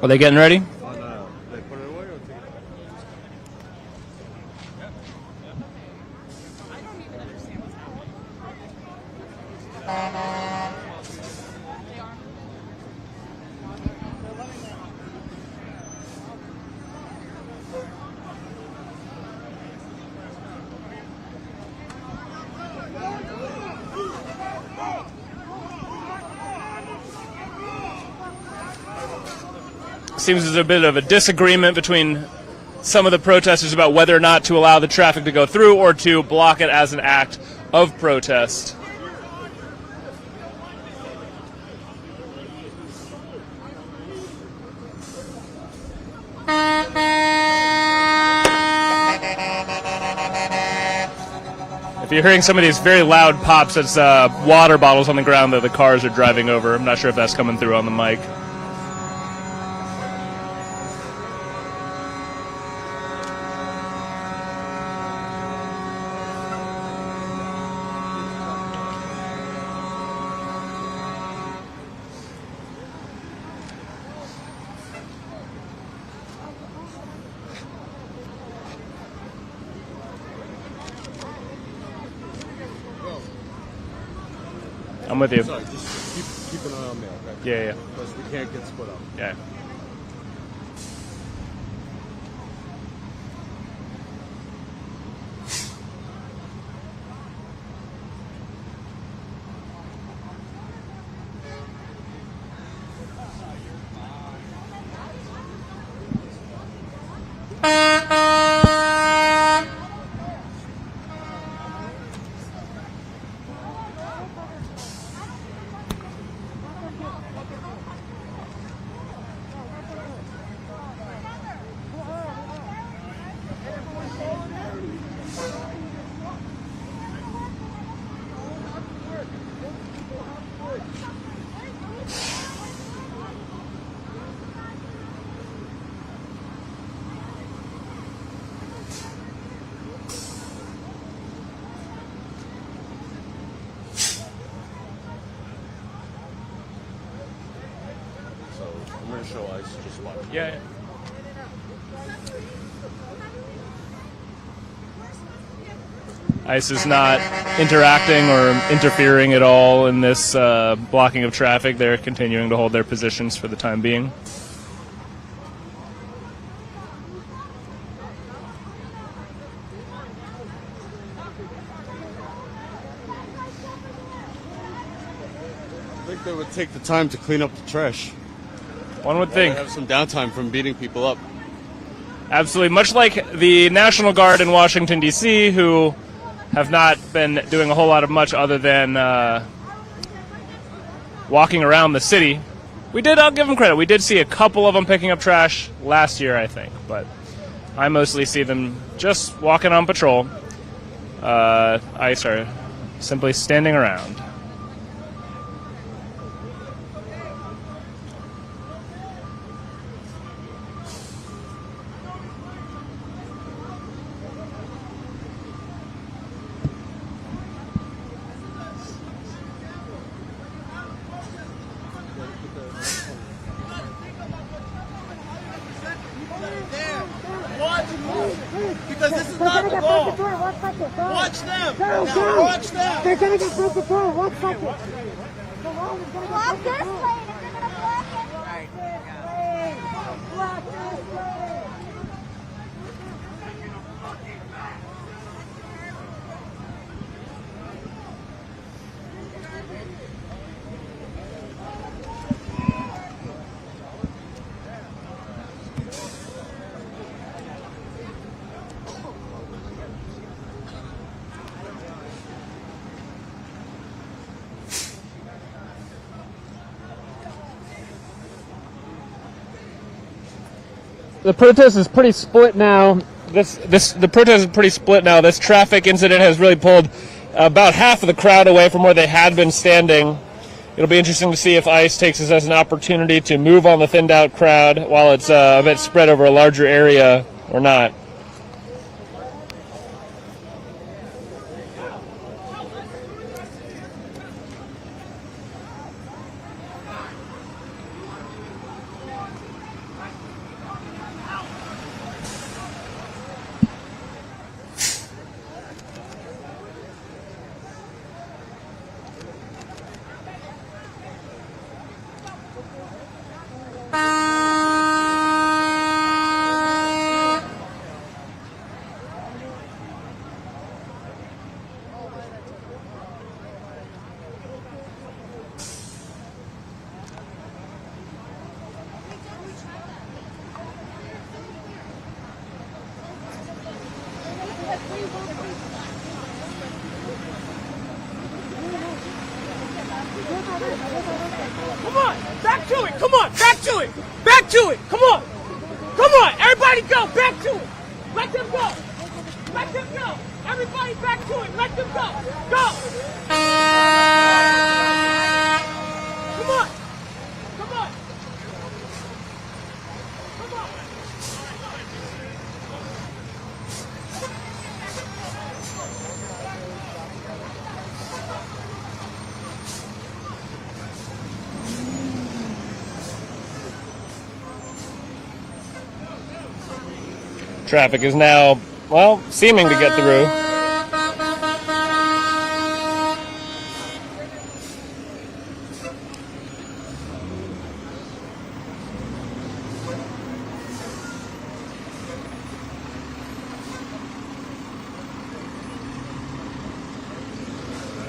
Are they getting ready? Seems there's a bit of a disagreement between some of the protesters about whether or not to allow the traffic to go through or to block it as an act of protest. If you're hearing some of these very loud pops, it's water bottles on the ground that the cars are driving over. I'm not sure if that's coming through on the mic. I'm with you. Sorry, just keep an eye on me, okay? Yeah. Because we can't get split up. Yeah. I'm going to show Ice just watch. Yeah. ICE is not interacting or interfering at all in this blocking of traffic. They're continuing to hold their positions for the time being. I think they would take the time to clean up the trash. One would think. Have some downtime from beating people up. Absolutely. Much like the National Guard in Washington, D.C., who have not been doing a whole lot of much other than walking around the city. I'll give them credit. We did see a couple of them picking up trash last year, I think. But I mostly see them just walking on patrol. ICE are simply standing around. Because this is not the goal. Watch them. Now watch them. They're going to get broke the door. 1 second. Block this lane. If they're going to block it. Block this lane. The protest is pretty split now. The protest is pretty split now. This traffic incident has really pulled about half of the crowd away from where they had been standing. It'll be interesting to see if ICE takes this as an opportunity to move on the thinned out crowd while it's a bit spread over a larger area or not. Come on, back to it. Come on, back to it. Back to it. Come on. Come on, everybody go. Back to it. Let them go. Let them go. Everybody back to it. Let them go. Go. Come on. Come on. Come on. Traffic is now, well, seeming to get through.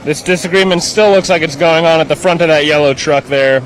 This disagreement still looks like it's going on at the front of that yellow truck there.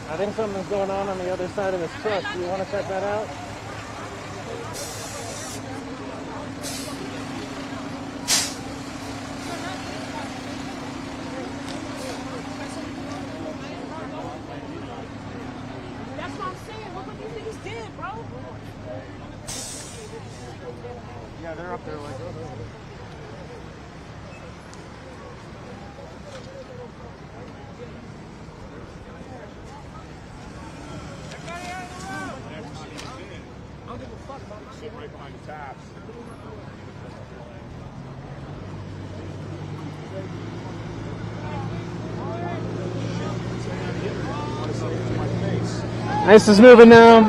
I think something's going on the other side of this truck. Do you want to check that out? That's what I'm saying. Look what these niggas did, bro. Yeah, they're up there like, oh, Right behind the taps. Ice is moving now.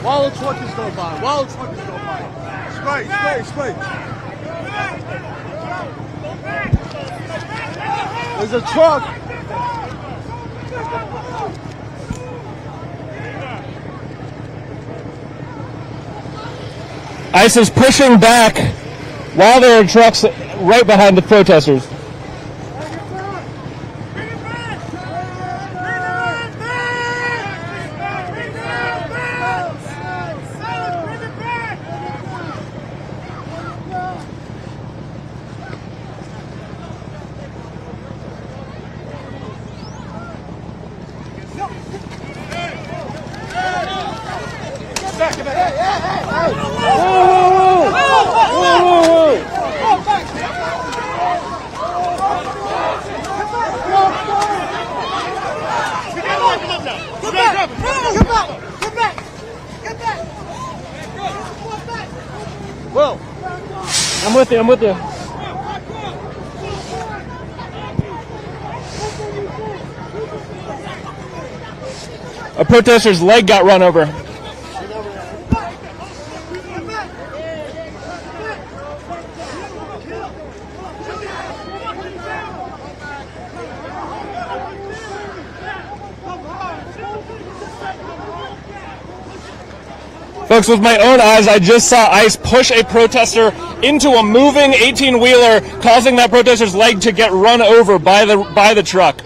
While the truckers go by. While the truckers go by. Straight, straight, straight. There's a truck. ICE is pushing back while there are trucks right behind the protesters. Whoa! I'm with you, I'm with you. A protester's leg got run over. Folks, with my own eyes, I just saw ICE push a protester into a moving 18-wheeler, causing that protester's leg to get run over by the truck.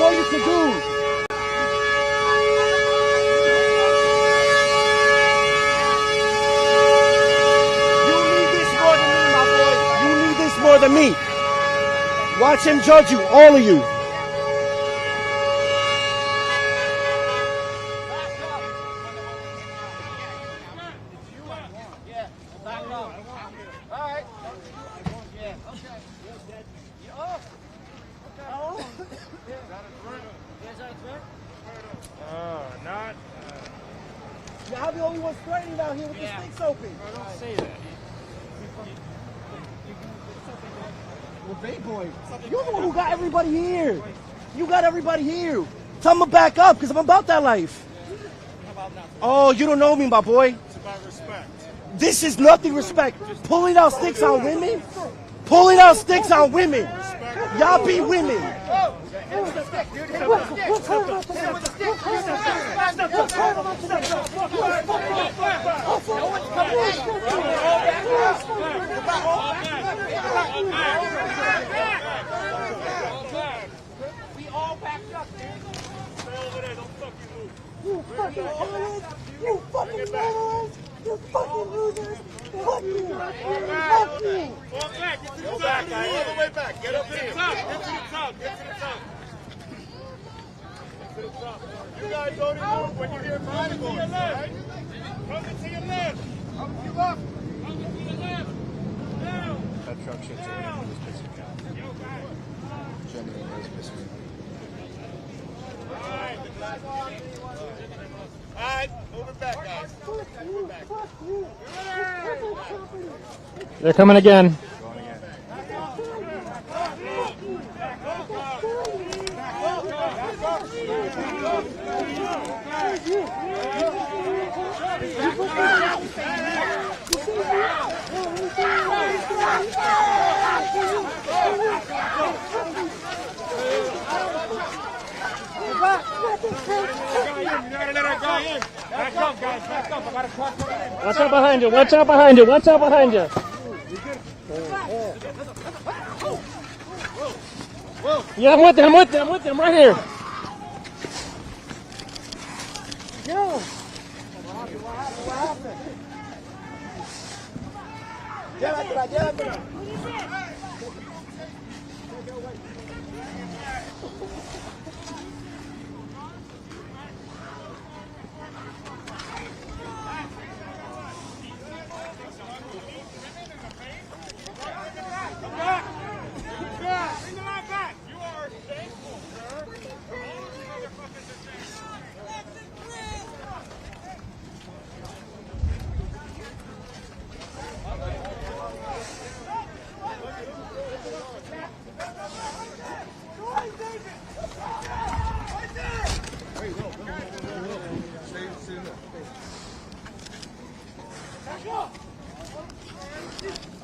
all you can do. More than me. Watch him judge you, all of you. Y'all the only ones threatening out here with the sticks open. Don't say that. Well, Bay Boy, you're the one who got everybody here. You got everybody here. Tell them to back up, because I'm about that life. Oh, you don't know me, my boy. It's about respect. This is nothing respect. Pulling out sticks on women? Pulling out sticks on women. Y'all be women. We all backed up, dude. Stay over there. Don't fucking move. You fucking cowards! You fucking murderers! You fucking losers! Fuck you! Fuck you! Fall back. Get to the top. All the way back. Get up here. Get to the top. Get to the top. Get to the top. You guys don't move when you hear my voice, right? Come to your left. Come to your left. Come to your left. Now. That truck shit's already was pissing me off. Genuinely was pissing me off. All right, move it back, guys. Move it back. They're coming again. Watch out behind you. Watch out behind you. Watch out behind you. Yeah, I'm with them. I'm with them right here. Yo. Llévatela.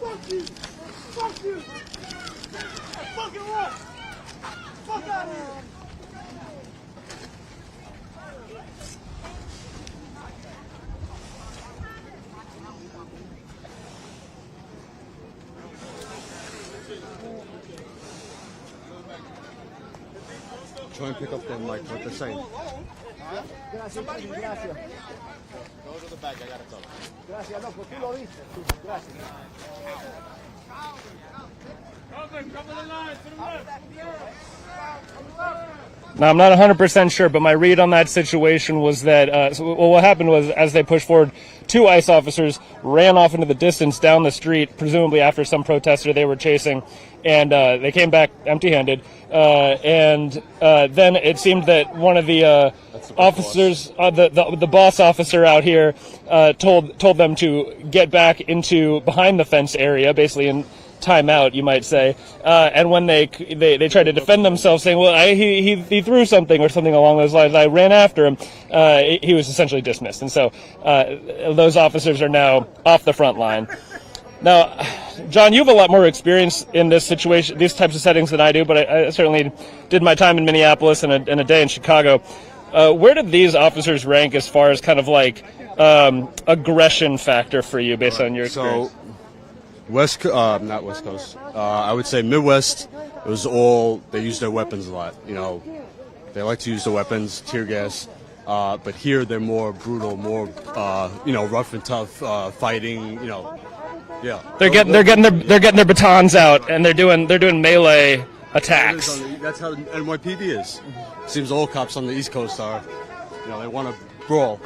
Fuck you! Fuck you! Fucking what? Fuck out of here! Try and pick up them, like, what they're saying. Gracias, gracias. Go to the back, I gotta go. Gracias, loco, tú lo viste. Gracias. Now, I'm not 100% sure, but my read on that situation was that what happened was, as they pushed forward, two ICE officers ran off into the distance down the street, presumably after some protester they were chasing, and they came back empty-handed. And then it seemed that one of the officers, the boss officer out here, told them to get back into behind the fence area, basically in timeout, you might say. And when they tried to defend themselves, saying, "Well, he threw something," or something along those lines, I ran after him. He was essentially dismissed, and so those officers are now off the front line. Now, John, you have a lot more experience in this situation, these types of settings than I do, but I certainly did my time in Minneapolis and a day in Chicago. Where did these officers rank as far as kind of like aggression factor for you, based on your experience? So, not West Coast. I would say Midwest. It was all, they used their weapons a lot. You know, They like to use the weapons, tear gas. But here they're more brutal, more rough and tough, fighting. Yeah. They're getting their batons out and they're doing melee attacks. That's how NYPD is. Seems all cops on the East Coast are. They want to brawl.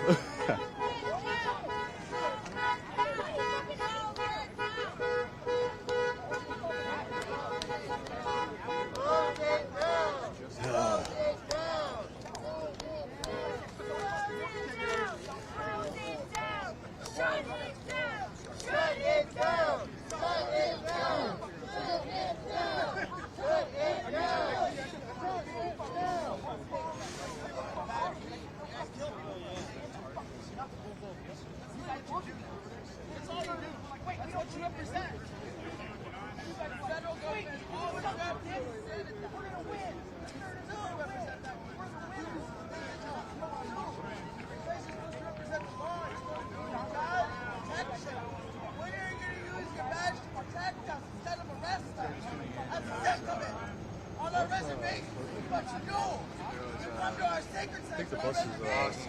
I think the bus is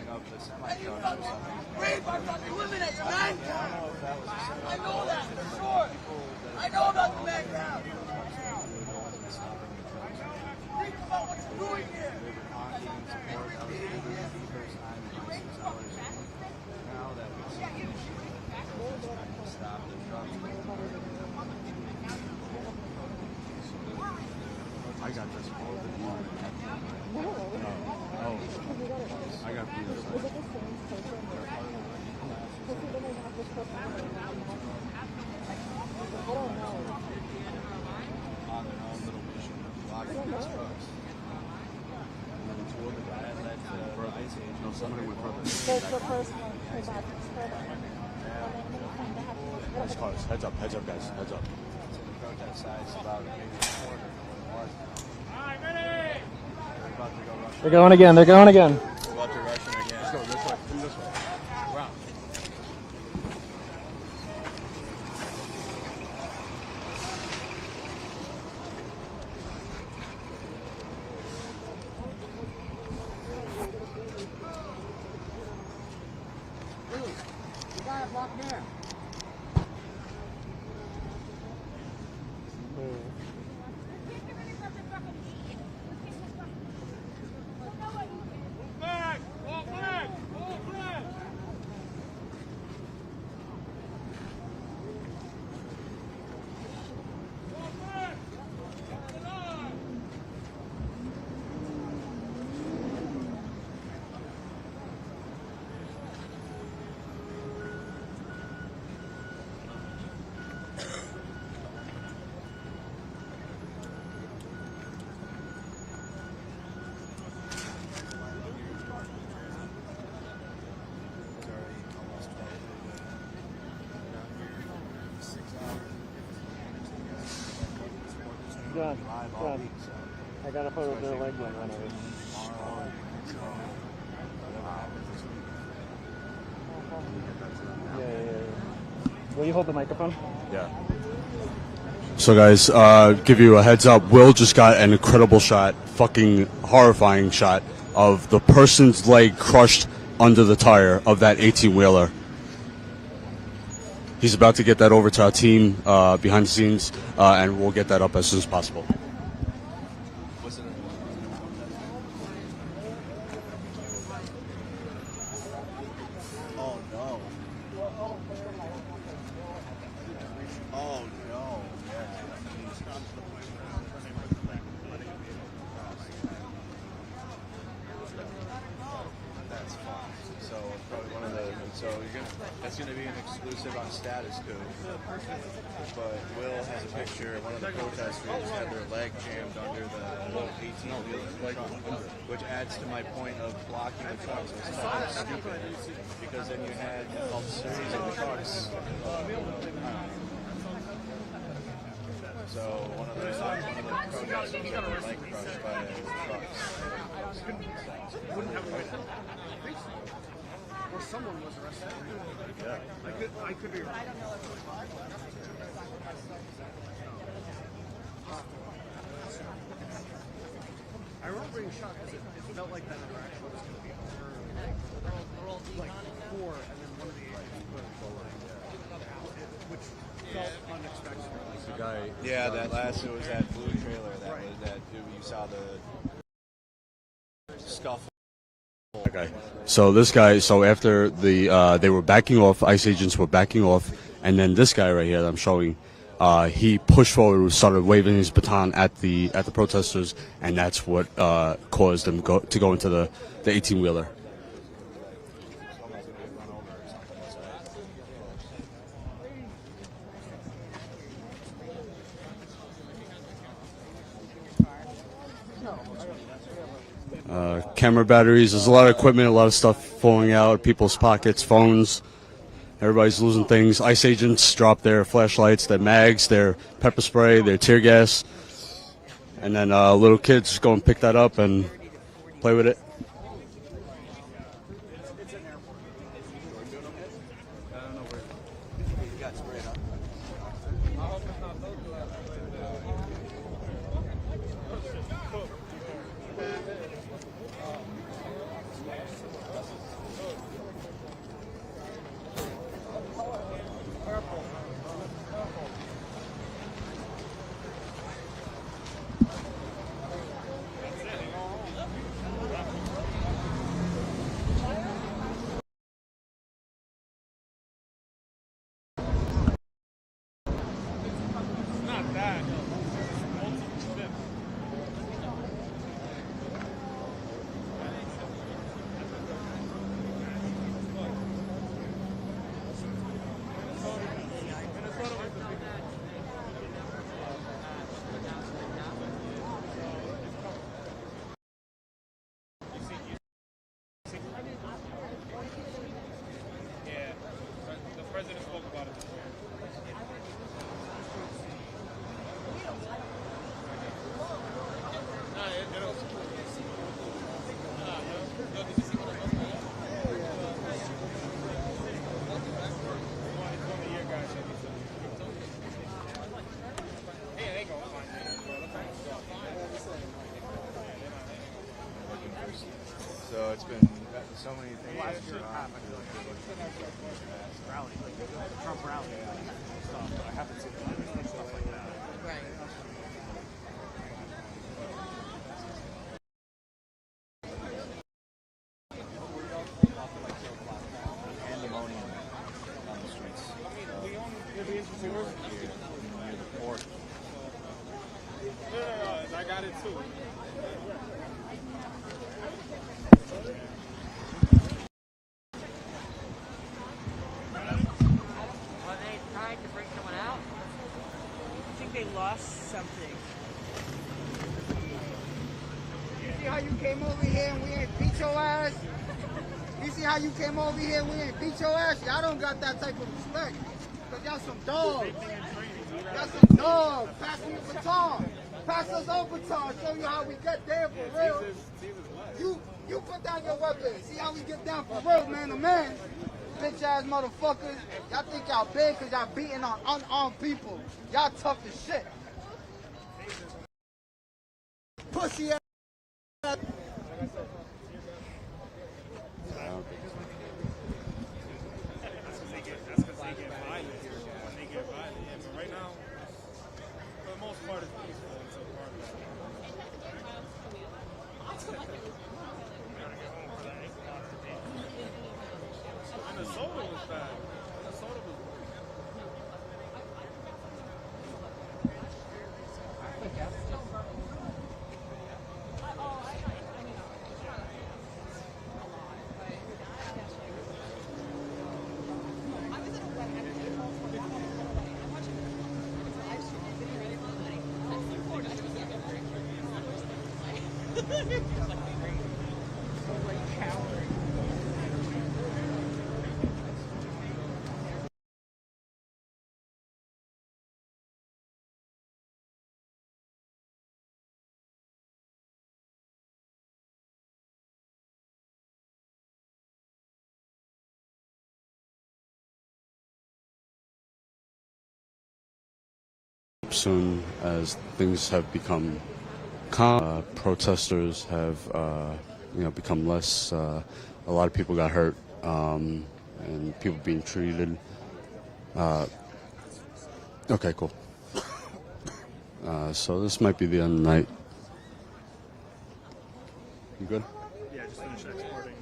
up this Brave our fucking women at man count. I know that for sure. I know about the man count. Think about what you're doing here. I got this all the morning. I got somebody went further. That's the first one. Nice cars. Heads up, guys. Heads up. Protest side's about maybe a quarter. Alright, ready! They're going again. They're going again. We're about to rush him again. Let's go this way. Come this way. Wow. You got it locked there. John, I got a photo of their leg when I was. Yeah. Will you hold the microphone? Yeah. So guys, give you a heads up. Will just got an incredible shot, fucking horrifying shot of the person's leg crushed under the tire of that 18-wheeler. He's about to get that over to our team behind the scenes, and we'll get that up as soon as possible. Oh no. Oh no. That's fine. So probably one of the. So that's gonna be an exclusive on Status Coup. But Will has a picture of one of the protesters had their leg jammed under the 18-wheeler truck, which adds to my point of blocking the trucks. It's kind of stupid because then you had a series of trucks. So one of the protesters had their leg crushed by trucks. Or someone was arrested. Yeah. I could be wrong. I remember being shocked. felt like that interaction was going to be over like 4, and then one of the agents put another out, which felt unexpected. The guy. Yeah, that last it was that blue trailer that was that you saw the scuffle. Okay. So this guy, so after they were backing off, ICE agents were backing off, and then this guy right here that I'm showing, he pushed forward, started waving his baton at the protesters, and that's what caused them to go into the 18-wheeler. Camera batteries, there's a lot of equipment, a lot of stuff falling out of people's pockets, phones. Everybody's losing things. ICE agents drop their flashlights, their mags, their pepper spray, their tear gas. And then little kids just go and pick that up and play with it. So it's been so many things. Last year it happened. Rally, like Trump rally stuff, but I haven't seen stuff like that. Right. Pandemonium on the streets. Near the port. No, I got it too. Something. You see how you came over here and we ain't beat your ass? You see how you came over here and we ain't beat your ass? Y'all don't got that type of respect. Because y'all some dogs. Y'all some dogs. Pass me the baton. Pass us over baton. Show you how we get there for real. You put down your weapon. See how we get down for real, man to man. Bitch ass motherfuckers. Y'all think y'all big because y'all beating on unarmed people. Y'all tough as shit. Pussy ass. That's because they get violent. They get violent. Yeah, but right now, for the most part, it's peaceful until part of it. And the soda was bad. The soda was Soon as things have become calm, protesters have become less. A lot of people got hurt, and people being treated. Okay, cool. So this might be the end of the night. You good? Yeah, just finish exporting.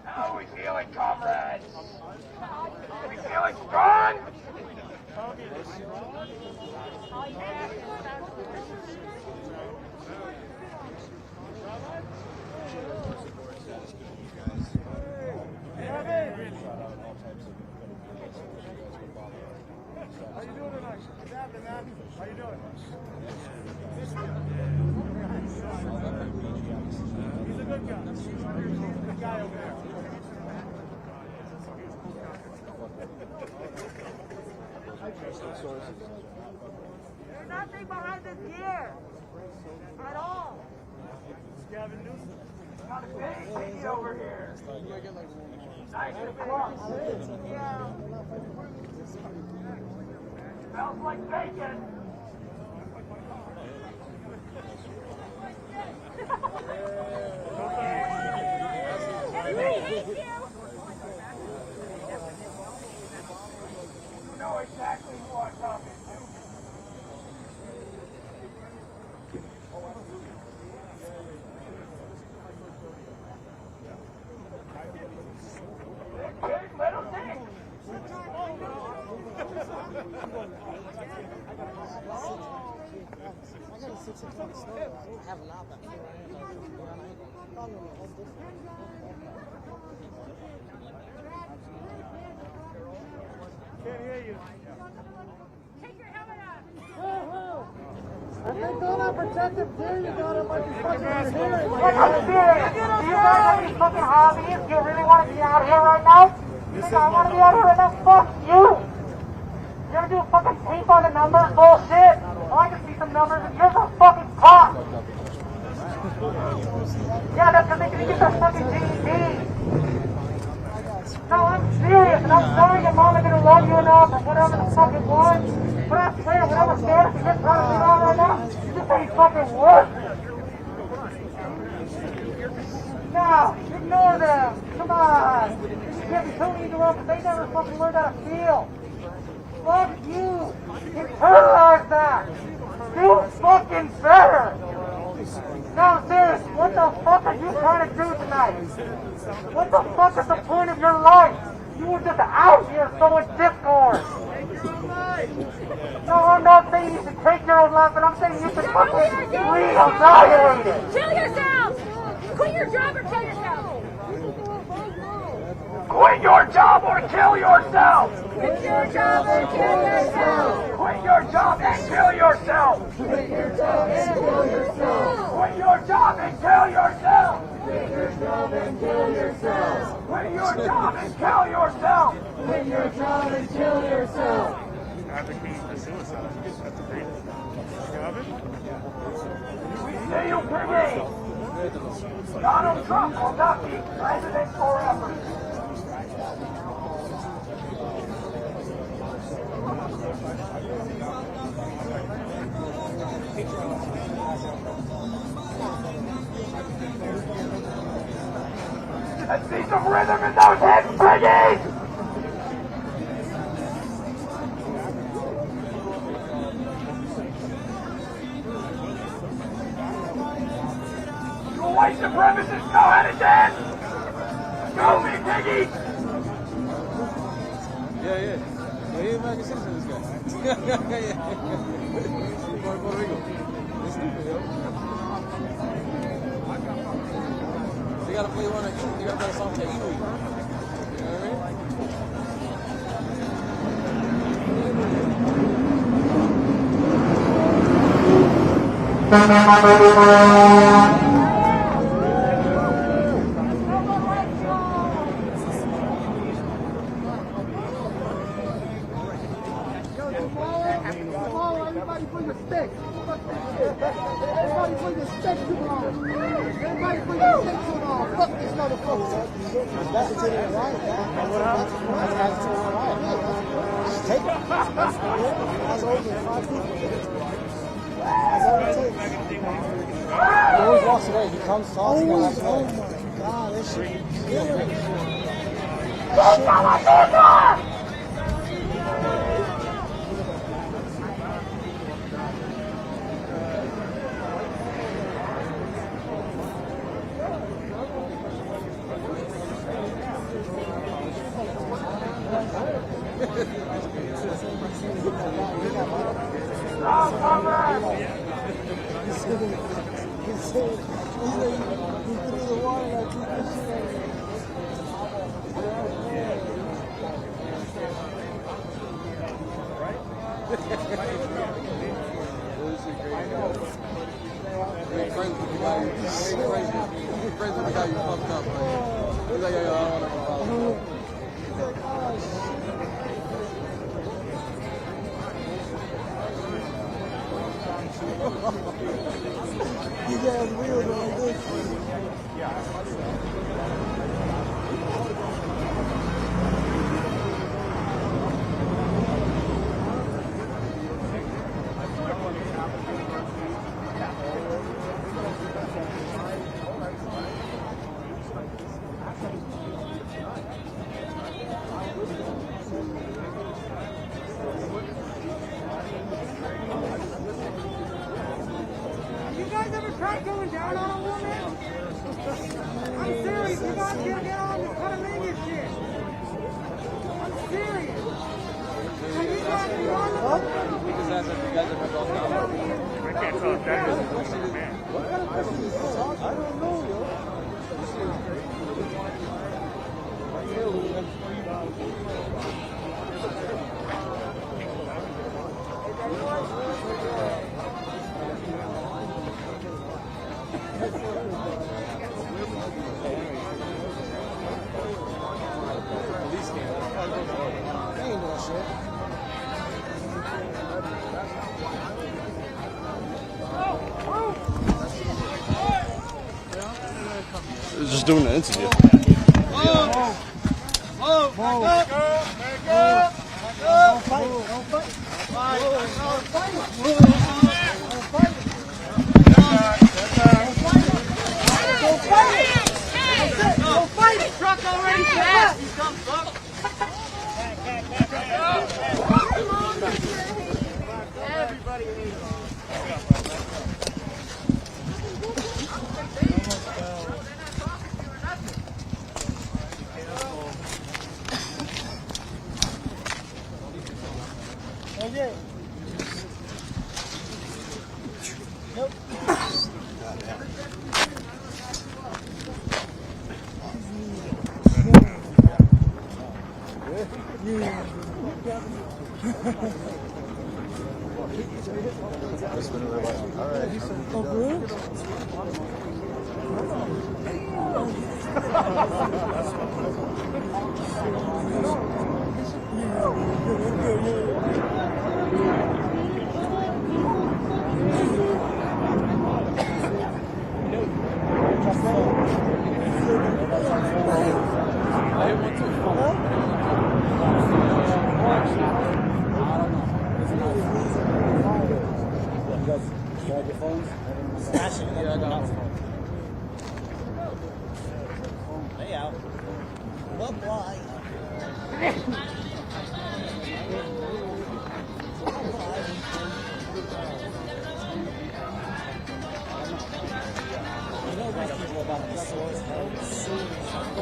How are we feeling, comrades? Are we feeling strong? How you doing tonight? What's happening, man? How you doing? He's a good guy. He's a good guy over there. There's nothing behind this gear at all. Gavin Newsom. Got a big TV over here. Nice and close. Yeah. Smells like bacon. Everybody hates you. You know exactly who I'm talking to. Big little thing. Can't hear you. I think all that protective gear you got on might be fucking your hearing. I'm serious. Do you guys have any fucking hobbies? Do you really want to be out here right now? You think I want to be out here right now? Fuck you. You ever do fucking tape on the numbers bullshit? Oh, I can see some numbers and you're the fucking cop. Yeah, that's because they can get their fucking GED. No, I'm serious, and I'm sorry your mama didn't love you enough or whatever the fuck it was. But I'm saying, whatever status you're trying to be on right now, you just ain't fucking worth it. No, ignore them. Come on. You can't be totally interrupted, but they never fucking learned how to feel. Fuck you. Internalize that. Do fucking better. No, I'm serious. What the fuck are you trying to do tonight? What the fuck is the point of your life? You were just out here throwing discord. No, I'm not saying you should take your own life, but I'm saying you should fucking re-evaluate it. Kill yourself! Quit your job or kill yourself! Quit your job or kill yourself! Quit your job or kill yourself! Quit your job and kill yourself! Quit your job and kill yourself! Quit your job and kill yourself! Quit your job and kill yourself! Quit your job and kill yourself! Quit your job and kill yourself! Advocating for suicide. That's a great. Say you pregame! Donald Trump will not be president forever! Let's see some rhythm in those hips, Piggy! You white supremacists know how to dance! Go me, Piggy! Yeah. He's American citizen, this guy. Yeah. Born in Puerto Rico. It's stupid, yo. You gotta play one. You gotta play a song for Eagle. You know what I mean? Everybody bring a stick. Everybody bring a stick to them all. Everybody bring a stick to them all. Fuck this motherfucker. That's the thing, right? That's the right. Just take it. That's over 5 people. That's all it takes. He always walks away. He comes, talks, and walks away. Oh my God, this shit is killing. I can't talk that. Just doing an interview. Truck already passed. Everybody hates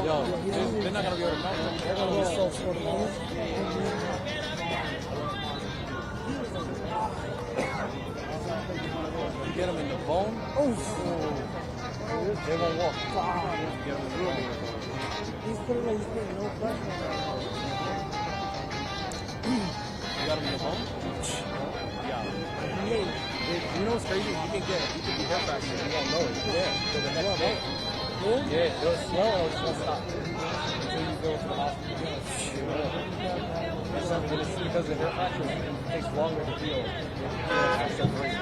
Yo, they're not gonna be able to count. They're gonna be so short of money. You get them in the bone. They won't walk. Get them in the room. He's putting no pressure. You got them in the bone? Yeah. You know what's crazy? You can be hair fractured. You won't know it. Yeah. So the next day. Yeah, it'll slow or it's gonna stop. Until you go to the hospital. It's because the hair fracture takes longer to heal. After break.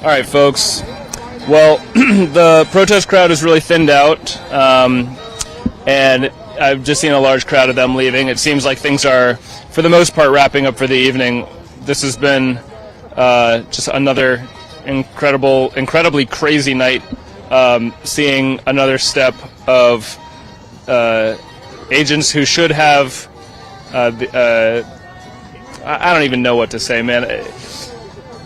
All right, folks. Well, the protest crowd is really thinned out, and I've just seen a large crowd of them leaving. It seems like things are, for the most part, wrapping up for the evening. This has been just another incredibly crazy night, seeing another step of agents who should have, I don't even know what to say, man.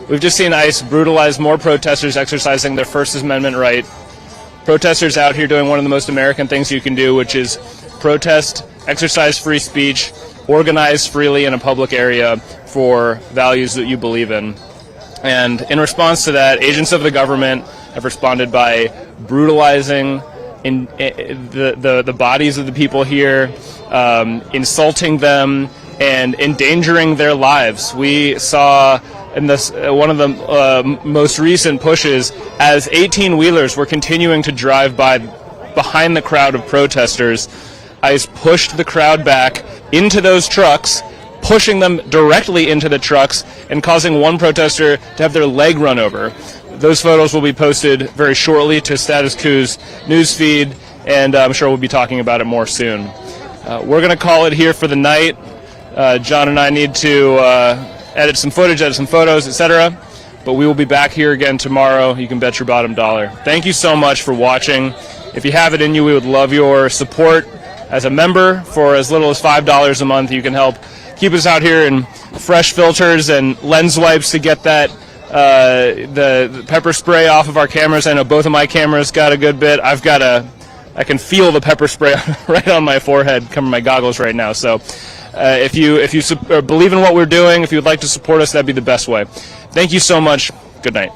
We've just seen ICE brutalize more protesters exercising their First Amendment right. Protesters out here doing one of the most American things you can do, which is protest, exercise free speech, organize freely in a public area for values that you believe in. And in response to that, agents of the government have responded by brutalizing the bodies of the people here, insulting them, and endangering their lives. We saw in this one of the most recent pushes, as 18-wheelers were continuing to drive by behind the crowd of protesters, ICE pushed the crowd back into those trucks, pushing them directly into the trucks and causing one protester to have their leg run over. Those photos will be posted very shortly to Status Coup's newsfeed, and I'm sure we'll be talking about it more soon. We're going to call it here for the night. John and I need to edit some footage, edit some photos, etc. But we will be back here again tomorrow. You can bet your bottom dollar. Thank you so much for watching. If you have it in you, we would love your support as a member. For as little as $5 a month, you can help keep us out here in fresh filters and lens wipes to get that the pepper spray off of our cameras. I know both of my cameras got a good bit. I've got a I can feel the pepper spray right on my forehead, covering my goggles right now. So if you believe in what we're doing, if you would like to support us, that'd be the best way. Thank you so much. Good night.